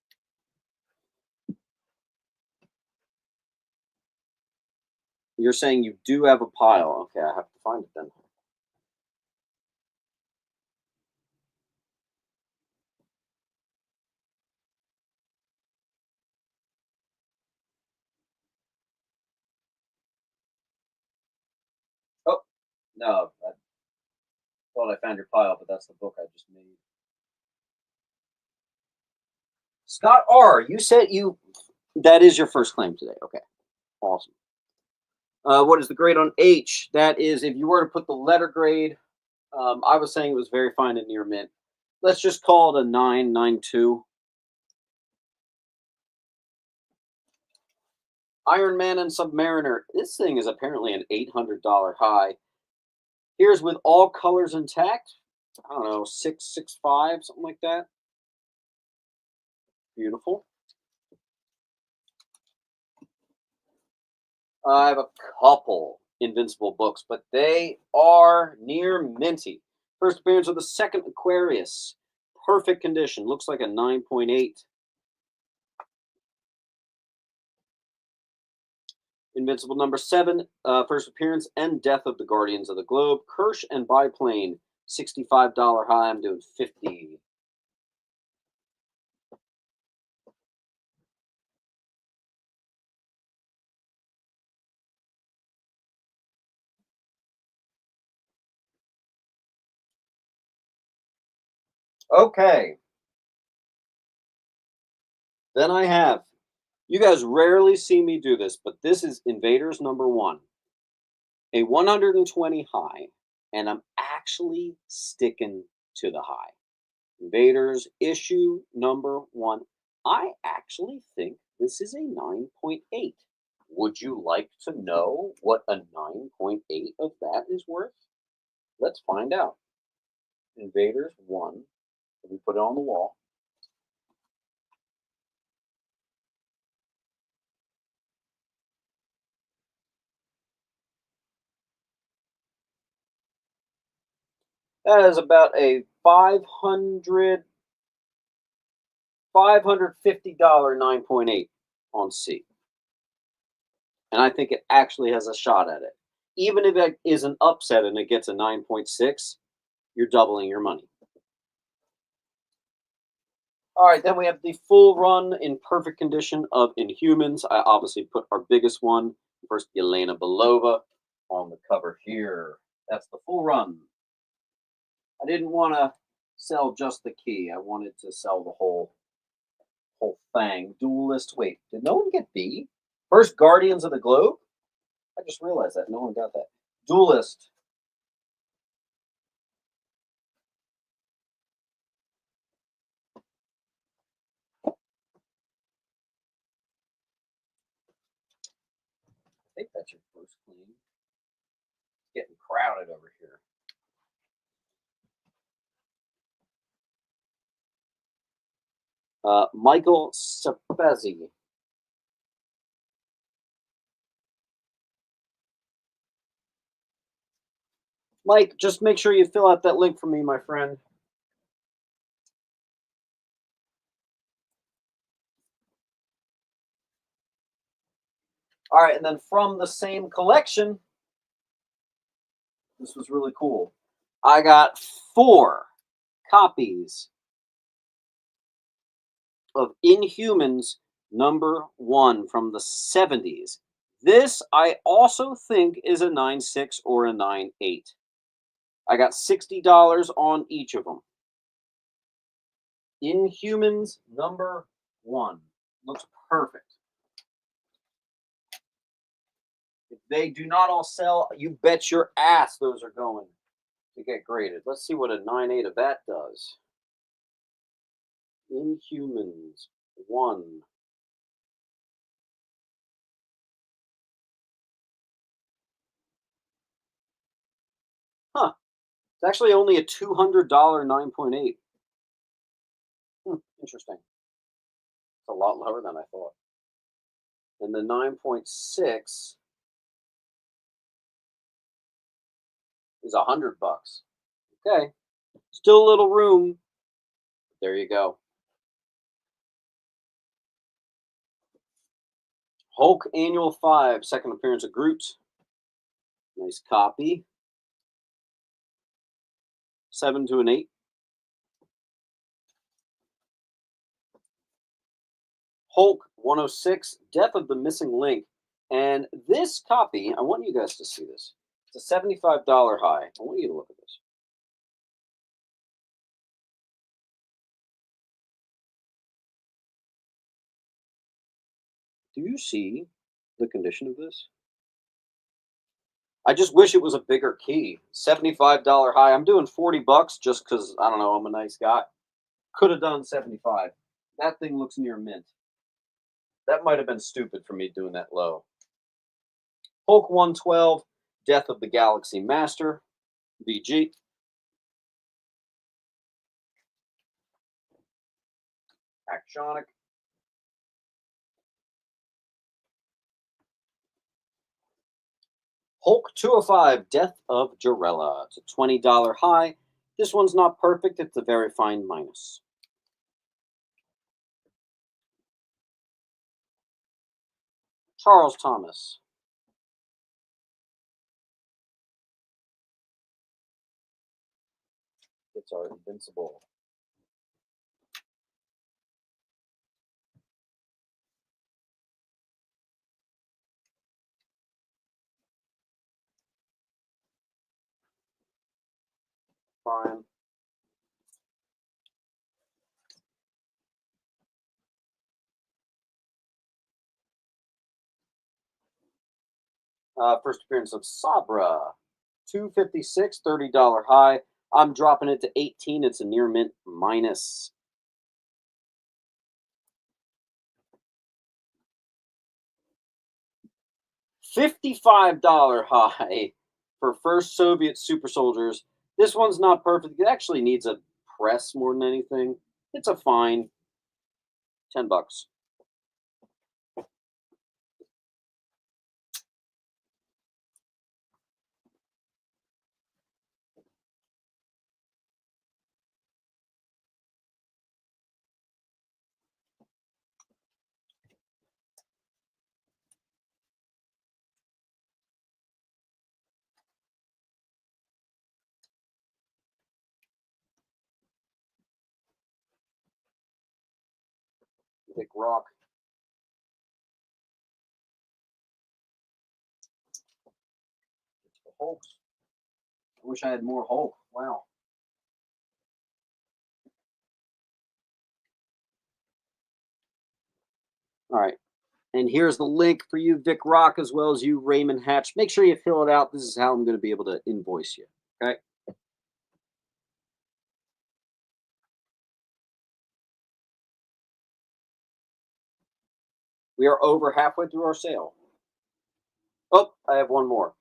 You're saying you do have a pile. Okay, I have to find it then. Oh, no. I thought I found your pile, but that's the book I just made. Scott R., you said you. That is your first claim today. Okay. Awesome. What is the grade on H? That is, if you were to put the letter grade, I was saying it was very fine and near mint. Let's just call it a 9.92. Iron Man and Submariner. This thing is apparently an $800 high. Here's with all colors intact. I don't know, 665, something like that. Beautiful. I have a couple Invincible books, but they are near minty. First appearance of the second Aquarius. Perfect condition. Looks like a 9.8. Invincible number 7, first appearance and death of the Guardians of the Globe. Kirsch and Biplane, $65 high. I'm doing 50. Okay. Then I have, you guys rarely see me do this, but this is Invaders number 1. A 120 high, and I'm actually sticking to the high. Invaders issue number 1. I actually think this is a 9.8. Would you like to know what a 9.8 of that is worth? Let's find out. Invaders 1. We put it on the wall. That is about a $550 $9.8 on C. And I think it actually has a shot at it. Even if it is an upset and it gets a 9.6, you're doubling your money. All right, then we have the full run in perfect condition of Inhumans. I obviously put our biggest one, first Yelena Belova, on the cover here. That's the full run. I didn't want to sell just the key. I wanted to sell the whole thing. Duelist. Wait, did no one get B? First Guardians of the Globe? I just realized that. No one got that. Duelist. I think that's your first claim. It's getting crowded over here. Michael Sapezi. Mike, just make sure you fill out that link for me, my friend. All right, and then from the same collection, this was really cool. I got 4 copies of Inhumans number 1 from the 70s. This I also think is a 9.6 or a 9.8. I got $60 on each of them. Inhumans number 1 looks perfect. If they do not all sell, you bet your ass those are going to get graded. Let's see what a 9.8 of that does. Inhumans 1. Huh. It's actually only a $200 9.8. Interesting. It's a lot lower than I thought. And the 9.6 is $100. Okay. Still a little room. There you go. Hulk Annual 5, second appearance of Groot. Nice copy. 7 to an 8. Hulk 106, Death of the Missing Link. And this copy, I want you guys to see this. It's a $75 high. I want you to look at this. Do you see the condition of this? I just wish it was a bigger key. $75 high. I'm doing $40 just because, I don't know, I'm a nice guy. Could have done 75. That thing looks near mint. That might have been stupid for me doing that low. Hulk 112, Death of the Galaxy Master, VG. Actionic. Hulk 205, Death of Jarella. It's a $20 high. This one's not perfect. It's a very fine minus. Charles Thomas. It's our Invincible. Fine. First appearance of Sabra. 256, $30 high. I'm dropping it to 18. It's a near mint minus. $55 high for first Soviet super soldiers. This one's not perfect. It actually needs a press more than anything. It's a fine. $10. Big rock. The Hulks. I wish I had more Hulk. Wow. All right. And here's the link for you, Vic Rock, as well as you, Raymond Hatch. Make sure you fill it out. This is how I'm going to be able to invoice you. Okay. We are over halfway through our sale. Oh, I have one more.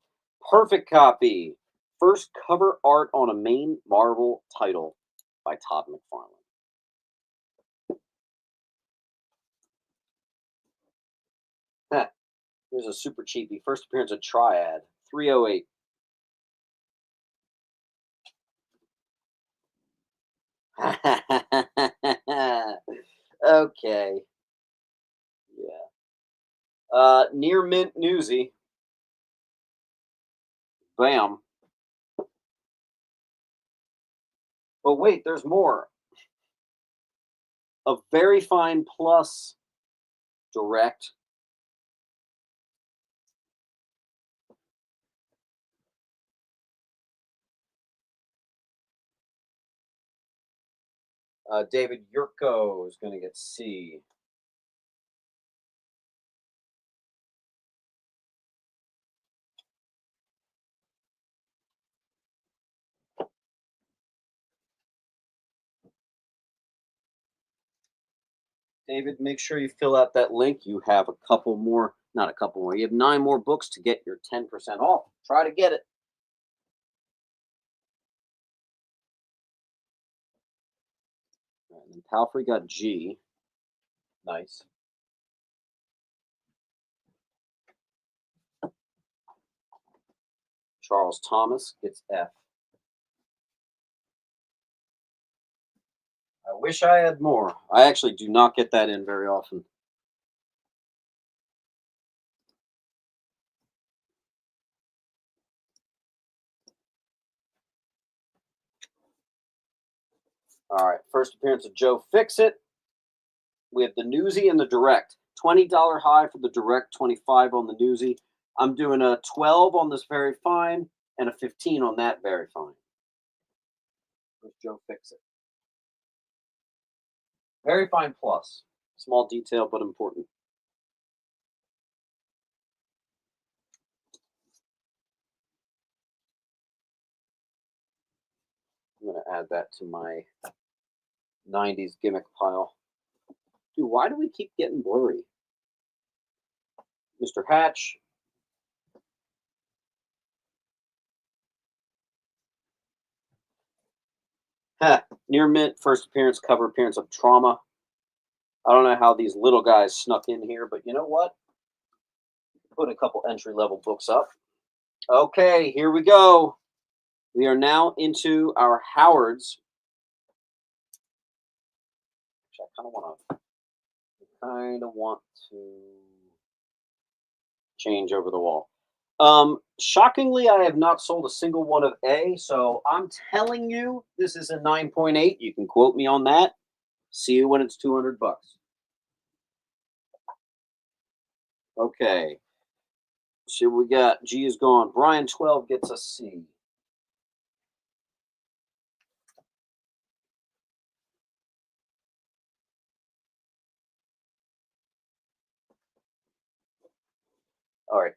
Perfect copy. First cover art on a main Marvel title by Todd McFarlane. Here's a super cheapie. First appearance of Triad. 308. Okay. Yeah. Near mint newsy. Bam. But wait, there's more. A very fine plus direct. David Yurko is going to get C. David, make sure you fill out that link. You have a couple more, not a couple more, you have 9 more books to get your 10% off. Try to get it. All right, and then Palfrey got G. Nice. Charles Thomas gets F. I wish I had more. I actually do not get that in very often. All right, first appearance of Joe Fixit. We have the Newsy and the Direct. $20 high for the Direct, 25 on the Newsy. I'm doing a 12 on this Very Fine and a 15 on that Very Fine. There's Joe Fixit. Very Fine Plus. Small detail, but important. I'm going to add that to my 90s gimmick pile. Dude, why do we keep getting blurry? Mr. Hatch. Near mint, first appearance, cover appearance of Trauma. I don't know how these little guys snuck in here, but you know what? Put a couple entry-level books up. Okay, here we go. We are now into our Howards. Actually, I kind of want to change over the wall. Shockingly, I have not sold a single one of A, so I'm telling you this is a 9.8. You can quote me on that. See you when it's 200 bucks. Okay. See what we got. G is gone. Brian 12 gets a C. All right.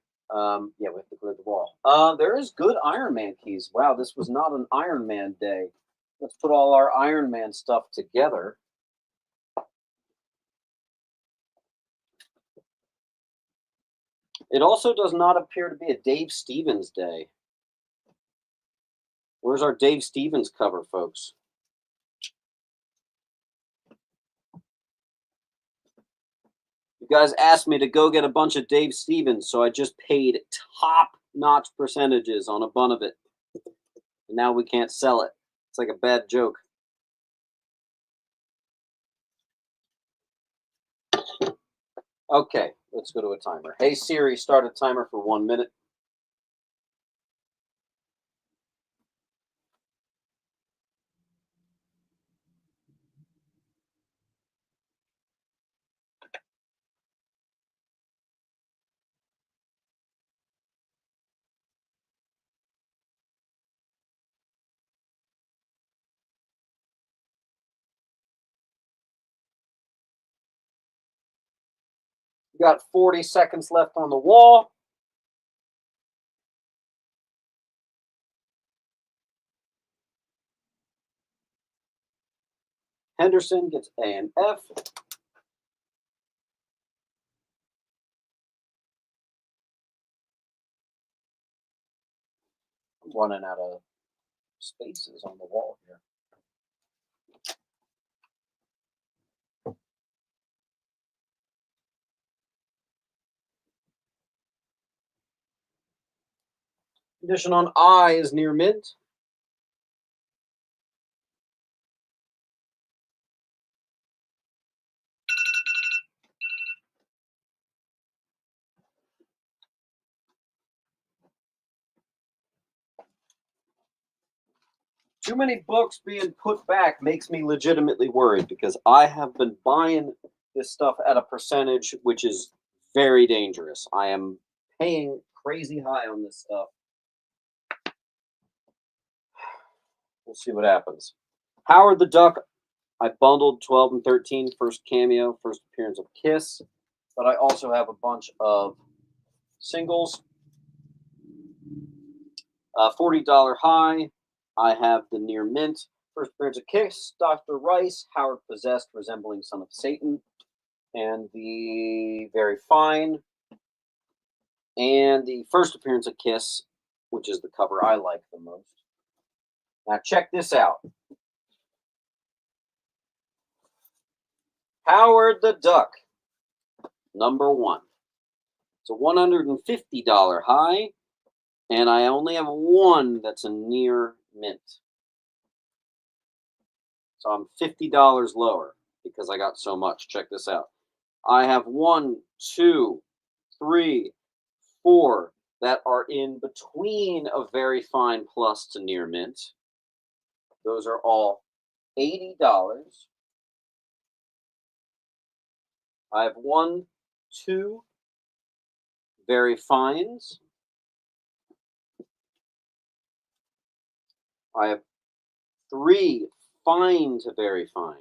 Yeah, we have to clear the wall. There is good Iron Man keys. Wow, this was not an Iron Man day. Let's put all our Iron Man stuff together. It also does not appear to be a Dave Stevens day. Where's our Dave Stevens cover, folks? You guys asked me to go get a bunch of Dave Stevens, so I just paid top-notch percentages on a bun of it. And now we can't sell it. It's like a bad joke. Okay, let's go to a timer. Hey Siri, start a timer for 1 minute. We got 40 seconds left on the wall. Henderson gets A and F. I'm running out of spaces on the wall here. Condition on I is near mint. Too many books being put back makes me legitimately worried because I have been buying this stuff at a percentage which is very dangerous. I am paying crazy high on this stuff. We'll see what happens. Howard the Duck, I bundled 12 and 13, first cameo, first appearance of Kiss, but I also have a bunch of singles. $40 high, I have the near mint, first appearance of Kiss, Dr. Rice, Howard Possessed, resembling Son of Satan, and the Very Fine, and the first appearance of Kiss, which is the cover I like the most. Now check this out. Howard the Duck, number 1. It's a $150 high. And I only have one that's a near mint. So I'm $50 lower because I got so much. Check this out. I have 1, 2, 3, 4 that are in between a very fine plus to near mint. Those are all $80. I have 1, 2 very fines. I have 3 fine to very fines.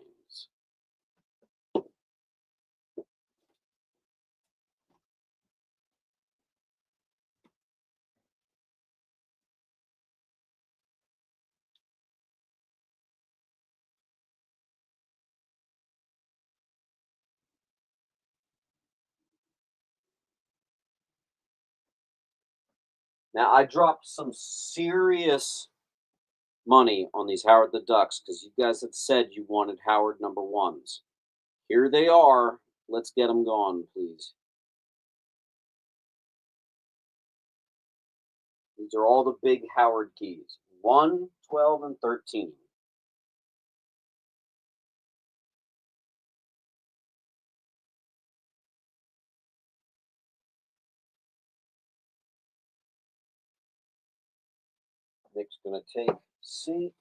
Now, I dropped some serious money on these Howard the Ducks because you guys had said you wanted Howard number ones. Here they are. Let's get them gone, please. These are all the big Howard keys. 1, 12, and 13. Nick's going to take C.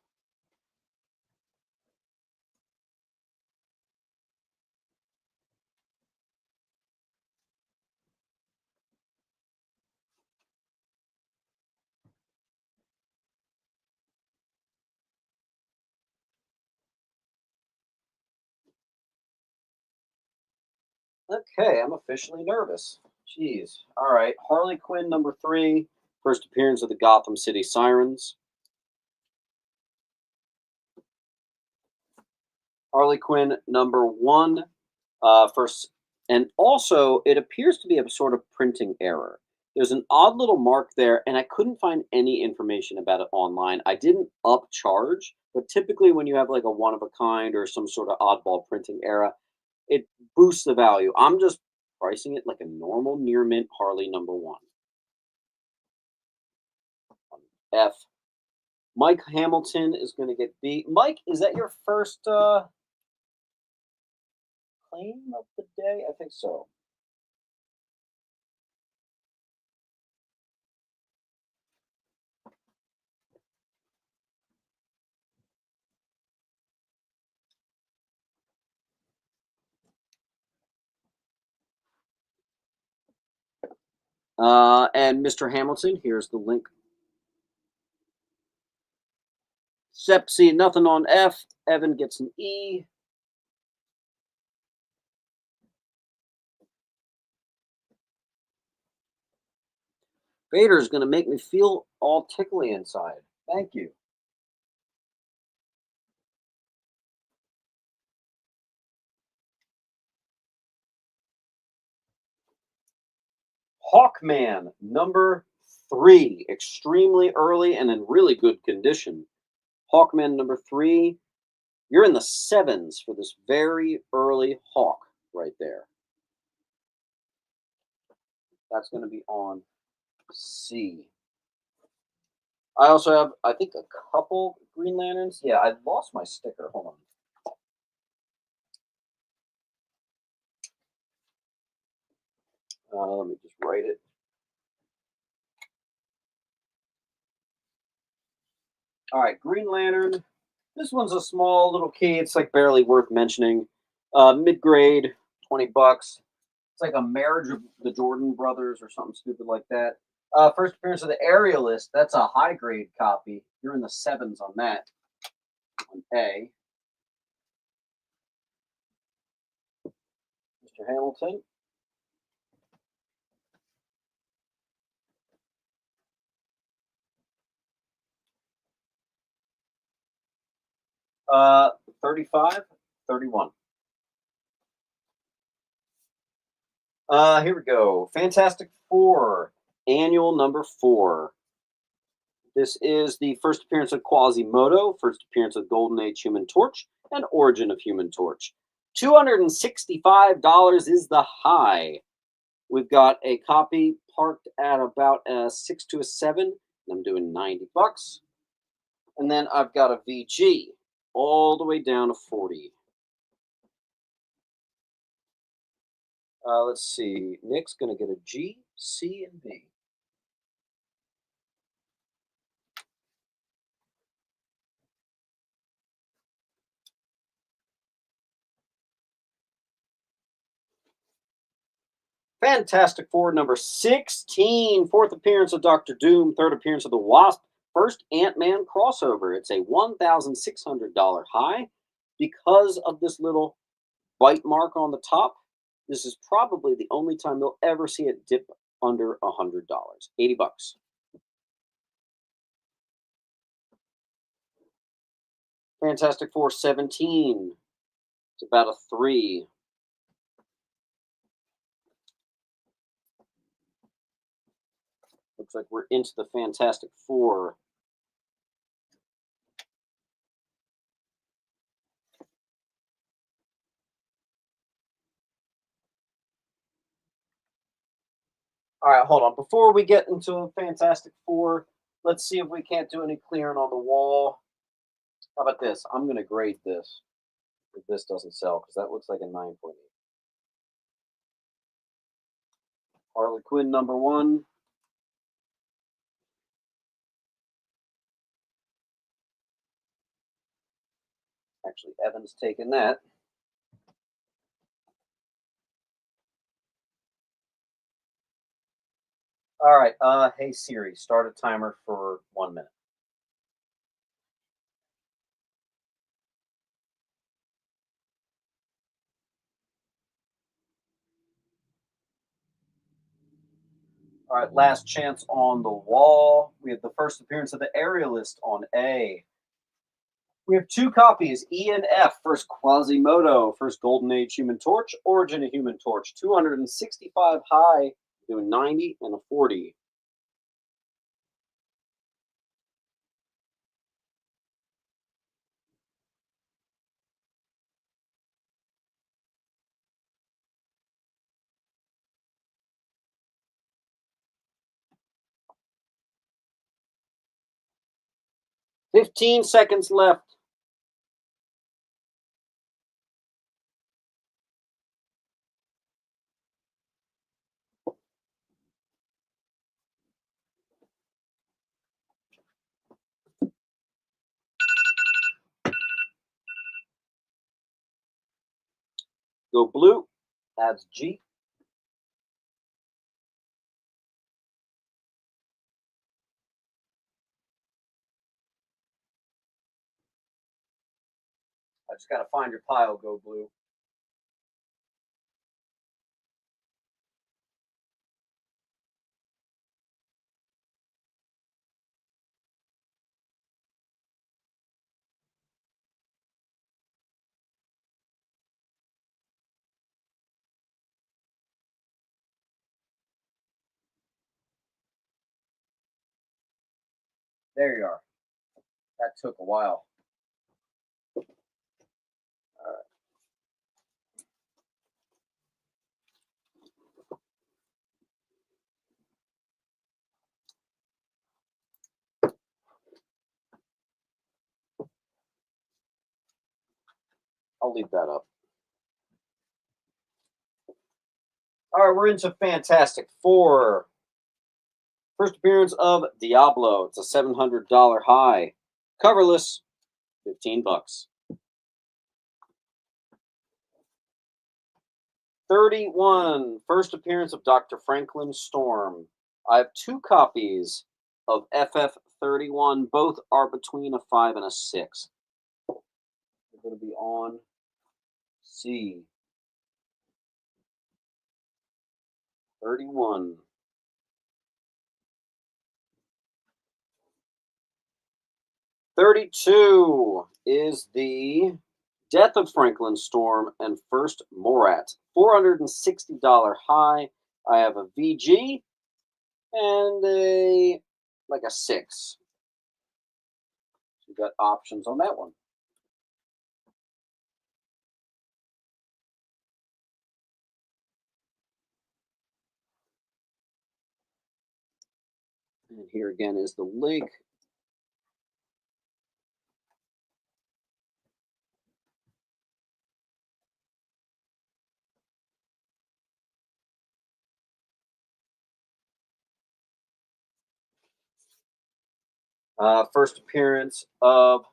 Okay, I'm officially nervous. Jeez. All right. Harley Quinn number 3. First appearance of the Gotham City Sirens. Harley Quinn number 1. First, and also it appears to be a sort of printing error. There's an odd little mark there, and I couldn't find any information about it online. I didn't upcharge, but typically when you have like a one of a kind or some sort of oddball printing error, it boosts the value. I'm just pricing it like a normal near mint Harley number 1. F. Mike Hamilton is going to get B. Mike, is that your first claim of the day? I think so. And Mr. Hamilton, here's the link. Sepsi, nothing on F. Evan gets an E. Vader's going to make me feel all tickly inside. Thank you. Hawkman, number 3. Extremely early and in really good condition. Hawkman, number 3. You're in the 7s for this very early Hawk right there. That's going to be on C. I also have, I think, a couple Green Lanterns. Yeah, I lost my sticker. Hold on. Let me just write it. All right, Green Lantern. This one's a small little key. It's like barely worth mentioning. Mid-grade, $20. It's like a marriage of the Jordan brothers or something stupid like that. First appearance of the Aerialist. That's a high-grade copy. You're in the 7s on that. On A. Mr. Hamilton. Uh, 35, 31. Here we go. Fantastic Four, annual number 4. This is the first appearance of Quasimodo, first appearance of Golden Age Human Torch, and origin of Human Torch. $265 is the high. We've got a copy parked at about a 6 to a 7. I'm doing $90. And then I've got a VG all the way down to 40. Let's see. Nick's going to get a G, C, and B. Fantastic Four number 16. Fourth appearance of Doctor Doom. Third appearance of the Wasp. First Ant-Man crossover. It's a $1,600 high. Because of this little bite mark on the top, this is probably the only time you'll ever see it dip under $100. $80. Fantastic Four 17. It's about a 3. Looks like we're into the Fantastic Four. All right, hold on. Before we get into Fantastic Four, let's see if we can't do any clearing on the wall. How about this? I'm going to grade this if this doesn't sell because that looks like a 9.8. Harley Quinn number 1. Actually, Evan's taking that. All right. Hey Siri, start a timer for 1 minute. All right, last chance on the wall. We have the first appearance of the Aerialist on A. We have 2 copies, E and F. First Quasimodo, first Golden Age Human Torch, Origin of Human Torch. 265 high, doing 90 and a 40. $15 seconds left. Go blue. That's G. I just got to find your pile. Go blue. There you are. That took a while. All right. I'll leave that up. All right, we're into Fantastic Four. First appearance of Diablo. It's a $700 high. Coverless, $15. 31. First appearance of Dr. Franklin Storm. I have 2 copies of FF31. Both are between a 5 and a 6. They're going to be on C. 31. 32 is the Death of Franklin Storm and First Morat. $460 high. I have a VG and a 6. So you got options on that one. And here again is the link. First appearance of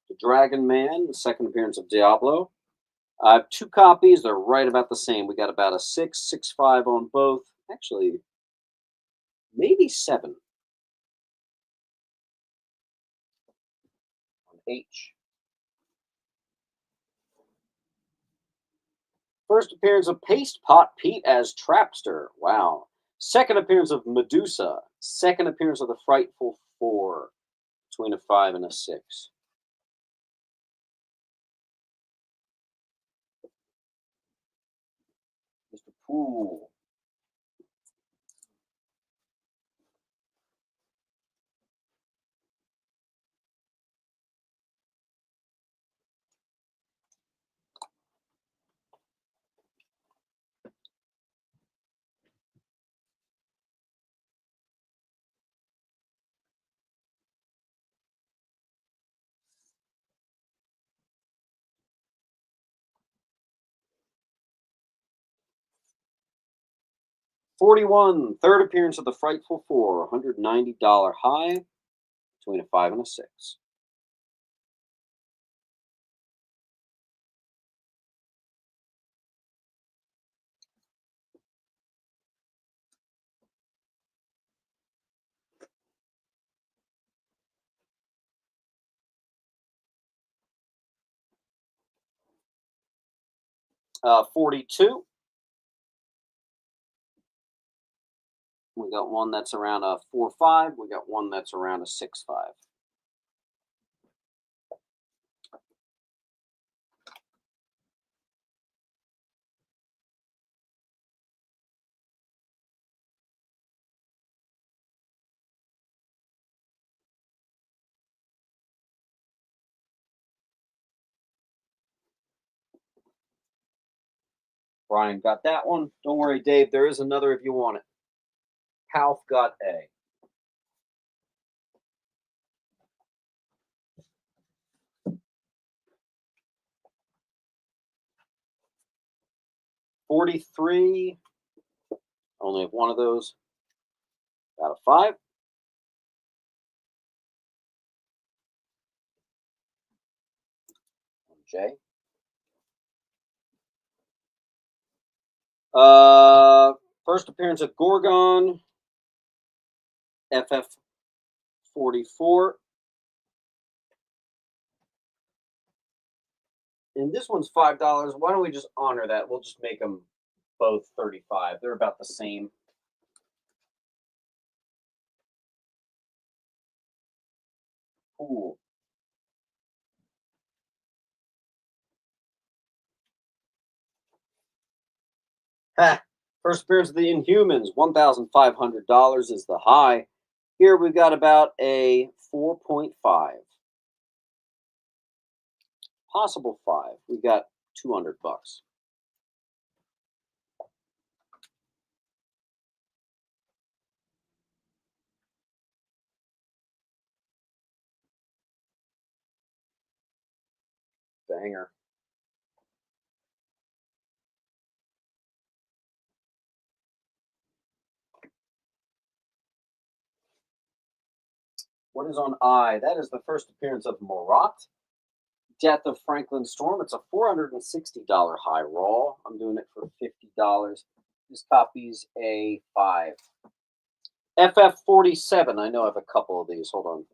the Dragon Man, the second appearance of Diablo. I have 2 copies. They're right about the same. We got about a 6.65 on both. Actually, maybe 7 on H. First appearance of Paste Pot Pete as Trapster. Wow. Second appearance of Medusa. Second appearance of the Frightful Four. Between a 5 and a 6. Mr. Poole. $41. Third appearance of the Frightful Four. $190 high. Between a 5 and a 6. $42. We got one that's around a 4.5. We got one that's around a 6.5. Brian got that one. Don't worry, Dave. There is another if you want it. Palf got A. $43. Only have one of those. Got a 5. J. First appearance of Gorgon. FF44. And this one's $5. Why don't we just honor that? We'll just make them both 35. They're about the same. Cool. Ha! First appearance of the Inhumans, $1,500 is the high. Here we've got about a 4.5. Possible 5. We got $200. Banger. What is on I? That is the first appearance of Morat. Death of Franklin Storm. It's a $460 high roll. I'm doing it for $50. This copy's a 5. FF47. I know I have a couple of these. Hold on.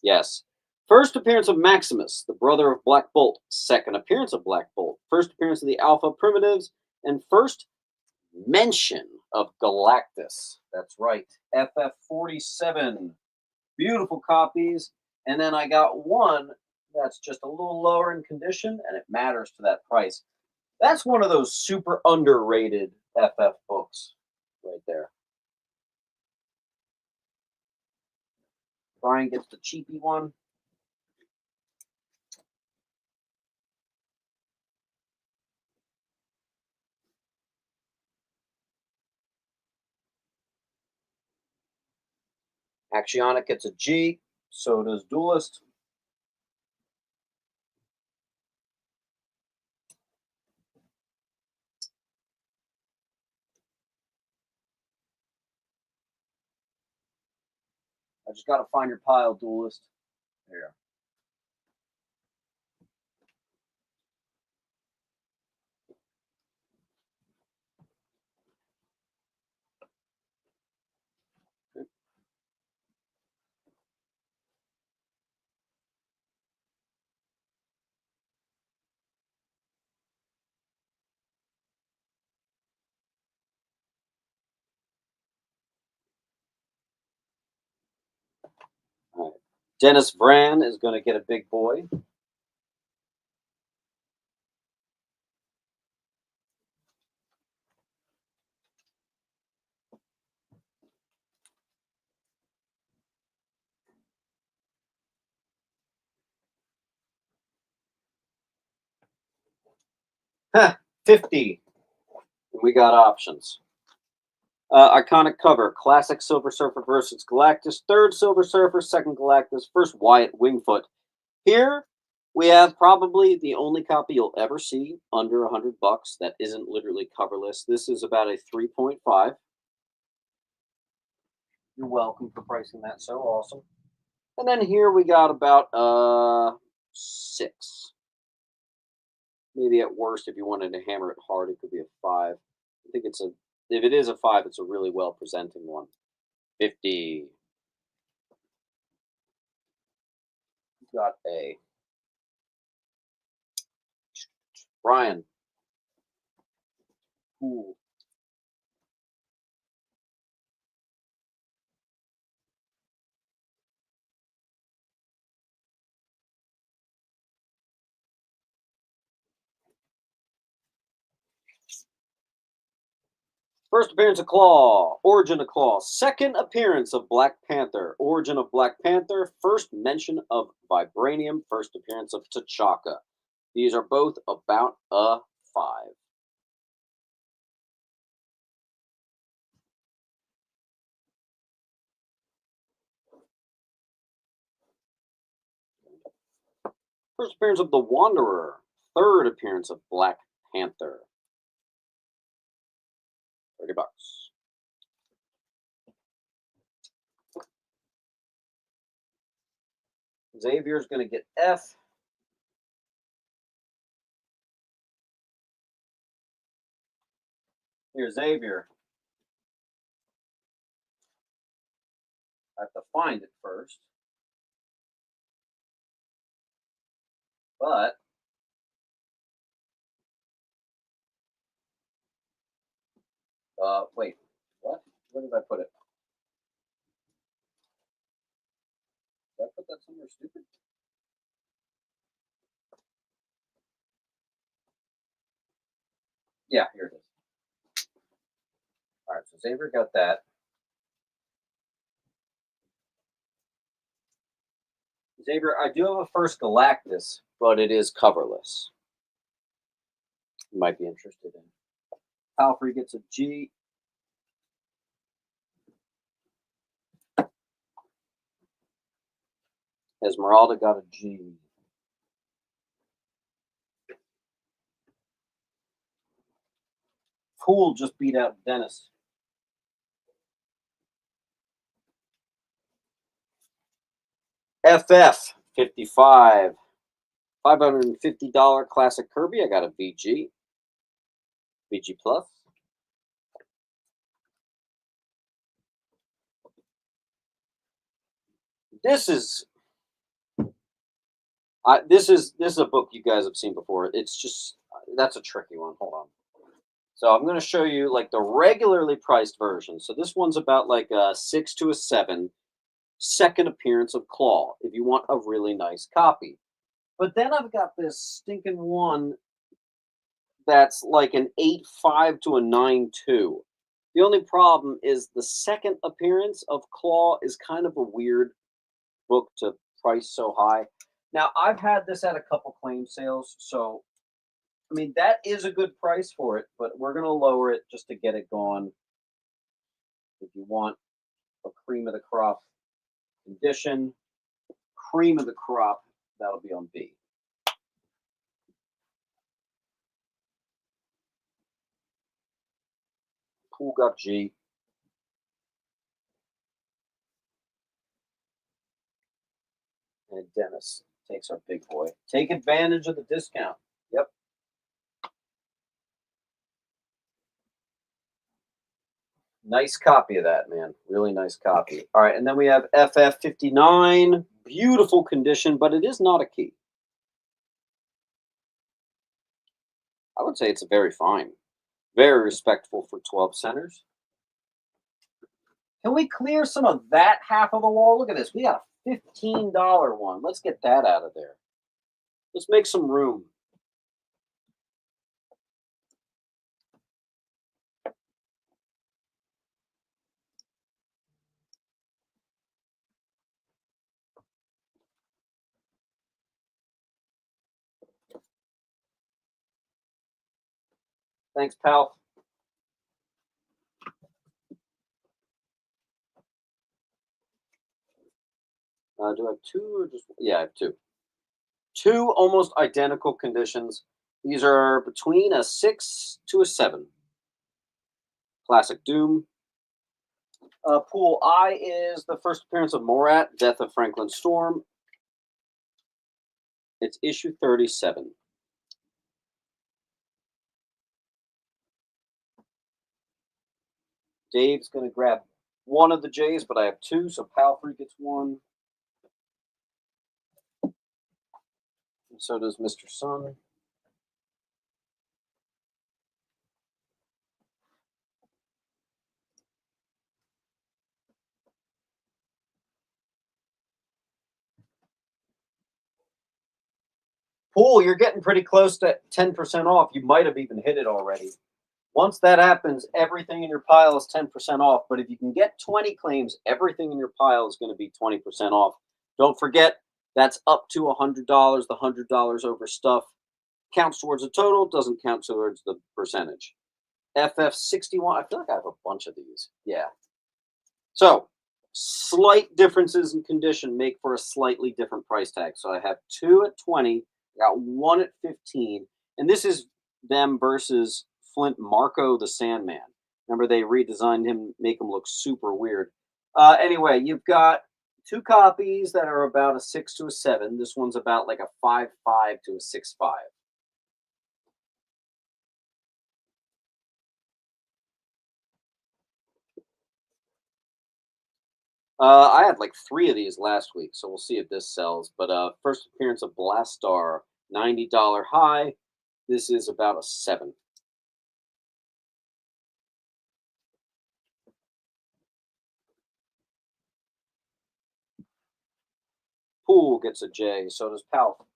Yes. First appearance of Maximus, the brother of Black Bolt. Second appearance of Black Bolt. First appearance of the Alpha Primitives. And first mention of Galactus. That's right. FF47. Beautiful copies. And then I got one that's just a little lower in condition, and it matters to that price. That's one of those super underrated FF books right there. Brian gets the cheapy one. Actionic gets a G. So does Duelist. I just got to find your pile, Duelist. There. All right. Dennis Bran is going to get a big boy. Huh, 50. We got options. Iconic cover, classic Silver Surfer versus Galactus, third Silver Surfer, second Galactus, first Wyatt Wingfoot. Here we have probably the only copy you'll ever see under $100 that isn't literally coverless. This is about a 3.5. You're welcome for pricing that so awesome. And then here we got about 6. Maybe at worst, if you wanted to hammer it hard, it could be a 5. I think it's a if it is a 5, it's a really well presenting one. 50. Got a Brian. Cool. First appearance of Claw, Origin of Claw. Second appearance of Black Panther, Origin of Black Panther. First mention of Vibranium, first appearance of T'Chaka. These are both about a 5. First appearance of the Wanderer. Third appearance of Black Panther. $30. Xavier's going to get F. Here's Xavier. I have to find it first. But wait, what? Where did I put it? Did I put that somewhere stupid? Yeah, here it is. All right, so Xavier got that. Xavier, I do have a first Galactus, but it is coverless. You might be interested in. Palfrey gets a G. Esmeralda got a G. Poole just beat out Dennis. FF 55. $550 classic Kirby. I got a VG. VG Plus. This is this is a book you guys have seen before. It's just that's a tricky one. Hold on. So I'm going to show you like the regularly priced version. So this one's about like a 6 to a 7. Second appearance of Claw, if you want a really nice copy. But then I've got this stinking one that's like an 8.5 to a 9.2. The only problem is the second appearance of Claw is kind of a weird book to price so high. Now, I've had this at a couple claim sales, so I mean, that is a good price for it, but we're going to lower it just to get it going. If you want a cream of the crop condition. Cream of the crop, that'll be on B. Pool got G. And Dennis takes our big boy. Take advantage of the discount. Yep. Nice copy of that, man. Really nice copy. All right, and then we have FF59. Beautiful condition, but it is not a key. I would say it's a very fine. Very respectful for 12 centers. Can we clear some of that half of the wall? Look at this. We got a $15 one. Let's get that out of there. Let's make some room. Thanks, pal. Do I have two or just... Yeah, I have two. Two almost identical conditions. These are between a 6 to a 7. Classic Doom. Pool I is the first appearance of Morat, Death of Franklin Storm. It's issue 37. Dave's going to grab one of the J's, but I have two, so Palfrey gets one. And so does Mr. Sun. Pool, you're getting pretty close to 10% off. You might have even hit it already. Once that happens, everything in your pile is 10% off. But if you can get 20 claims, everything in your pile is going to be 20% off. Don't forget, that's up to $100. The $100 over stuff counts towards the total, doesn't count towards the percentage. FF61, I feel like I have a bunch of these. Yeah. So, slight differences in condition make for a slightly different price tag. So I have two at 20, I got one at 15, and this is them versus Flint Marco the Sandman. Remember, they redesigned him, make him look super weird. Anyway, you've got two copies that are about a 6 to a 7. This one's about like a 5.5 to a 6.5. I had like 3 of these last week, so we'll see if this sells. But first appearance of Blastar, $90 high. This is about a 7. Pool gets a J, so does Pal.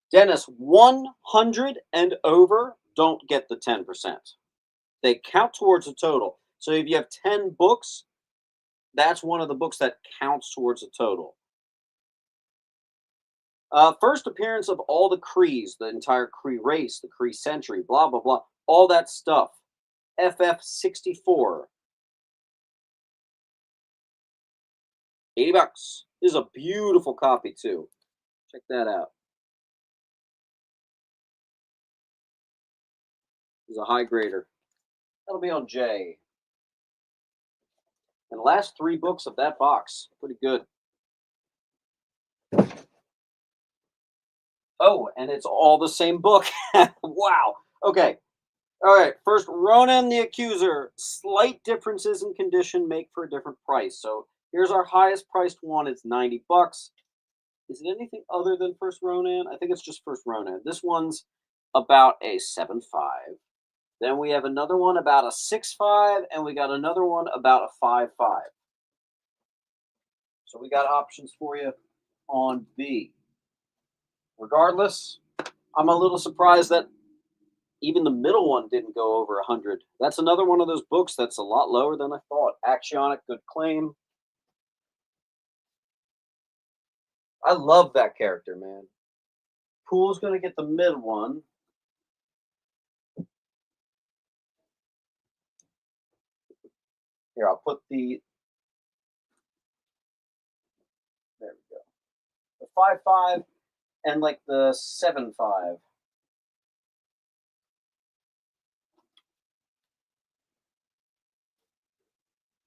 Dennis, 100 and over don't get the 10%. They count towards the total. So if you have 10 books, that's one of the books that counts towards the total. First appearance of all the Krees, the entire Kree race, the Kree century, blah, blah, blah, all that stuff. FF64. $80. This is a beautiful copy, too. Check that out. This is a high grader. That'll be on J. And the last 3 books of that box. Pretty good. Oh, and it's all the same book. Wow. Okay. All right. First, Ronan the Accuser. Slight differences in condition make for a different price. So here's our highest priced one. It's $90. Is it anything other than First Ronan? I think it's just First Ronan. This one's about a 7.5. Then we have another one about a 6.5, and we got another one about a 5.5. So we got options for you on B. Regardless, I'm a little surprised that Even the middle one didn't go over 100. That's another one of those books that's a lot lower than I thought. Axionic, good claim. I love that character, man. Pool's going to get the mid one. Here, I'll put the. There we go. The 5-5 and like the 7-5.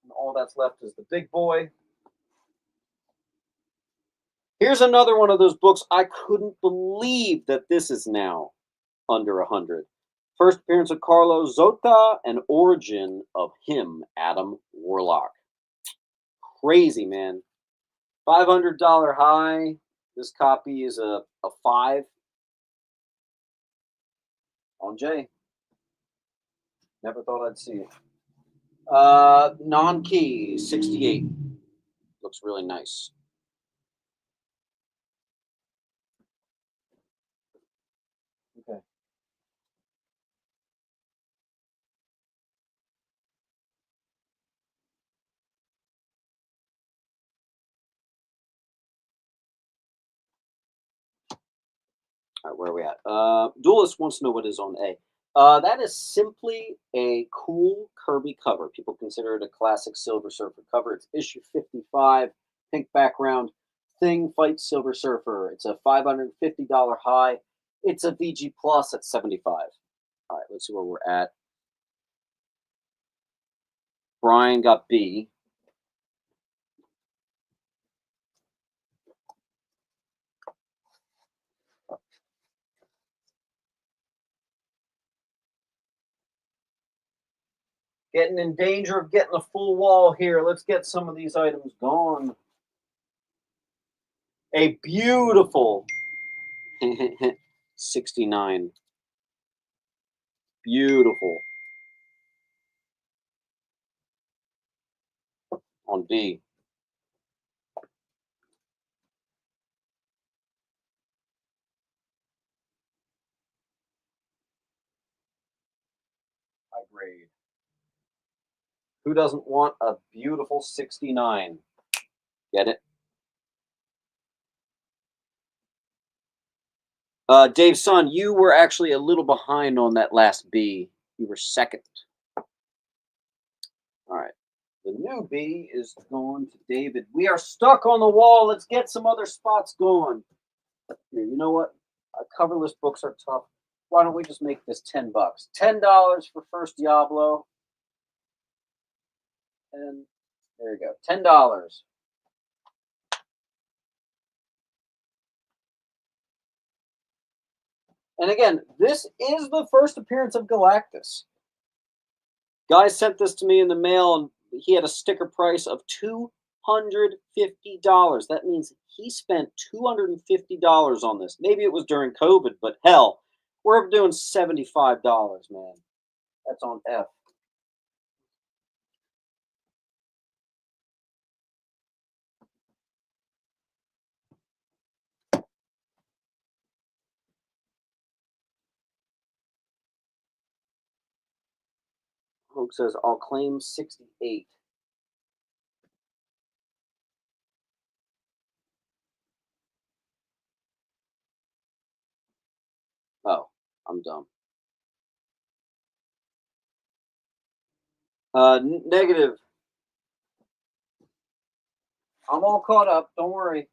And all that's left is the big boy. Here's another one of those books I couldn't believe that this is now under 100. First appearance of Carlo Zota and origin of him, Adam Warlock. Crazy, man. $500 high. This copy is a 5 on J. Never thought I'd see it. Non-key, 68. Looks really nice. Okay. All right, where are we at? Duelist wants to know what is on A. That is simply a cool Kirby cover. People consider it a classic Silver Surfer cover. It's issue 55, pink background. Thing fights Silver Surfer. It's a $550 high. It's a VG plus at 75. All right, let's see where we're at. Brian got B. Getting in danger of getting a full wall here. Let's get some of these items gone. A beautiful 69. Beautiful. On B. High grade. Who doesn't want a beautiful 69? Get it? Dave, son, you were actually a little behind on that last B. You were second. All right. The new B is going to David. We are stuck on the wall. Let's get some other spots going. Here, you know what? Coverless books are tough. Why don't we just make this $10? $10 for first Diablo. And there you go. $10. And again, this is the first appearance of Galactus. Guy sent this to me in the mail, and he had a sticker price of $250. That means he spent $250 on this. Maybe it was during COVID, but hell, we're doing $75, man. That's on F. Hope says, I'll claim 68. Oh, I'm dumb. Negative. I'm all caught up. Don't worry.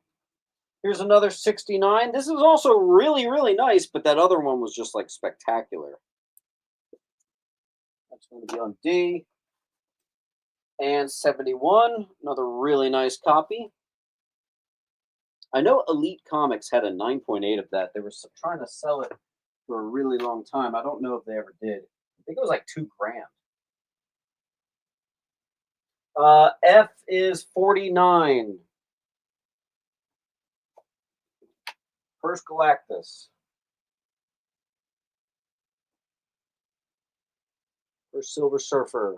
Here's another 69. This is also really, really nice, but that other one was just like spectacular. That's going to be on D. And 71, another really nice copy. I know Elite Comics had a 9.8 of that. They were trying to sell it for a really long time. I don't know if they ever did. I think it was like $2 grand. F is 49. First Galactus. First Silver Surfer.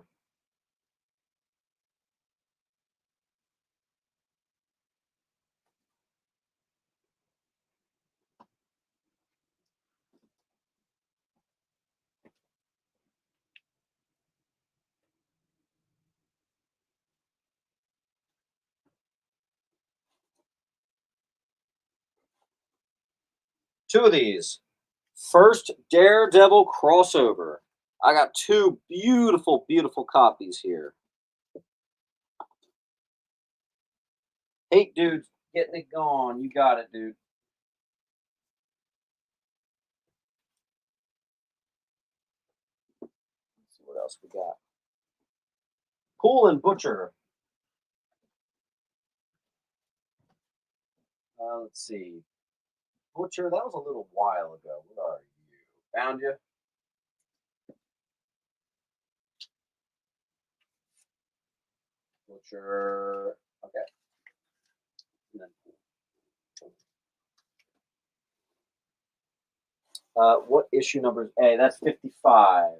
Two of these. First Daredevil crossover. I got two beautiful, beautiful copies here. Hey, dude, getting it gone. You got it, dude. Let's see what else we got. Pool and Butcher. Let's see. Butcher, that was a little while ago. What are you? Found you? Butcher. Okay. And then, what issue number is A? That's 55.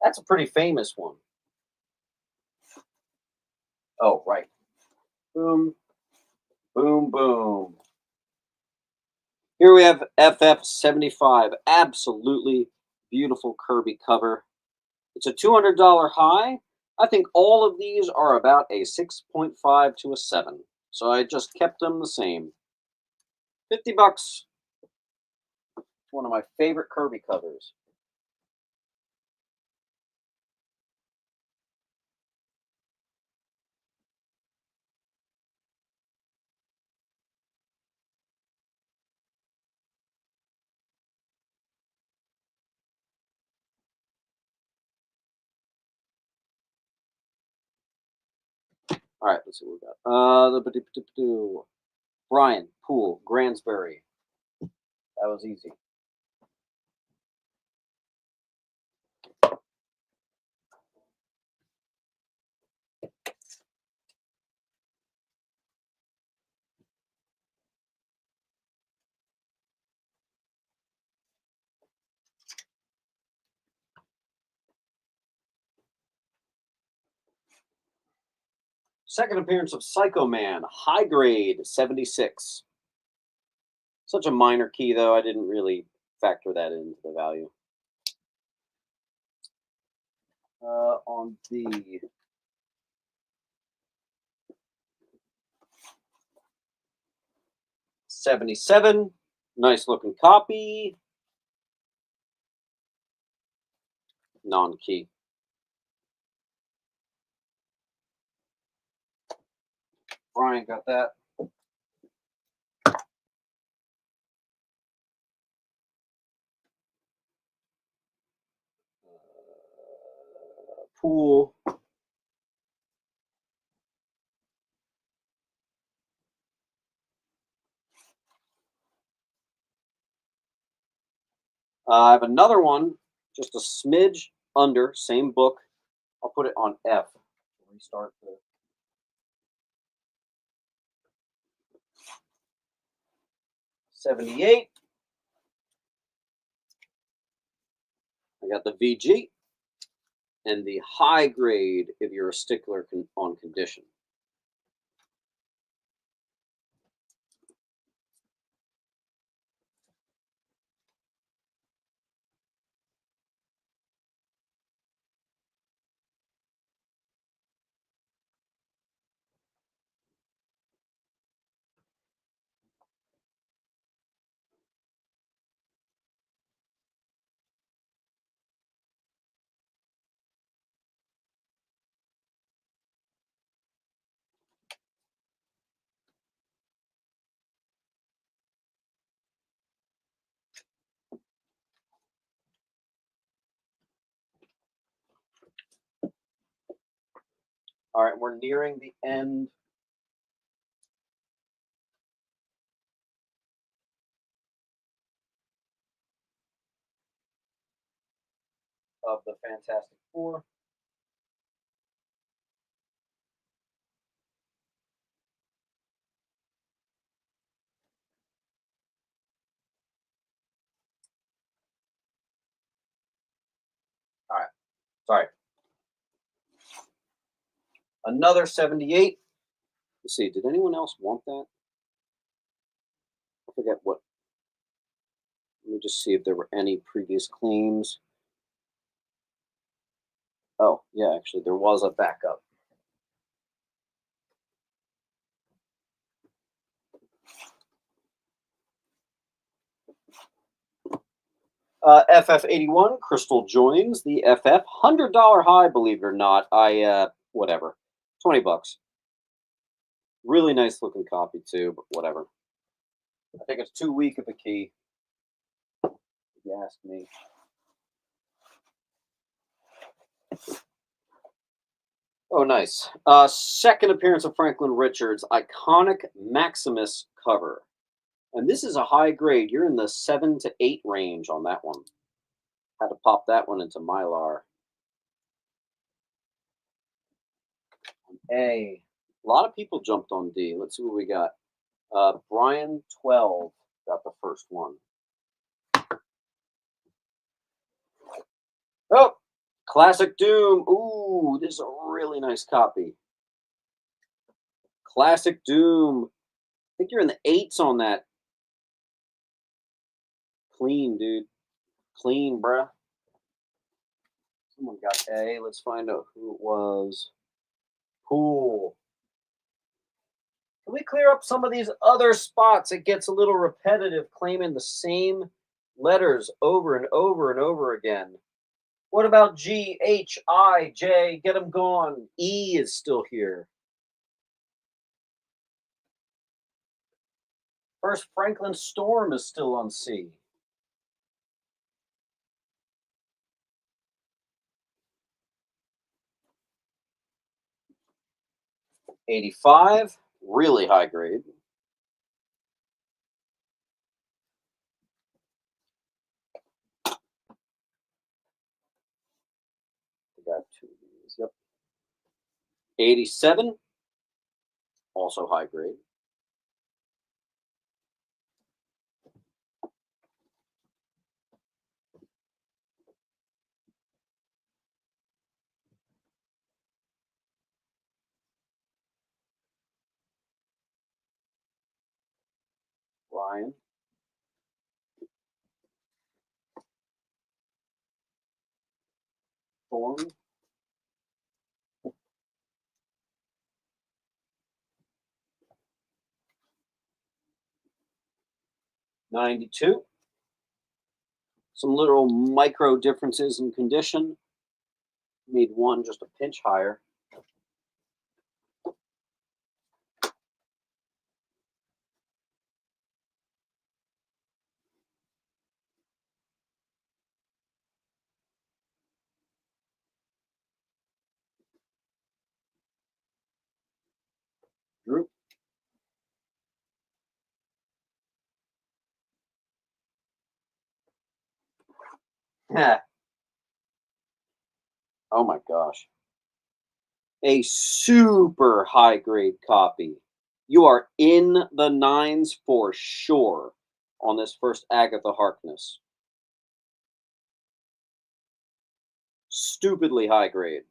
That's a pretty famous one. Oh, right. Boom. Boom, boom. Here we have FF75. Absolutely beautiful Kirby cover. It's a $200 high. I think all of these are about a 6.5 to a 7. So I just kept them the same. 50 bucks. One of my favorite Kirby covers. All right, let's see what we got. Brian Poole, Gransbury. That was easy. Second appearance of Psycho Man, high grade, 76. Such a minor key, though. I didn't really factor that into the value. On the 77, nice looking copy. Non-key. Brian got that. Pool. I have another one, just a smidge under, same book. I'll put it on F. Restart the 78. I got the VG and the high grade if you're a stickler on condition. All right, we're nearing the end of the Fantastic Four. All right, sorry. Another 78. Let's see, did anyone else want that? I forget what. Let me just see if there were any previous claims. Oh, yeah, actually, there was a backup. FF81 Crystal joins the FF $100 high. Believe it or not, whatever, $20. Really nice looking copy too, but whatever. I think it's too weak of a key, if you ask me. Oh, nice. Second appearance of Franklin Richards, iconic Maximus cover. And this is a high grade. You're in the 7 to 8 range on that one. Had to pop that one into Mylar. A lot of people jumped on D. Let's see what we got. Brian 12 got the first one. Oh, Classic Doom. Ooh, this is a really nice copy. Classic Doom. I think you're in the 8s on that. Clean, dude. Clean, bruh. Someone got A. Let's find out who it was. Cool. Can we clear up some of these other spots? It gets a little repetitive, claiming the same letters over and over and over again. What about G, H, I, J? Get them gone. E is still here. First Franklin Storm is still on C. '85, really high grade. I got 2 of these. Yep. '87, also high grade. Ryan. Thorn. '92. Some little micro differences in condition. Made one just a pinch higher. Drew. Oh my gosh. A super high grade copy. You are in the 9s for sure on this first Agatha Harkness. Stupidly high grade.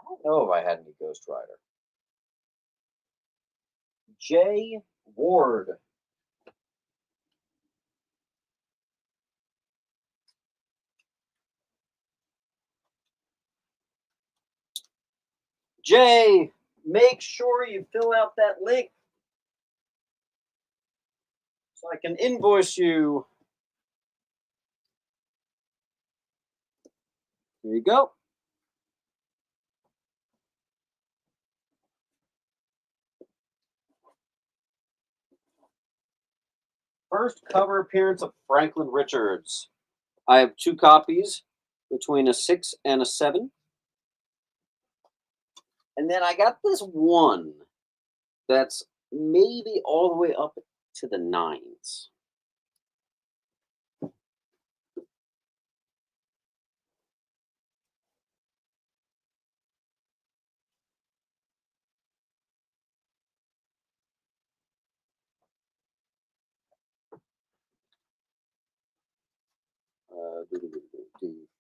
I don't know if I had any Ghost Rider. J. Ward. Jay, make sure you fill out that link so I can invoice you. Here you go. First cover appearance of Franklin Richards. I have 2 copies between a 6 and a 7. And then I got this one that's maybe all the way up to the 9s.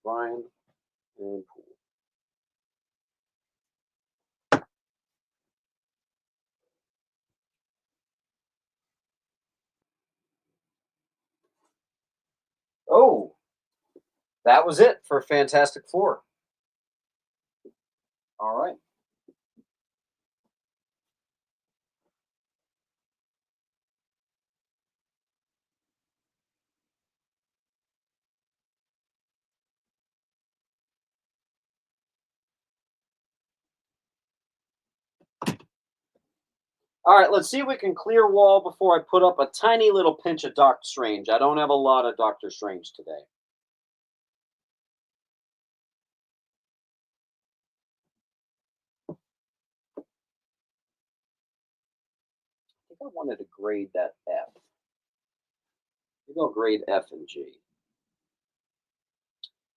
Ryan and Pool. That was it for Fantastic Four. All right. All right, let's see if we can clear wall before I put up a tiny little pinch of Doctor Strange. I don't have a lot of Doctor Strange today. I think I wanted to grade that F. Maybe I'll grade F and G.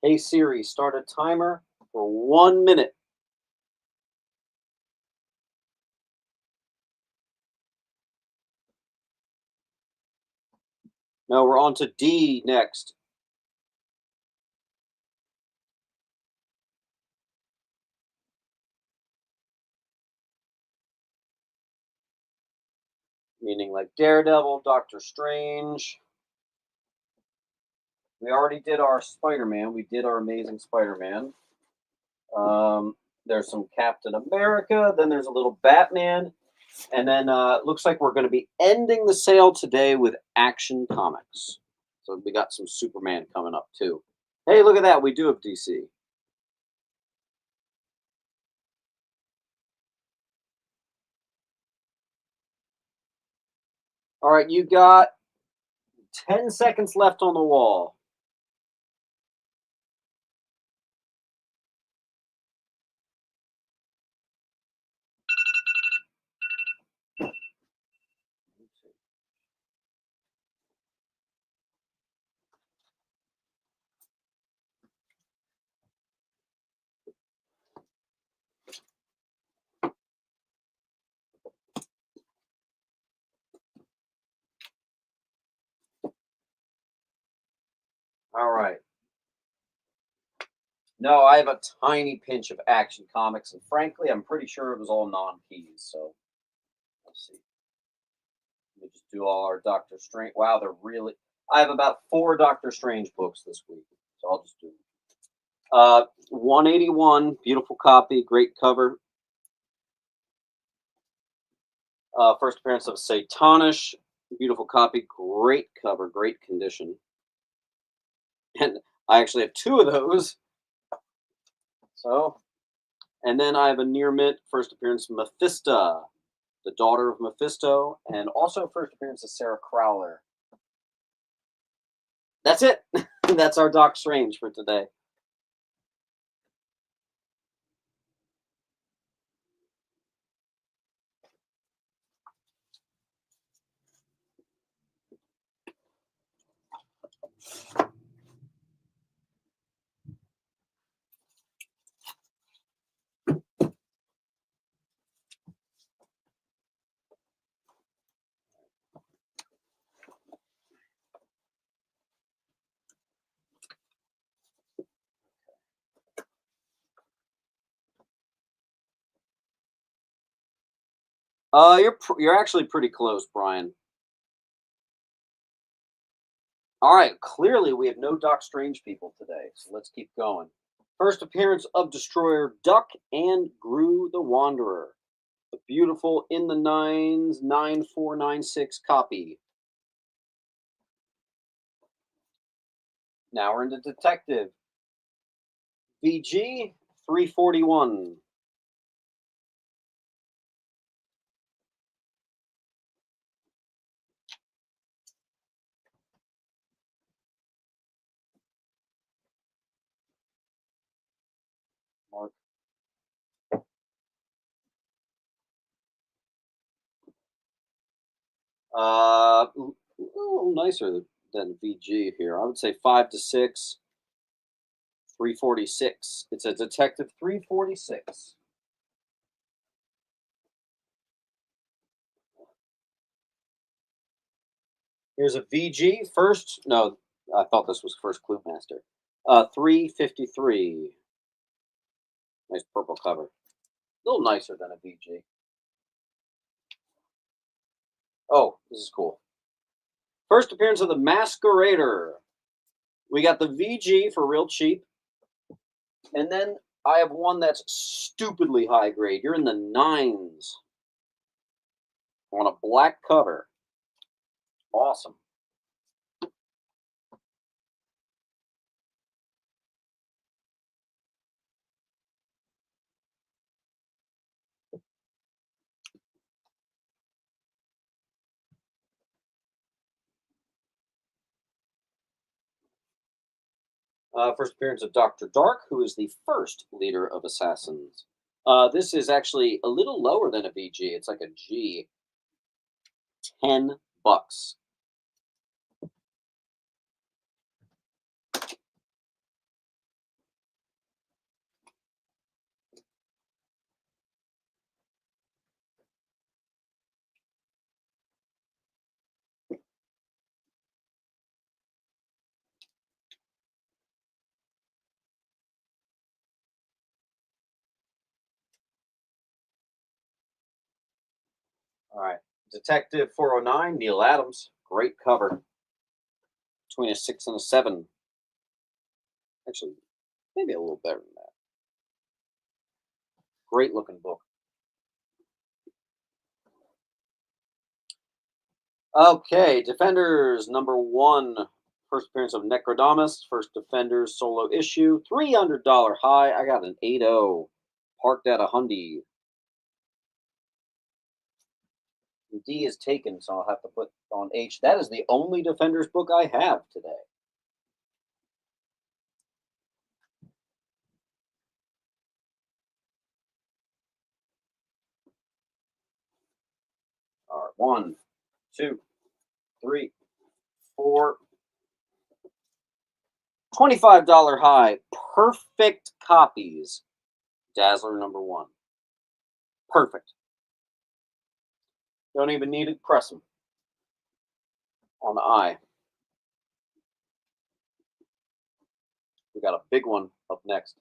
Hey Siri, start a timer for 1 minute. No, we're on to D next. Meaning like Daredevil, Doctor Strange. We already did our Spider-Man. We did our Amazing Spider-Man. There's some Captain America. Then there's a little Batman. And then looks like we're going to be ending the sale today with Action Comics. So we got some Superman coming up too. Hey, look at that. We do have DC. All right, you got 10 seconds left on the wall. All right. No, I have a tiny pinch of Action Comics, and frankly, I'm pretty sure it was all non-keys. So let's see. Let me just do all our Doctor Strange. Wow, they're really. I have about 4 Doctor Strange books this week, so I'll just do. 181, beautiful copy, great cover. First appearance of Satanish, beautiful copy, great cover, great condition. And I actually have 2 of those. So, and then I have a near mint first appearance of Mephisto, the daughter of Mephisto, and also first appearance of Sarah Crowler. That's it. That's our Doc Strange for today. You're actually pretty close, Brian. All right, clearly we have no Doc Strange people today, so let's keep going. First appearance of Destroyer Duck and Gru the Wanderer. The beautiful in the nines 9496 copy. Now we're into Detective. VG 341. Mark. A little nicer than VG here. I would say 5 to 6, 346. It's a Detective 346. Here's a VG first. No, I thought this was first Clue Master. 353. Nice purple cover. A little nicer than a VG. Oh, this is cool. First appearance of the Masquerader. We got the VG for real cheap. And then I have one that's stupidly high grade. You're in the nines on a black cover. Awesome. First appearance of Dr. Dark, who is the first leader of assassins. This is actually a little lower than a VG. It's like a G. $10. All right. Detective 409, Neil Adams. Great cover. Between a 6 and a 7. Actually, maybe a little better than that. Great looking book. Okay, Defenders #1. First appearance of Necrodamus. First Defenders solo issue. $300 high. I got an 8.0. Parked at a Hyundai. D is taken, so I'll have to put on H. That is the only Defenders book I have today. All right, 1, 2, 3, 4. $25 high. Perfect copies. Dazzler #1. Perfect. Don't even need to press them on the eye. We got a big one up next.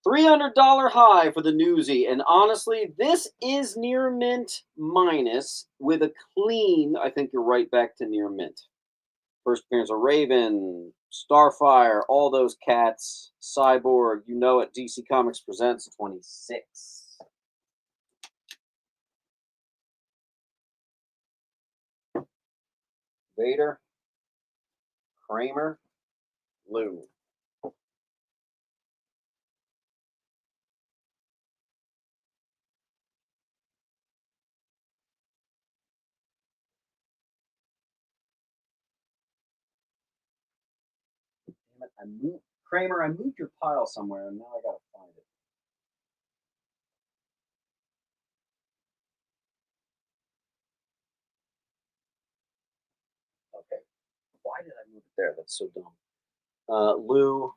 $300 high for the Newsy. And honestly, this is near mint minus with a clean. I think you're right back to near mint. First appearance of Raven, Starfire, all those cats, Cyborg, you know it. DC Comics presents 26. Vader, Kramer, Lou. Damn it, Kramer, I moved your pile somewhere, and now I gotta find it. Okay. Why did I move it there? That's so dumb. Lou.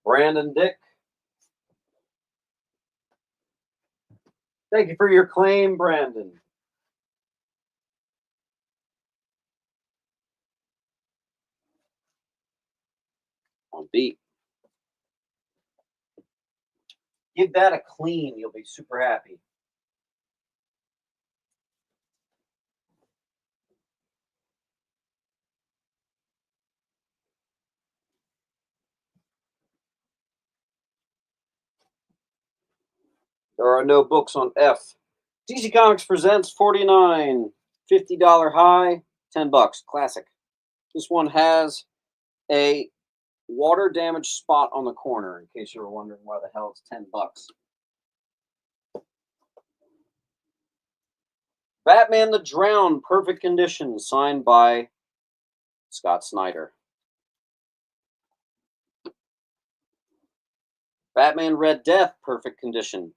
Brandon Dick. Thank you for your claim, Brandon. On beat. Give that a clean. You'll be super happy. There are no books on F. DC Comics presents 49. $50 high, $10. Classic. This one has a water damage spot on the corner, in case you were wondering why the hell it's $10. Batman the Drowned, perfect condition, signed by Scott Snyder. Batman Red Death, perfect condition,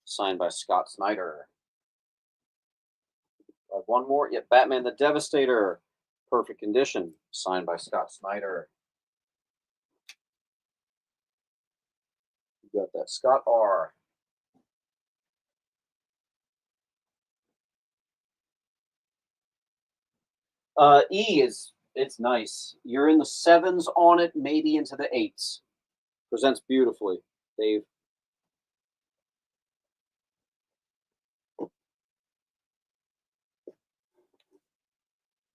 signed by Scott Snyder. One more. Yep, Batman the Devastator, perfect condition, signed by Scott Snyder. You got that. Scott R. E is, it's nice. You're in the 7s on it, maybe into the 8s. Presents beautifully, Dave. All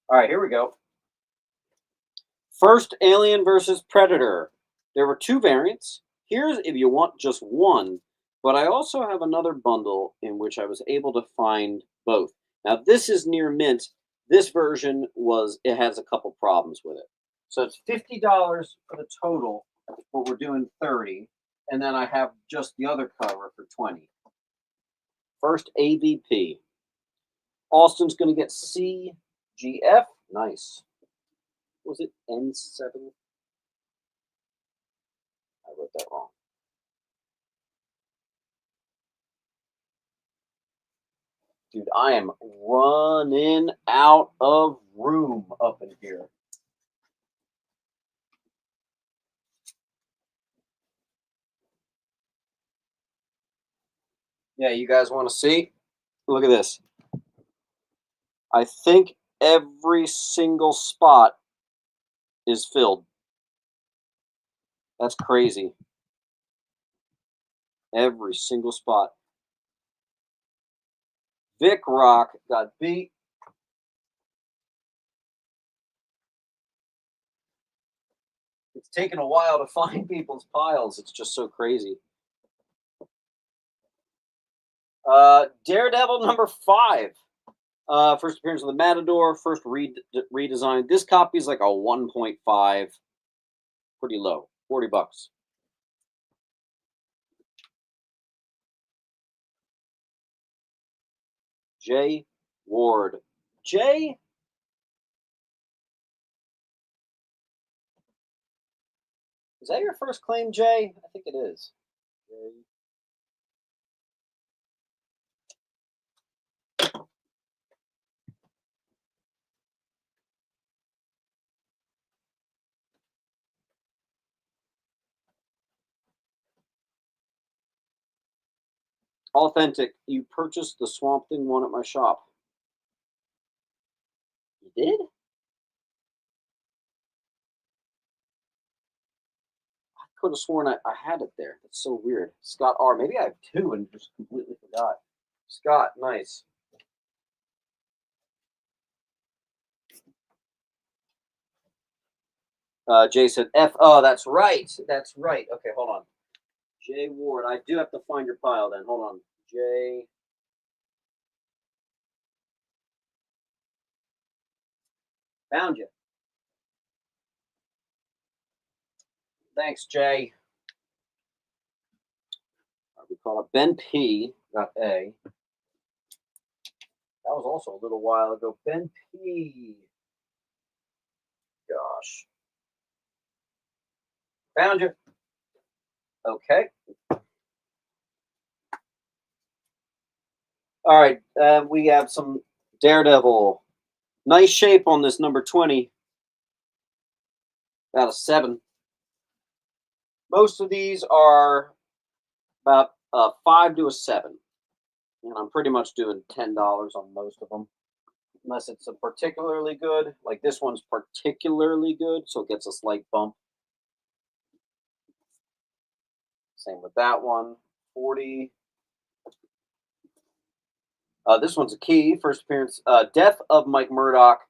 right, here we go. First, Alien versus Predator. There were 2 variants. Here's if you want just one, but I also have another bundle in which I was able to find both. Now, this is near mint. This version it has a couple problems with it. So it's $50 for the total, but we're doing 30. And then I have just the other cover for 20. First, AVP. Austin's going to get CGF. Nice. Was it N7? I wrote that wrong. Dude, I am running out of room up in here. Yeah, you guys want to see? Look at this. I think every single spot is filled. That's crazy. Every single spot. Vic Rock got beat. It's taken a while to find people's piles. It's just so crazy. Daredevil number 5. First appearance of the Matador. First redesign. This copy is like a 1.5. Pretty low. $40. Jay Ward. Jay? Is that your first claim, Jay? I think it is. Jay. Authentic. You purchased the Swamp Thing one at my shop. You did? I could have sworn I had it there. That's so weird. Scott R. Maybe I have 2 and just completely forgot. Scott, nice. Jay said F. Oh, that's right. That's right. Okay, hold on. Jay Ward. I do have to find your pile then. Hold on. Jay. Found you. Thanks, Jay. We call it Ben P. Got A. That was also a little while ago. Ben P. Gosh. Found you. Okay. All right. We have some Daredevil. Nice shape on this number 20. About a 7. Most of these are about a 5 to a 7. And I'm pretty much doing $10 on most of them. Unless it's a particularly good. Like this one's particularly good, so it gets a slight bump. Same with that one. 40. This one's a key. First appearance. Death of Mike Murdoch.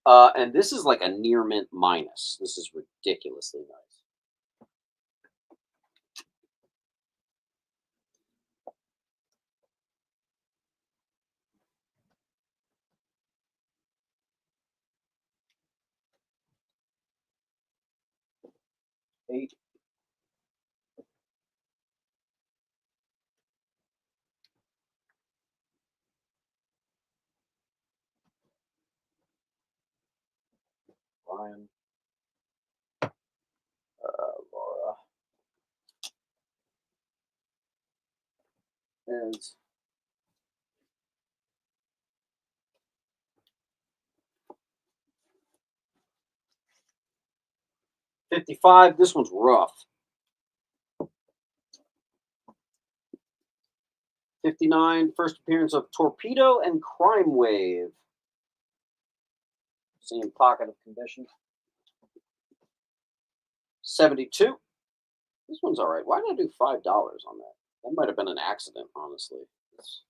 And this is like a near mint minus. This is ridiculously nice. Eight. Ryan. Laura. And 55. This one's rough. 59. First appearance of Torpedo and Crime Wave. Same pocket of condition. 72. This one's all right. Why did I do $5 on that? That might have been an accident, honestly. It's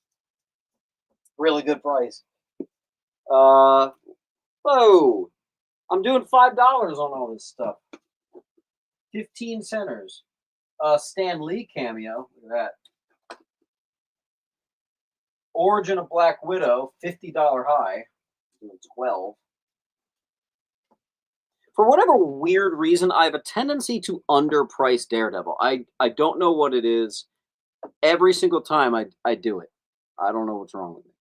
really good price. Whoa! I'm doing $5 on all this stuff. 15 centers. Stan Lee cameo. Look at that. Origin of Black Widow, $50 high. Doing 12. For whatever weird reason, I have a tendency to underprice Daredevil. I don't know what it is. Every single time I do it. I don't know what's wrong with me.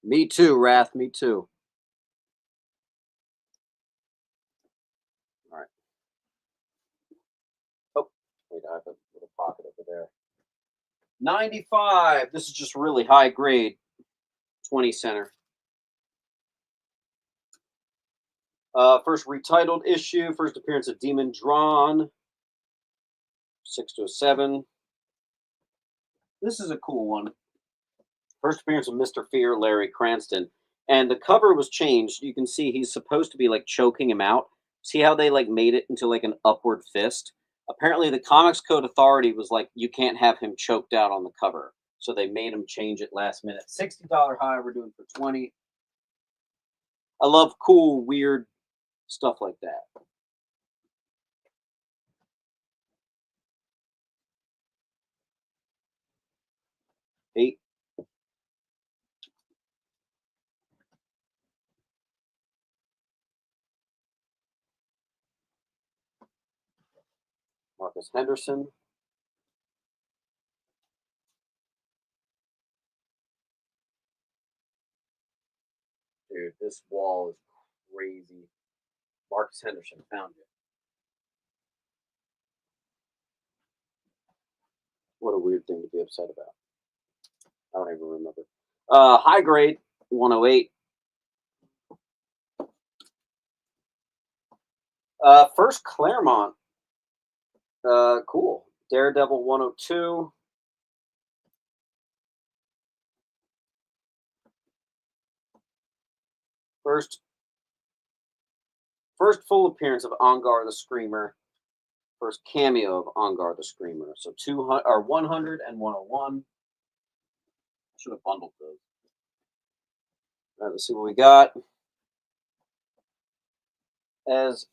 Me too, Wrath. Me too. All right. Oh, wait, I have a little pocket over there. 95. This is just really high grade. 20 center. First retitled issue. First appearance of Demon Drawn. 6 to a 7. This is a cool one. First appearance of Mr. Fear, Larry Cranston. And the cover was changed. You can see he's supposed to be like choking him out. See how they like made it into like an upward fist? Apparently the Comics Code Authority was like, you can't have him choked out on the cover. So they made him change it last minute. $60 high, we're doing for 20. I love cool, weird stuff like that. Eight. Marcus Henderson. Dude, this wall is crazy. Marcus Henderson found it. What a weird thing to be upset about. I don't even remember. High grade, 108. First Claremont. Cool. Daredevil 102. First full appearance of Ongar the Screamer. First cameo of Ongar the Screamer. So 200 or 100 and 101. Should have bundled those. All right, let's see what we got. As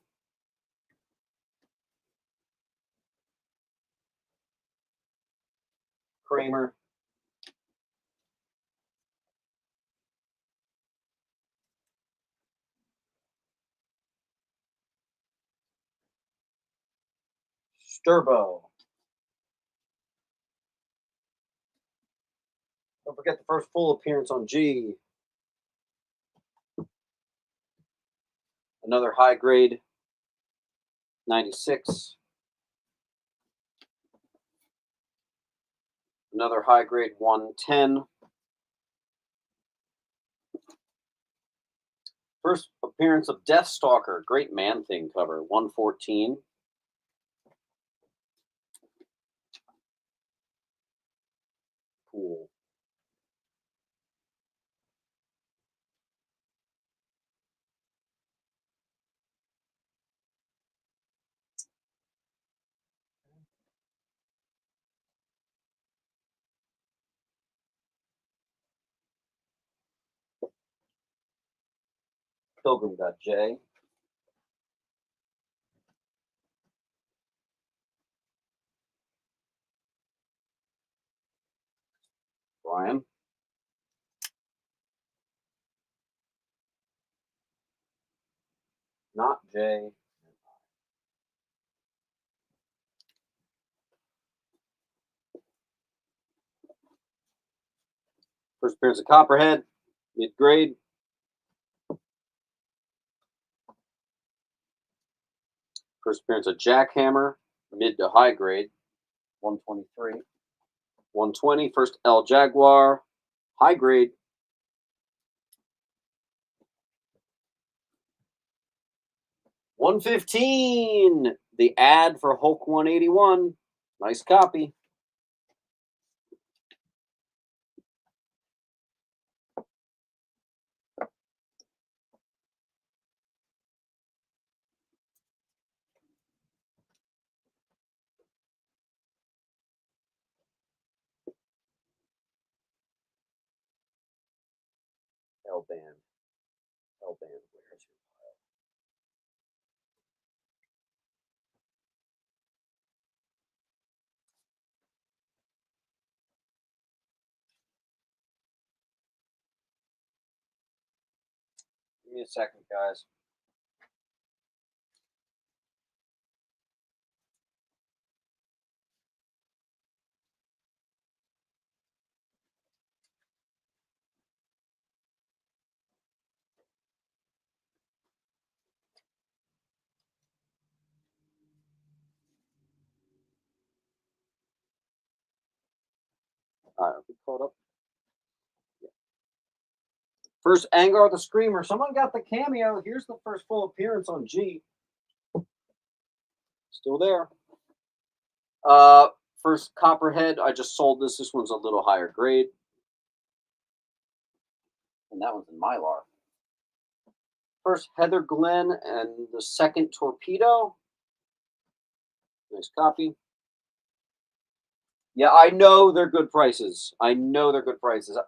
Kramer. Sturbo. Don't forget the first full appearance on G. Another high grade, 96. Another high grade, 110. First appearance of Deathstalker, great Man-Thing cover, 114. Cool. Pilgrim got J. Brian. Not Jay. First appearance of Copperhead, mid-grade. First appearance of Jackhammer, mid to high grade, 123. 120, first L Jaguar, high grade. $115, the ad for Hulk 181. Nice copy. L-band. L-band, where's your pile? Give me a second, guys. All right, we caught up. Yeah. First Angar the Screamer. Someone got the cameo. Here's the first full appearance on G. Still there. First Copperhead. I just sold this. This one's a little higher grade. And that one's in Mylar. First Heather Glenn and the second Torpedo. Nice copy. Yeah, I know they're good prices. I know they're good prices.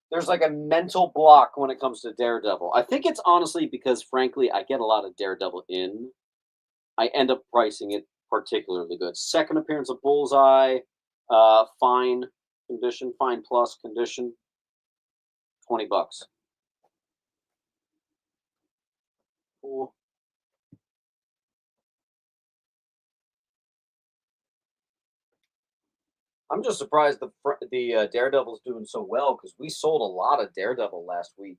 There's like a mental block when it comes to Daredevil. I think it's honestly because, frankly, I get a lot of Daredevil in. I end up pricing it particularly good. Second appearance of Bullseye, fine condition, fine plus condition, $20. Cool. I'm just surprised the Daredevil's doing so well because we sold a lot of Daredevil last week.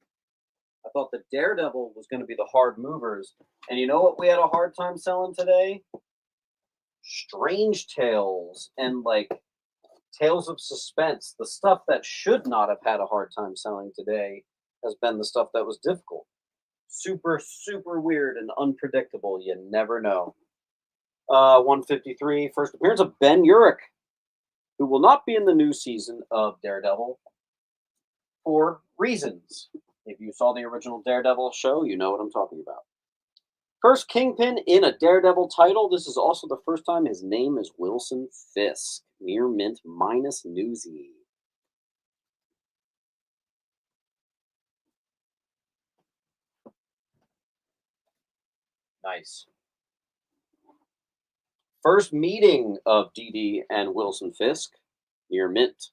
I thought the Daredevil was going to be the hard movers, and you know what we had a hard time selling today? Strange Tales and like Tales of Suspense. The stuff that should not have had a hard time selling today has been the stuff that was difficult. Super, super weird and unpredictable. You never know. 153, first appearance of Ben Urich, who will not be in the new season of Daredevil for reasons. If you saw the original Daredevil show, you know what I'm talking about. First Kingpin in a Daredevil title. This is also the first time his name is Wilson Fisk. Near mint minus newsy. Nice. First meeting of DD and Wilson Fisk. Near mint.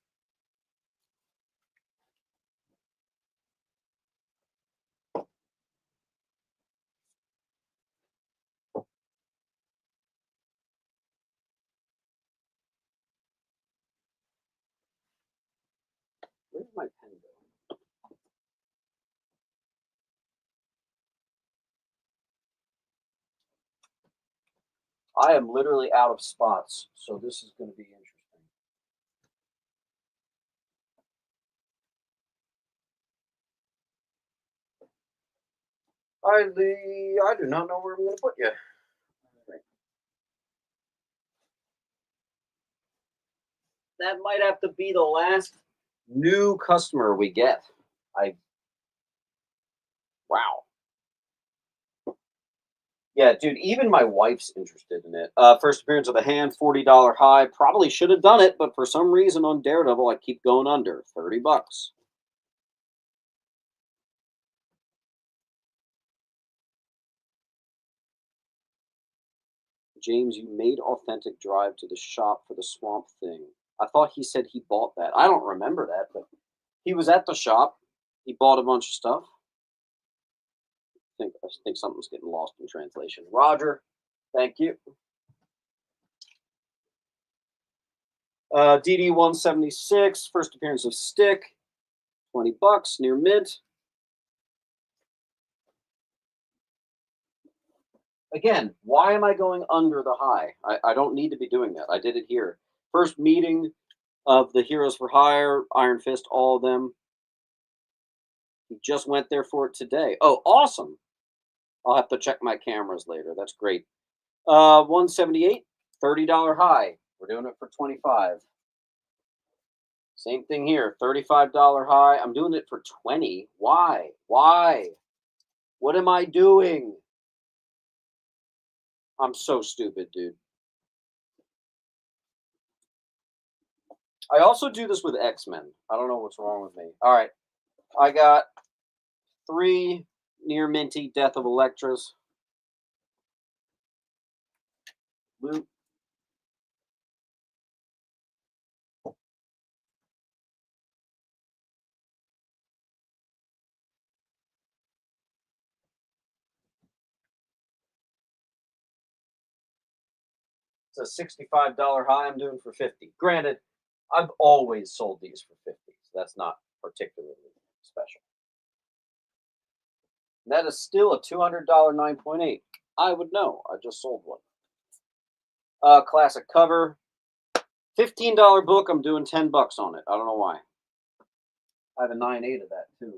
Where's my pen going? I am literally out of spots, so this is going to be interesting. I do not know where I'm going to put you. That might have to be the last new customer we get. Wow. Yeah, dude, even my wife's interested in it. First appearance of the hand, $40 high. Probably should have done it, but for some reason on Daredevil, I keep going under. $30. James, you made authentic drive to the shop for the Swamp Thing. I thought he said he bought that. I don't remember that, but he was at the shop. He bought a bunch of stuff. I think something's getting lost in translation. Roger, thank you. DD 176, first appearance of Stick, $20, near mint. Again, why am I going under the high? I don't need to be doing that. I did it here. First meeting of the Heroes for Hire, Iron Fist, all of them. He just went there for it today. Oh, awesome. I'll have to check my cameras later. That's great. 178, $30 high. We're doing it for 25. Same thing here, $35 high. I'm doing it for 20. Why? Why? What am I doing? I'm so stupid, dude. I also do this with X-Men. I don't know what's wrong with me. All right. I got 3 near minty Death of Electras. Blue. It's a $65 high. I'm doing for 50. Granted, I've always sold these for 50, so that's not particularly special. And that is still a $200 9.8. I would know. I just sold one. Classic cover. $15 book. I'm doing $10 on it. I don't know why. I have a 9.8 of that too.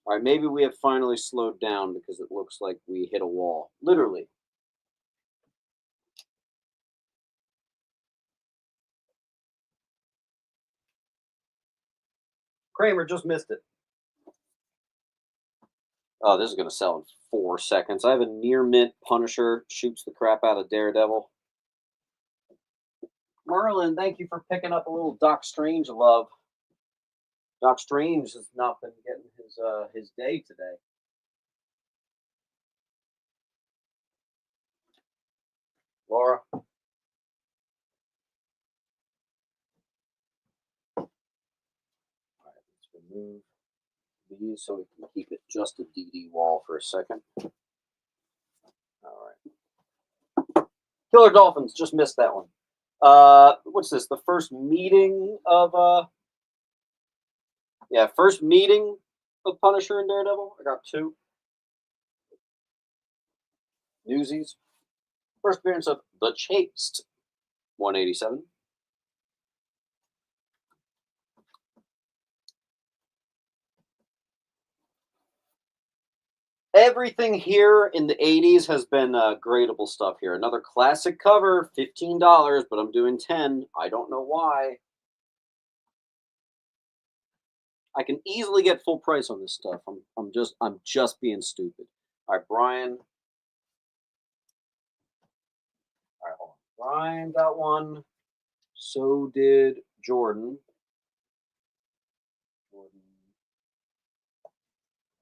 All right, maybe we have finally slowed down because it looks like we hit a wall. Literally. Kramer just missed it. Oh, this is going to sell in 4 seconds. I have a near mint Punisher. Shoots the crap out of Daredevil. Merlin, thank you for picking up a little Doc Strange love. Doc Strange has not been getting his day today. Laura. All right, let's remove these so we can keep it just a DD wall for a second. All right. Killer Dolphins, just missed that one. What's this? The first meeting of first meeting of Punisher and Daredevil. I got 2. Newsies. First appearance of The Chased, 187. Everything here in the 80s has been gradable stuff here. Another classic cover, $15, but I'm doing 10. I don't know why. I can easily get full price on this stuff. I'm just being stupid. All right, Brian. All right, hold on. Brian got one. So did Jordan.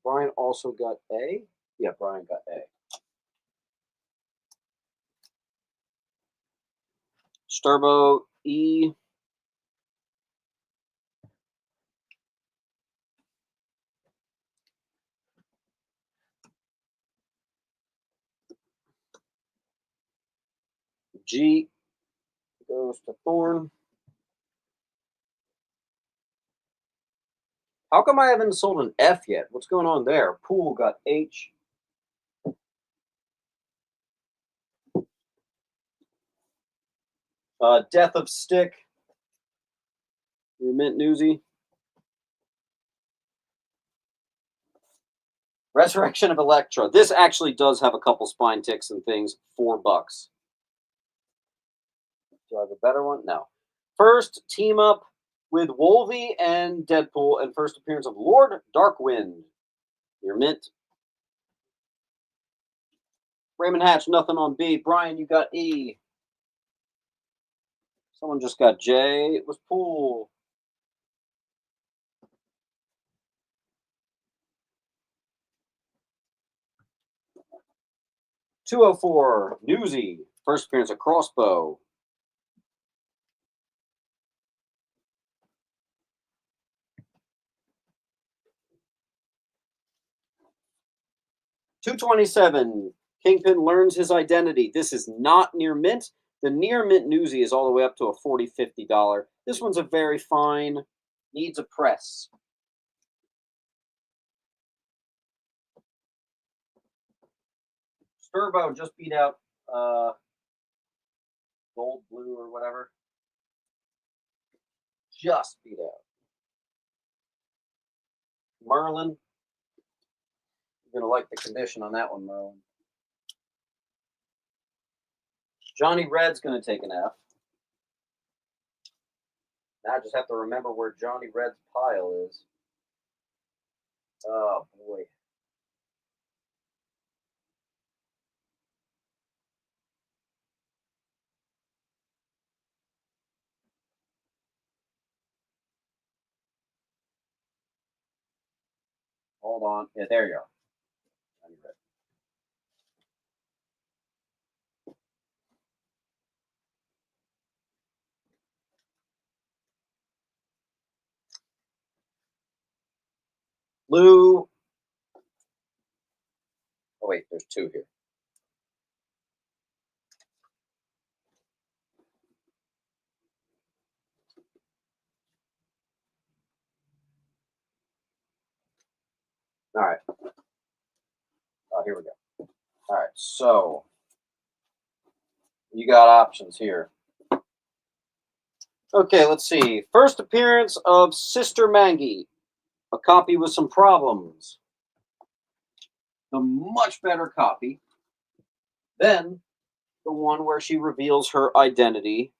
Brian also got A. Yeah, Brian got A. Sturbo E. G goes to Thorn. How come I haven't sold an F yet? What's going on there? Pool got H. Death of Stick. Mint Newsy. Resurrection of Elektra. This actually does have a couple spine ticks and things. $4. Do I have a better one? No. First team up with Wolvie and Deadpool, and first appearance of Lord Darkwind. Your mint. Raymond Hatch, nothing on B. Brian, you got E. Someone just got J. It was Pool. $204. Newsy. First appearance of Crossbow. $227. Kingpin learns his identity. This is not near mint. The near mint newsy is all the way up to a $40, $50. This one's a very fine, needs a press. Sturbo just beat out Gold, Blue, or whatever. Just beat out Merlin. You're going to like the condition on that one, Merlin. Johnny Red's going to take an F. Now I just have to remember where Johnny Red's pile is. Oh, boy. Hold on. Yeah, there you are. Johnny Red. Blue. Oh, wait, there's two here. All right. Oh, here we go. All right, so you got options here. Okay, let's see. First appearance of Sister Mangy. A copy with some problems. The much better copy. Then the one where she reveals her identity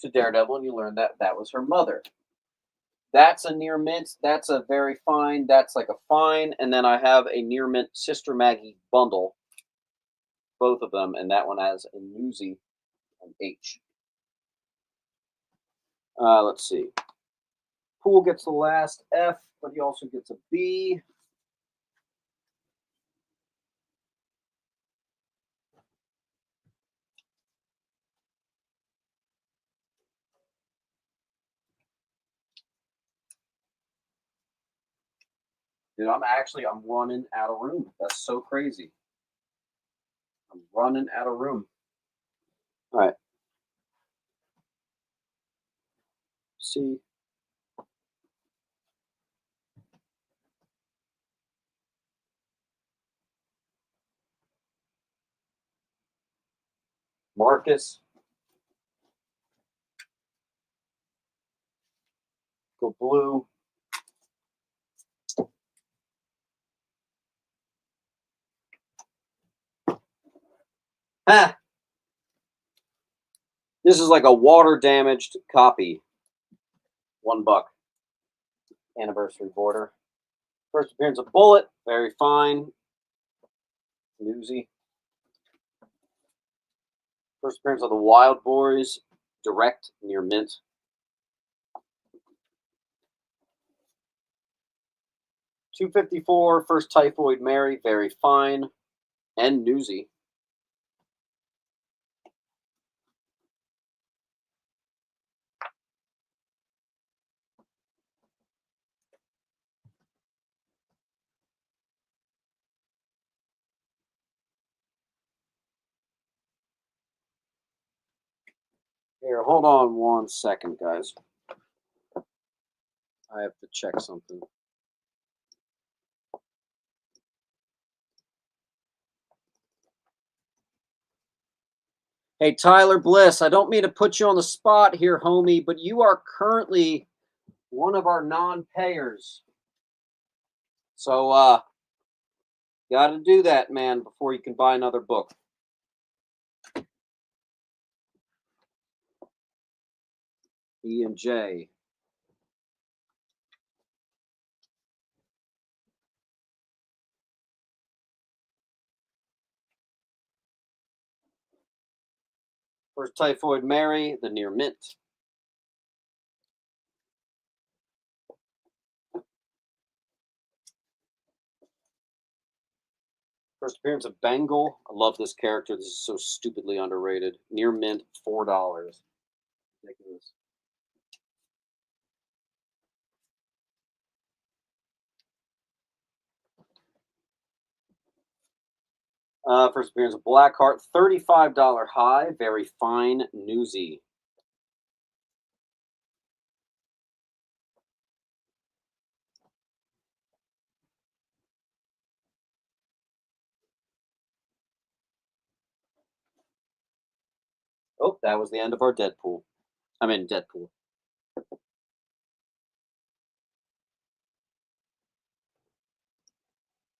to Daredevil, and you learn that that was her mother. That's a near mint. That's a very fine. That's like a fine. And then I have a near mint Sister Maggie bundle. Both of them. And that one has a newsy, an H. Let's see. Poole gets the last F, but he also gets a B. Dude, I'm running out of room. That's so crazy. I'm running out of room. All right. See. Marcus. Go blue. Ah. This is like a water damaged copy. $1. Anniversary border. First appearance of Bullet. Very fine. Newsy. First appearance of the Wild Boys. Direct near mint. $254. First Typhoid Mary. Very fine. And newsy. Here, hold on 1 second, guys. I have to check something. Hey, Tyler Bliss, I don't mean to put you on the spot here, homie, but you are currently one of our non-payers. So, got to do that, man, before you can buy another book. E and J. First Typhoid Mary, the near mint. First appearance of Bengal. I love this character. This is so stupidly underrated. Near mint, $4. Ridiculous. First appearance of Blackheart, $35 high. Very fine, newsy. Oh, that was the end of our Deadpool. I mean, Deadpool.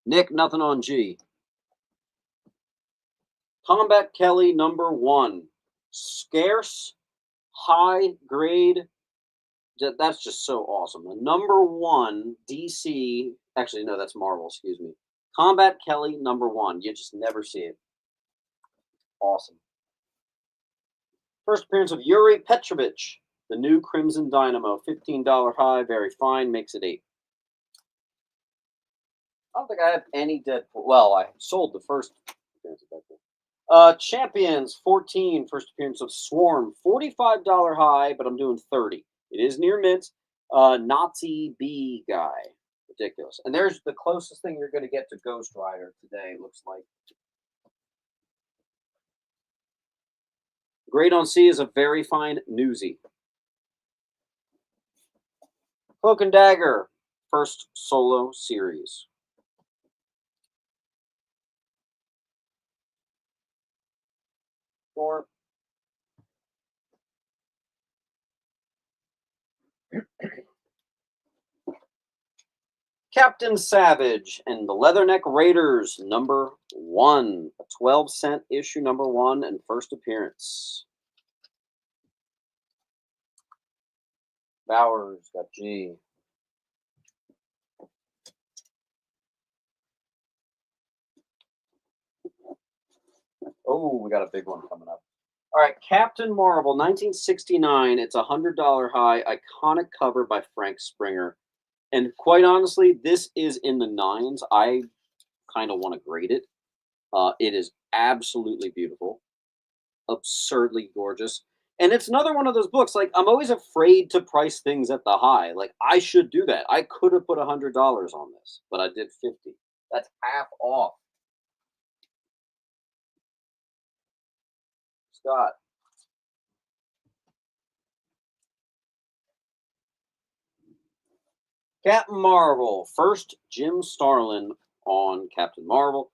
Nick, nothing on G. Combat Kelly #1. Scarce, high grade. That's just so awesome. The #1 DC. Actually, no, that's Marvel. Excuse me. Combat Kelly #1. You just never see it. Awesome. First appearance of Yuri Petrovich, the new Crimson Dynamo. $15 high. Very fine. Makes it 8. I don't think I have any Deadpool. Well, I sold the first appearance of Deadpool. Champions 14, first appearance of Swarm, $45 high, but I'm doing 30. It is near mint. Nazi B guy, ridiculous. And there's the closest thing you're going to get to Ghost Rider today. Looks like. Great on C is a very fine newsy. Cloak and Dagger, first solo series. Four. Captain Savage and the Leatherneck Raiders, #1. A 12-cent issue, #1, and first appearance. Bowers got G. Oh, we got a big one coming up. All right, Captain Marvel, 1969. It's a $100 high, iconic cover by Frank Springer. And quite honestly, this is in the 9s. I kind of want to grade it. It is absolutely beautiful, absurdly gorgeous. And it's another one of those books. Like, I'm always afraid to price things at the high. Like, I should do that. I could have put $100 on this, but I did 50. That's half off. Scott. Captain Marvel. First, Jim Starlin on Captain Marvel.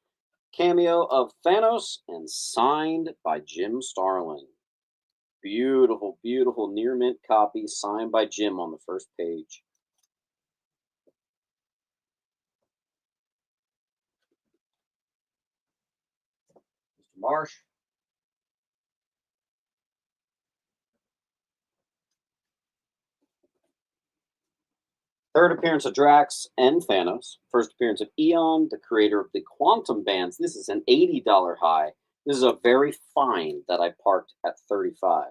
Cameo of Thanos and signed by Jim Starlin. Beautiful, beautiful near mint copy signed by Jim on the first page. Mr. Marsh. Third appearance of Drax and Thanos. First appearance of Eon, the creator of the Quantum Bands. This is an $80 high. This is a very fine that I parked at 35.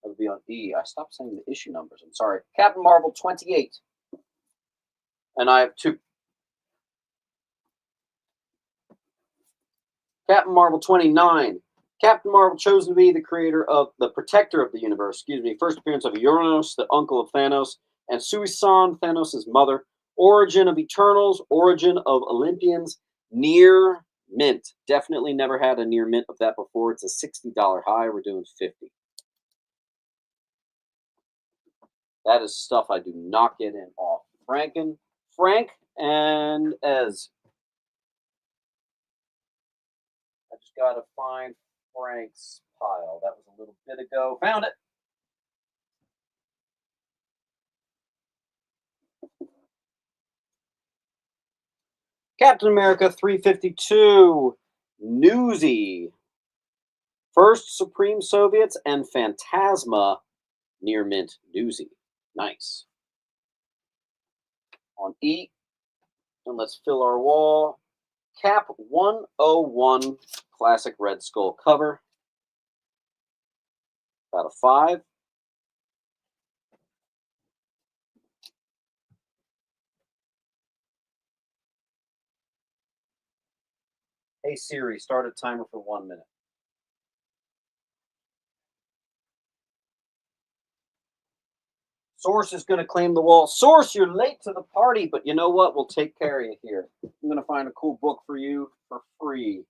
That would be on E. I stopped saying the issue numbers. I'm sorry. Captain Marvel 28. And I have 2. Captain Marvel 29. Captain Marvel chosen to be the creator of the protector of the universe. Excuse me. First appearance of Uranus, the uncle of Thanos, and Suisan, Thanos' mother. Origin of Eternals, origin of Olympians, near mint. Definitely never had a near mint of that before. It's a $60 high. We're doing 50. That is stuff I do not get in off. Frank and Ez. I just gotta find Frank's pile. That was a little bit ago. Found it. Captain America 352. Newsy. First Supreme Soviets and Phantasma near mint newsy. Nice. On E. And let's fill our wall. Cap 101 classic Red Skull cover. About a 5. Hey Siri, start a timer for 1 minute. Source is going to claim the wall. Source, you're late to the party, but you know what? We'll take care of you here. I'm going to find a cool book for you for free.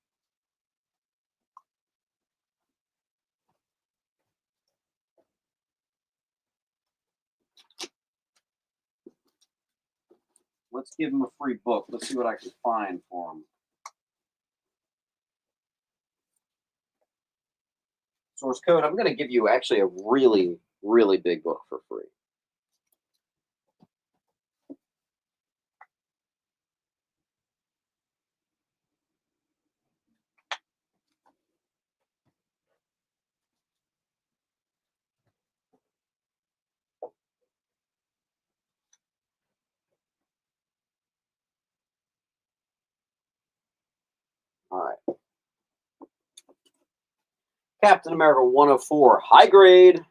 Let's give him a free book. Let's see what I can find for him. Source code. I'm going to give you actually a really, really big book for free. All right. Captain America 104, high grade.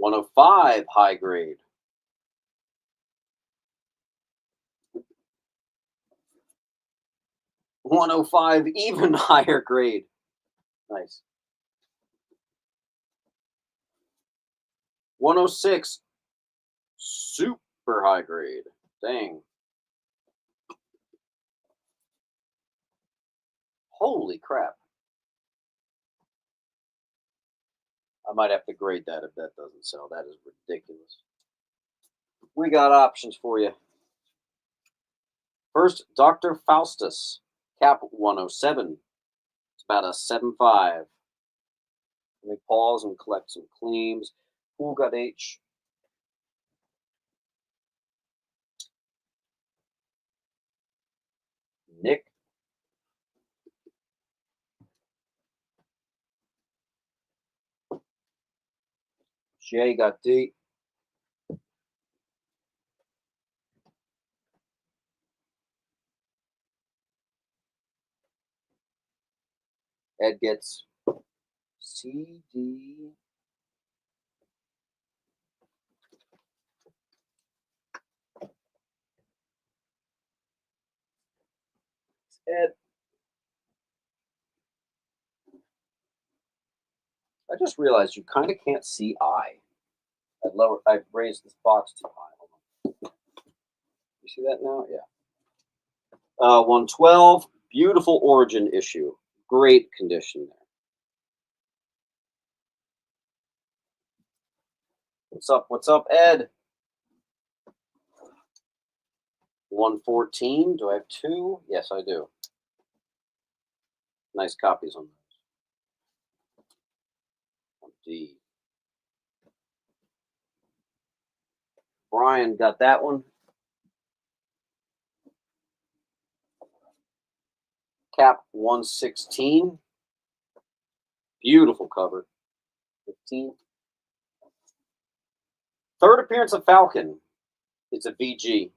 $105, high grade. $105, even higher grade. Nice. 106, super high grade. Dang. Holy crap. I might have to grade that if that doesn't sell. That is ridiculous. We got options for you. First, Dr. Faustus, cap 107. It's about a 7.5. Let me pause and collect some claims. Who got H? Nick. Jay got D. Ed gets C, D. Ed. I just realized you kind of can't see I. I've raised this box too high. You see that now? Yeah. 112. Beautiful origin issue. Great condition there. What's up? What's up, Ed? 114. Do I have two? Yes, I do. Nice copies on those. D. Brian got that one. Cap 116. Beautiful cover. 15. Third appearance of Falcon. It's a VG.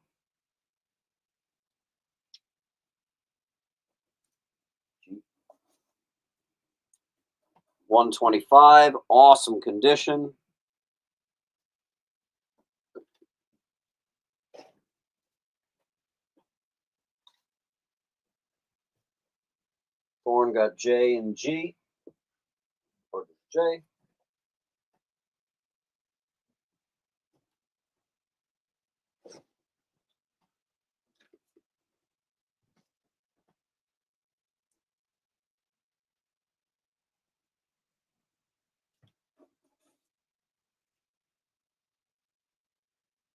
$125. Awesome condition. Thorn got J and G. Or J.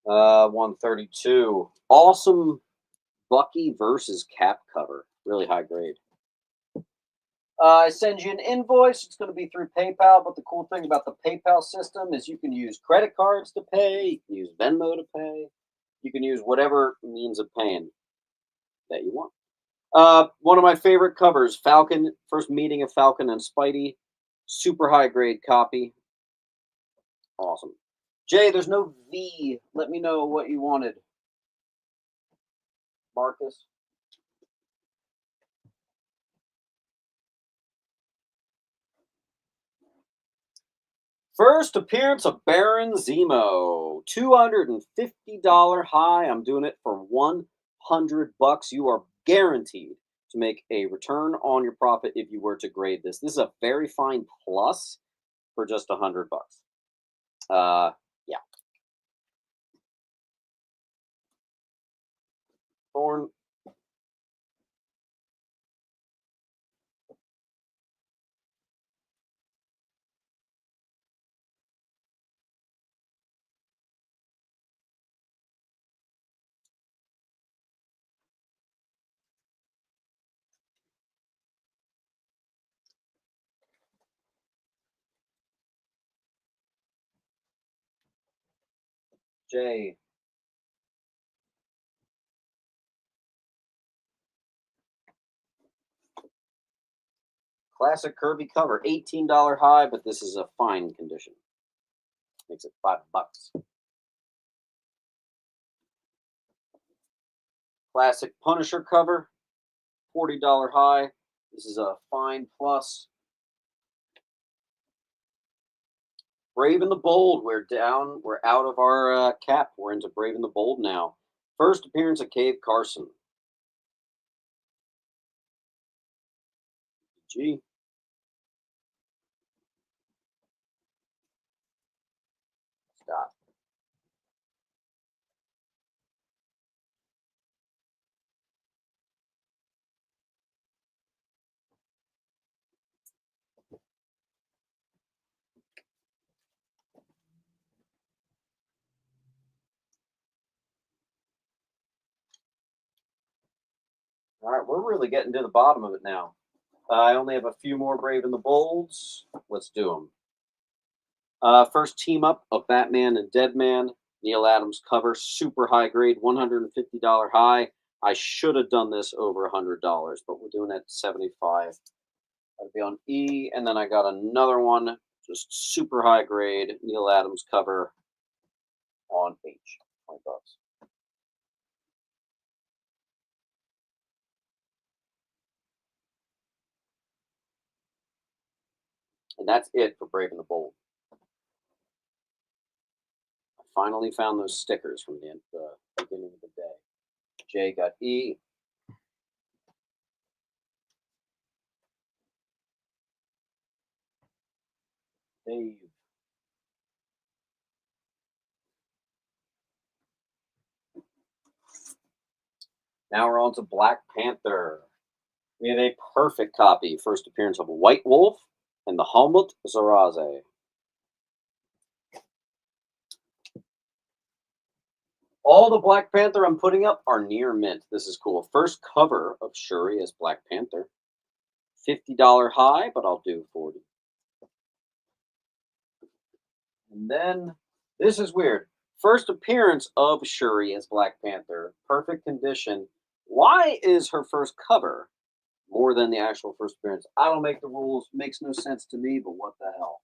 Uh, 132. Awesome Bucky versus Cap cover. Really high grade. I send you an invoice. It's going to be through PayPal, but the cool thing about the PayPal system is you can use credit cards to pay, you can use Venmo to pay, you can use whatever means of paying that you want. One of my favorite covers, Falcon, first meeting of Falcon and Spidey. Super high grade copy. Awesome. Jay, there's no V. Let me know what you wanted. Marcus. First appearance of Baron Zemo. $250 high. I'm doing it for $100. You are guaranteed to make a return on your profit if you were to grade this. This is a very fine plus for just $100. Yeah. Thorn. J. Classic curvy cover. $18 high, but this is a fine condition. Makes it $5. Classic Punisher cover. $40 high. This is a fine plus. Brave and the Bold. We're down. We're out of our cap. We're into Brave and the Bold now. First appearance of Cave Carson. G. Stop. All right, we're really getting to the bottom of it now. I only have a few more Brave and the Bolds. Let's do them. First team up of Batman and Deadman. Neil Adams cover, super high grade, $150 high. I should have done this over $100, but we're doing it at 75. That'd be on E, and then I got another one, just super high grade, Neil Adams cover on H, $20. And that's it for Brave and the Bold. I finally found those stickers from the beginning of the day. J got E. Dave. Now we're on to Black Panther. We have a perfect copy. First appearance of White Wolf and the Helmut Zaraze. All the Black Panther I'm putting up are near mint. This is cool. First cover of Shuri as Black Panther. $50 high, but I'll do 40. And then this is weird. First appearance of Shuri as Black Panther. Perfect condition. Why is her first cover more than the actual first appearance? I don't make the rules. Makes no sense to me, but what the hell?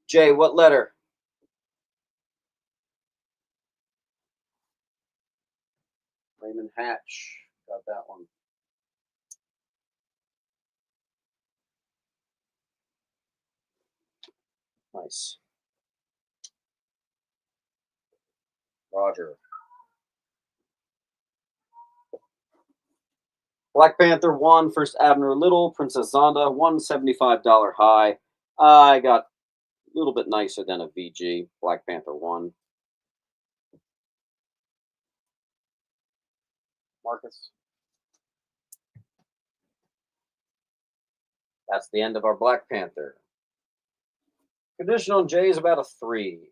Jay, what letter? Raymond Hatch. Got that one. Nice. Roger. Black Panther 1, First Abner Little, Princess Zonda, $175 high. I got a little bit nicer than a VG. Black Panther 1. Marcus. That's the end of our Black Panther. Condition on J is about a 3.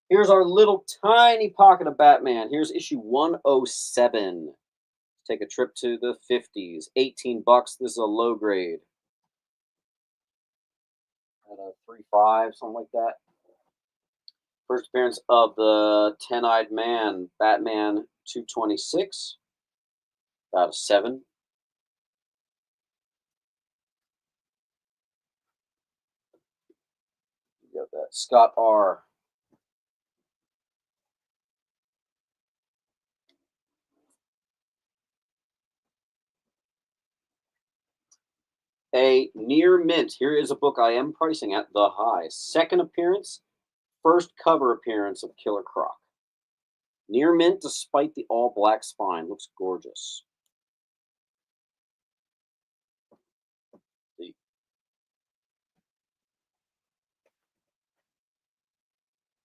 Here's our little tiny pocket of Batman. Here's issue 107. Let's take a trip to the 50s. $18. This is a low grade. At a 3.5, something like that. First appearance of the Ten-Eyed Man, Batman 226. About a 7. You got that. Scott R. A near mint. Here is a book I am pricing at the high. Second appearance, first cover appearance of Killer Croc. Near mint despite the all black spine. Looks gorgeous.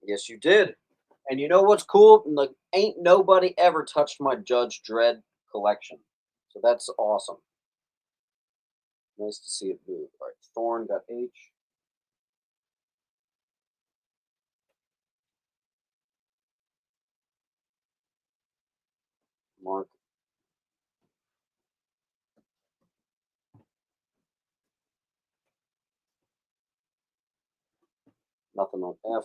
Yes, you did. And you know what's cool? Like, ain't nobody ever touched my Judge Dredd collection. So that's awesome. Nice to see it move. All right, Thorn got H. Mark. Nothing on F.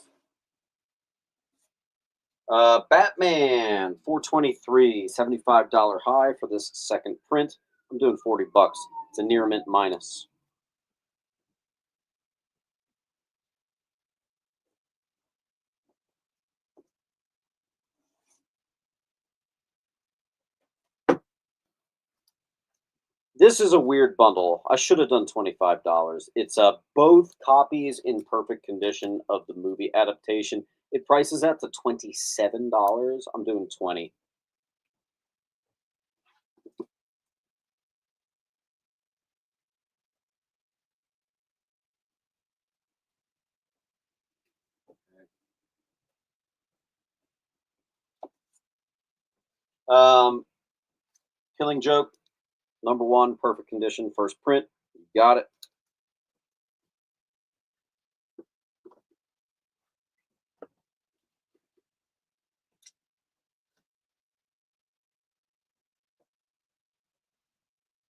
Batman, 423, $75 high for this second print. I'm doing 40 bucks. It's a near mint minus. This is a weird bundle. I should have done $25. It's both copies in perfect condition of the movie adaptation. It prices out to $27. I'm doing 20. Killing Joke, #1, perfect condition, first print. You got it.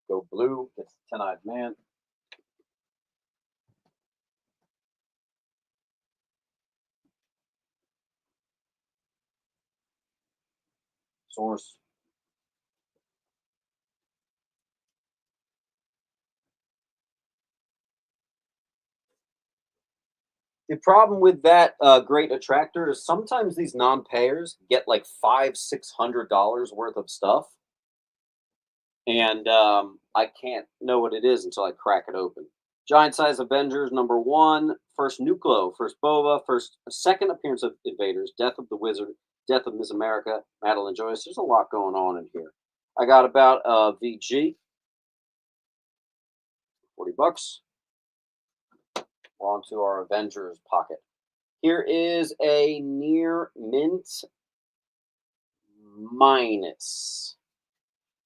Go blue, gets the 10-eyed man. Source. The problem with that great attractor is sometimes these non-payers get like $500-600 worth of stuff, and I can't know what it is until I crack it open. Giant Size Avengers #1, first Nucleo, first Bova, second appearance of Invaders, Death of the Wizard, Death of Miss America, Madeline Joyce. There's a lot going on in here. I got about VG, 40 bucks. On to our Avengers pocket. Here is a near mint minus.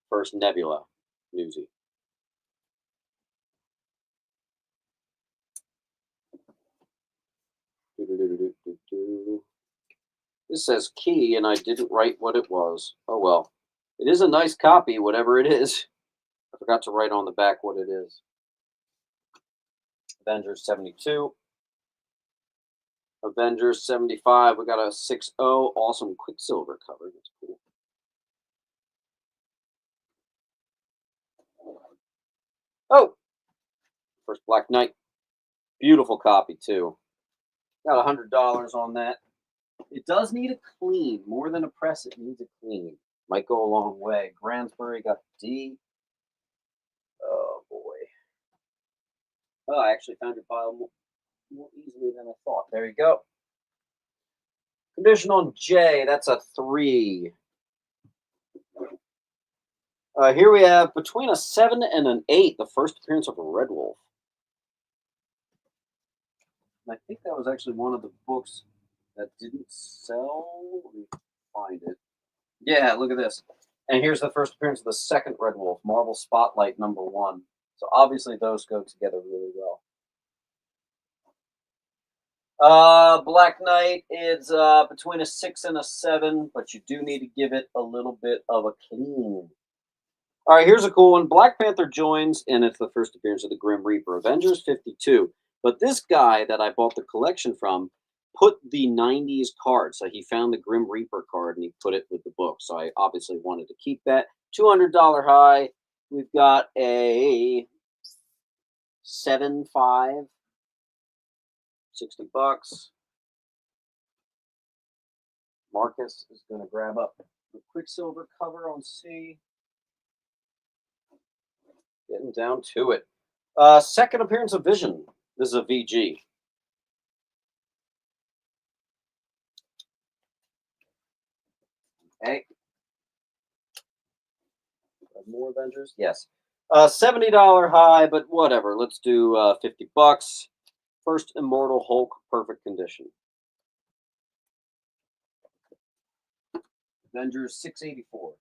First Nebula, newsy. This says key, and I didn't write what it was. Oh well. It is a nice copy, whatever it is. I forgot to write on the back what it is. Avengers 72. Avengers 75. We got a 6-0. Awesome Quicksilver cover. That's cool. Oh! First Black Knight. Beautiful copy, too. Got $100 on that. It does need a clean. More than a press, it needs a clean. Might go a long way. Gransbury got D. Oh, boy. Oh, I actually found your file more easily than I thought. There you go. Condition on J, that's a 3. Here we have between a 7 and an 8, the first appearance of a Red Wolf. And I think that was actually one of the books that didn't sell. Let me find it. Yeah, look at this. And here's the first appearance of the second Red Wolf, Marvel Spotlight #1. So obviously those go together really well. Black Knight is between a 6 and a 7, but you do need to give it a little bit of a clean. All right, here's a cool one. Black Panther joins, and it's the first appearance of the Grim Reaper. Avengers 52. But this guy that I bought the collection from put the 90s card. So he found the Grim Reaper card and he put it with the book. So I obviously wanted to keep that. $200 high. We've got a 7.5. 60 bucks. Marcus is going to grab up the Quicksilver cover on C. Getting down to it. Second appearance of Vision. This is a VG. Okay. More Avengers? Yes. $70 high, but whatever. Let's do $50. First Immortal Hulk, perfect condition. Avengers 684.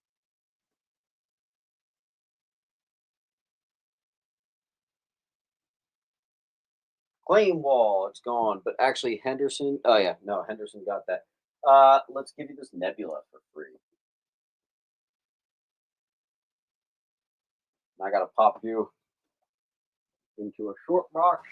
Claim Wall, it's gone. But actually, Henderson. Oh, yeah. No, Henderson got that. Let's give you this Nebula for free. I got to pop you into a short box.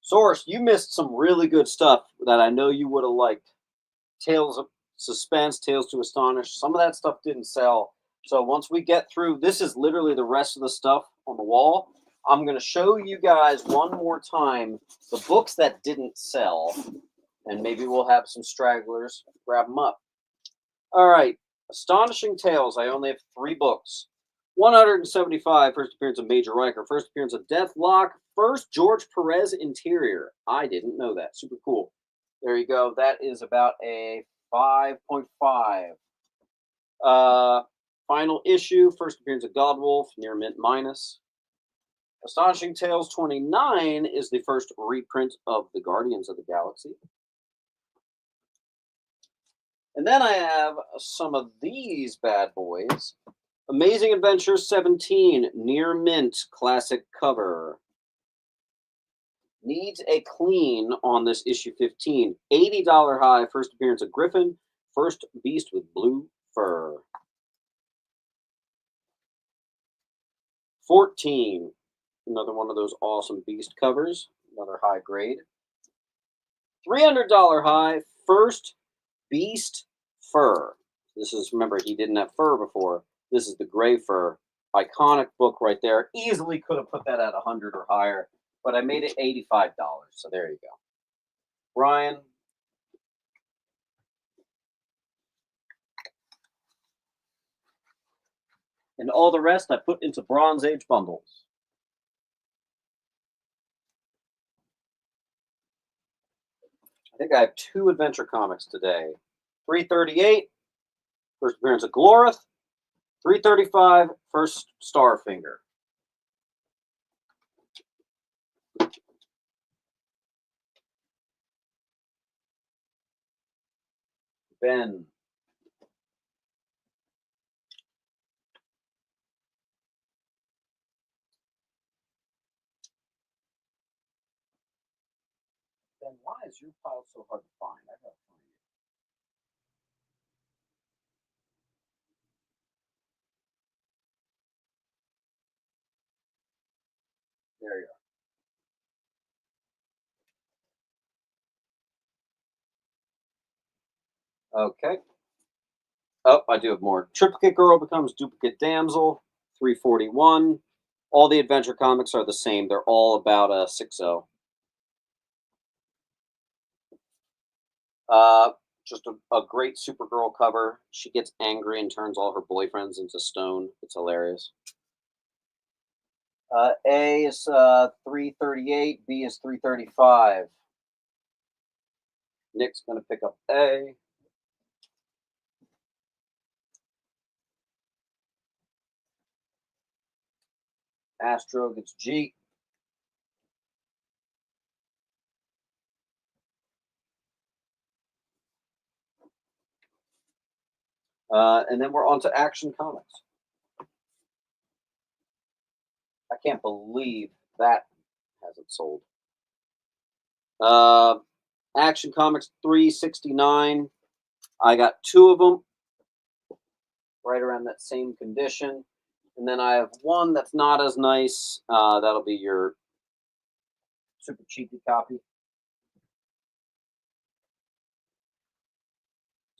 Source, you missed some really good stuff that I know you would have liked. Tales of Suspense, Tales to Astonish. Some of that stuff didn't sell. So once we get through, this is literally the rest of the stuff on the wall. I'm going to show you guys one more time the books that didn't sell, and maybe we'll have some stragglers. Grab them up. All right. Astonishing Tales. I only have 3 books. 175, first appearance of Major Riker. First appearance of Deathlock. First George Perez interior. I didn't know that. Super cool. There you go. That is about a 5.5. Final issue. First appearance of Godwolf. Near mint minus. Astonishing Tales 29 is the first reprint of the Guardians of the Galaxy. And then I have some of these bad boys. Amazing Adventures 17, Near Mint, classic cover. Needs a clean on this issue 15. $80 high, first appearance of Griffin, first beast with blue fur. 14, another one of those awesome beast covers, another high grade. $300 high, first beast fur. This is, remember, he didn't have fur before. This is the gray fur. Iconic book right there. Easily could have put that at 100 or higher, but I made it $85. So there you go. Brian. And all the rest I put into Bronze Age bundles. I think I have 2 adventure comics today. 338, first appearance of Glorith. 335, first Starfinger. Ben. Ben, why is your pile so hard to find? I gotta find it. There you are. Okay. Oh, I do have more. Triplicate Girl becomes Duplicate Damsel. 341. All the adventure comics are the same. They're all about a 6-0. Uh, just a great Supergirl cover. She gets angry and turns all her boyfriends into stone. It's hilarious. A is 338. B is 335. Nick's going to pick up A. Astro gets G. And then we're on to Action Comics. I can't believe that hasn't sold. Action Comics 369. I got 2 of them right around that same condition. And then I have one that's not as nice. That'll be your super cheapy copy.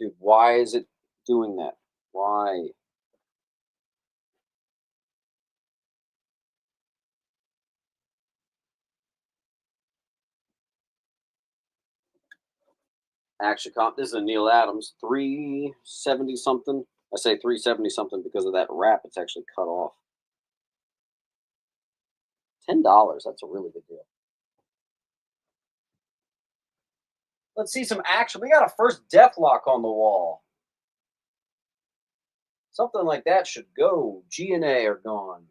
Dude, why is it doing that? Why? Action Comp. This is a Neil Adams, 370 something. I say 370 something because of that wrap. It's actually cut off. $10. That's a really good deal. Let's see some action. We got a first Deathlock on the wall. Something like that should go. G and A are gone.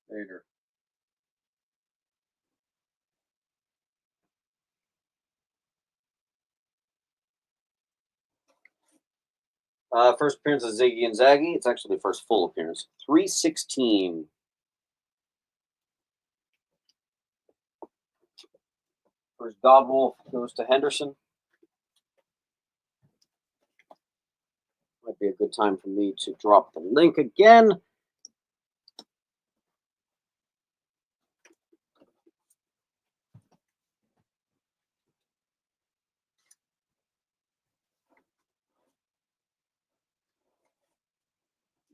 Later. First appearance of Ziggy and Zaggy. It's actually the first full appearance. 316. First Godwolf goes to Henderson. Might be a good time for me to drop the link again.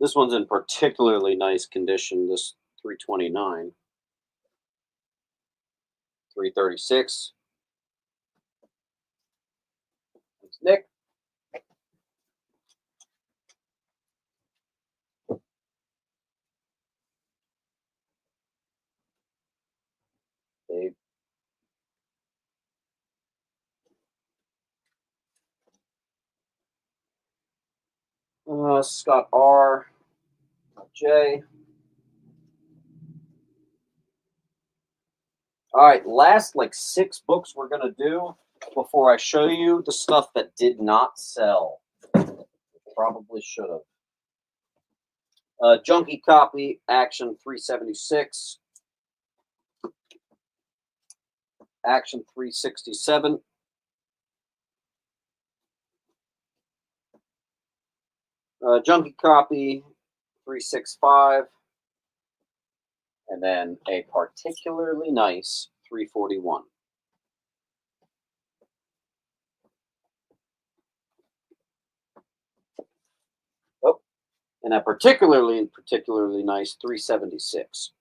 This one's in particularly nice condition, this 329. 336. Thanks, Nick. Dave. Scott R. J. All right, last like 6 books we're going to do before I show you the stuff that did not sell. Probably should have. Junkie Copy, Action 376. Action 367. Junkie Copy 365. And then a particularly nice 341. Oh, and a particularly nice 376.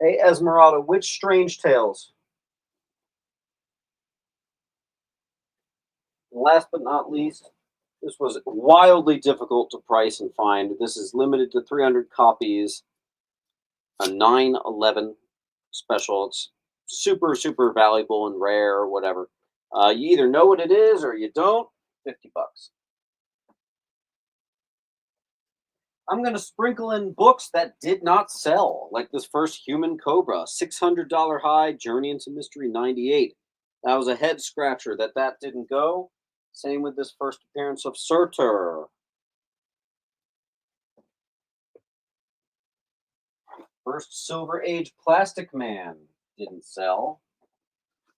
Hey, Esmeralda, which Strange Tales? And last but not least, this was wildly difficult to price and find. This is limited to 300 copies. A 9/11 special. It's super, super valuable and rare or whatever. You either know what it is or you don't. $50. I'm going to sprinkle in books that did not sell, like this first Human Cobra, $600 high, Journey into Mystery 98. That was a head scratcher that didn't go. Same with this first appearance of Surtur. First Silver Age Plastic Man didn't sell.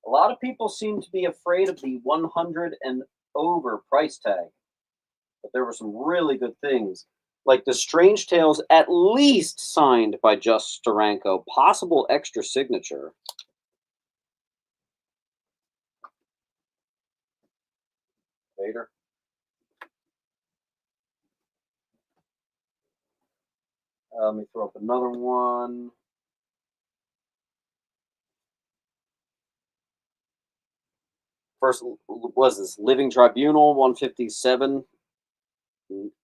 A lot of people seem to be afraid of the 100 and over price tag, but there were some really good things. Like the Strange Tales, at least signed by Just Steranko, possible extra signature. later. Let me throw up another one. First was this Living Tribunal 157.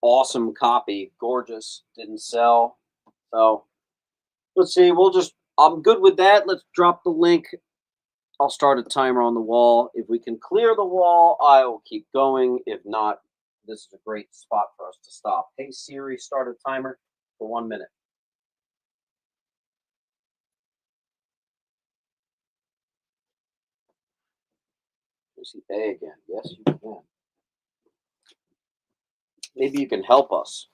Awesome copy, gorgeous. Didn't sell. So let's see. I'm good with that. Let's drop the link. I'll start a timer on the wall. If we can clear the wall, I will keep going. If not, this is a great spot for us to stop. Hey Siri, start a timer for 1 minute. You see A again. Yes, you can. Maybe you can help us.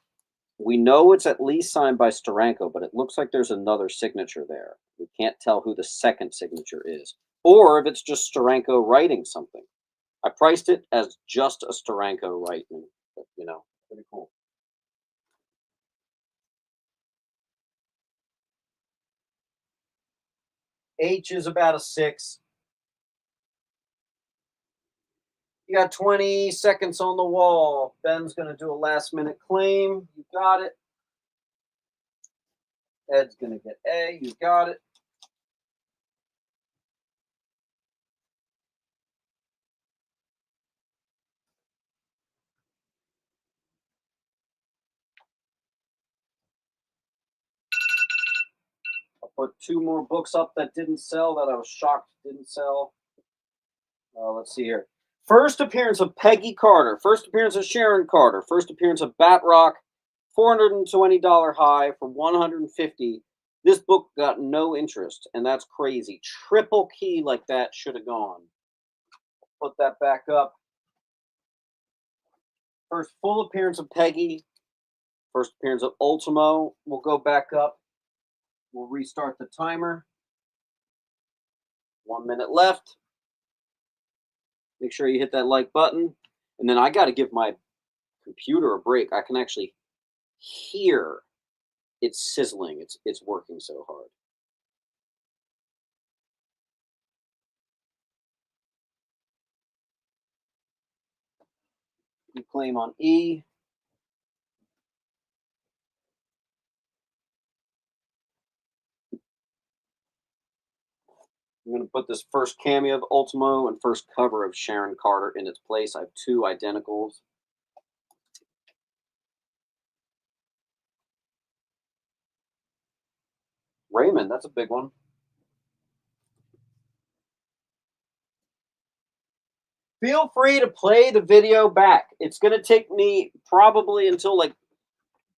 We know it's at least signed by Steranko, but it looks like there's another signature there. We can't tell who the second signature is, or if it's just Steranko writing something. I priced it as just a Steranko writing, but pretty cool. H is about a 6. You got 20 seconds on the wall. Ben's going to do a last-minute claim. You got it. Ed's going to get A. You got it. I'll put 2 more books up that didn't sell, that I was shocked didn't sell. Let's see here. First appearance of Peggy Carter. First appearance of Sharon Carter. First appearance of Batrock. $420 high for $150. This book got no interest, and that's crazy. Triple key like that should have gone. Put that back up. First full appearance of Peggy. First appearance of Ultimo. We'll go back up. We'll restart the timer. 1 minute left. Make sure you hit that like button. And then I got to give my computer a break. I can actually hear it sizzling. It's working so hard. You claim on E. I'm going to put this first cameo of Ultimo and first cover of Sharon Carter in its place. I have 2 identicals. Raymond, that's a big one. Feel free to play the video back. It's going to take me probably until like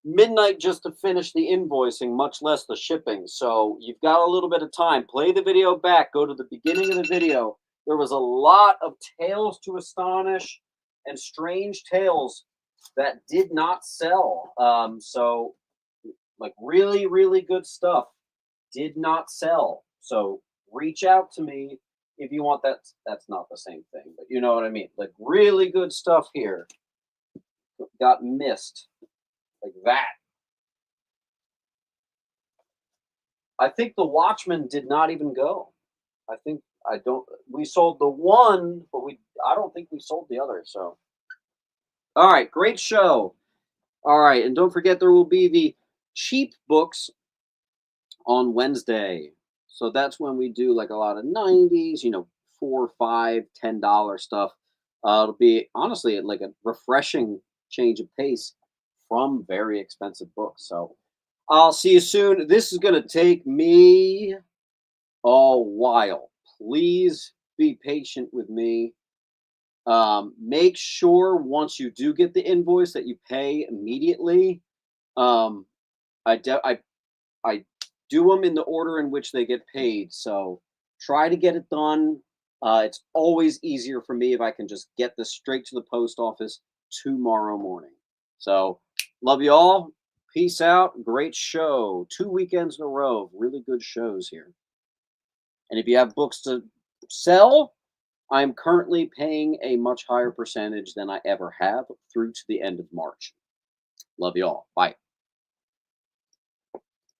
midnight just to finish the invoicing, much less the shipping. So you've got a little bit of time. Play the video back. Go to the beginning of the video. There was a lot of tales to astonish and strange tales that did not sell. So like really, really good stuff did not sell. So reach out to me if you want that. That's not the same thing, but you know what I mean. Like really good stuff here got missed. Like that. I think the Watchmen did not even go. We sold the one, but I don't think we sold the other. So, all right, great show. All right, and don't forget there will be the cheap books on Wednesday. So that's when we do like a lot of 90s, $4, $5, $10 stuff. It'll be honestly like a refreshing change of pace from very expensive books. So I'll see you soon. This is going to take me a while. Please be patient with me. Make sure once you do get the invoice that you pay immediately. I do them in the order in which they get paid. So try to get it done. It's always easier for me if I can just get this straight to the post office tomorrow morning. So love you all. Peace out. Great show. 2 weekends in a row of really good shows here. And if you have books to sell, I'm currently paying a much higher percentage than I ever have through to the end of March. Love you all. Bye.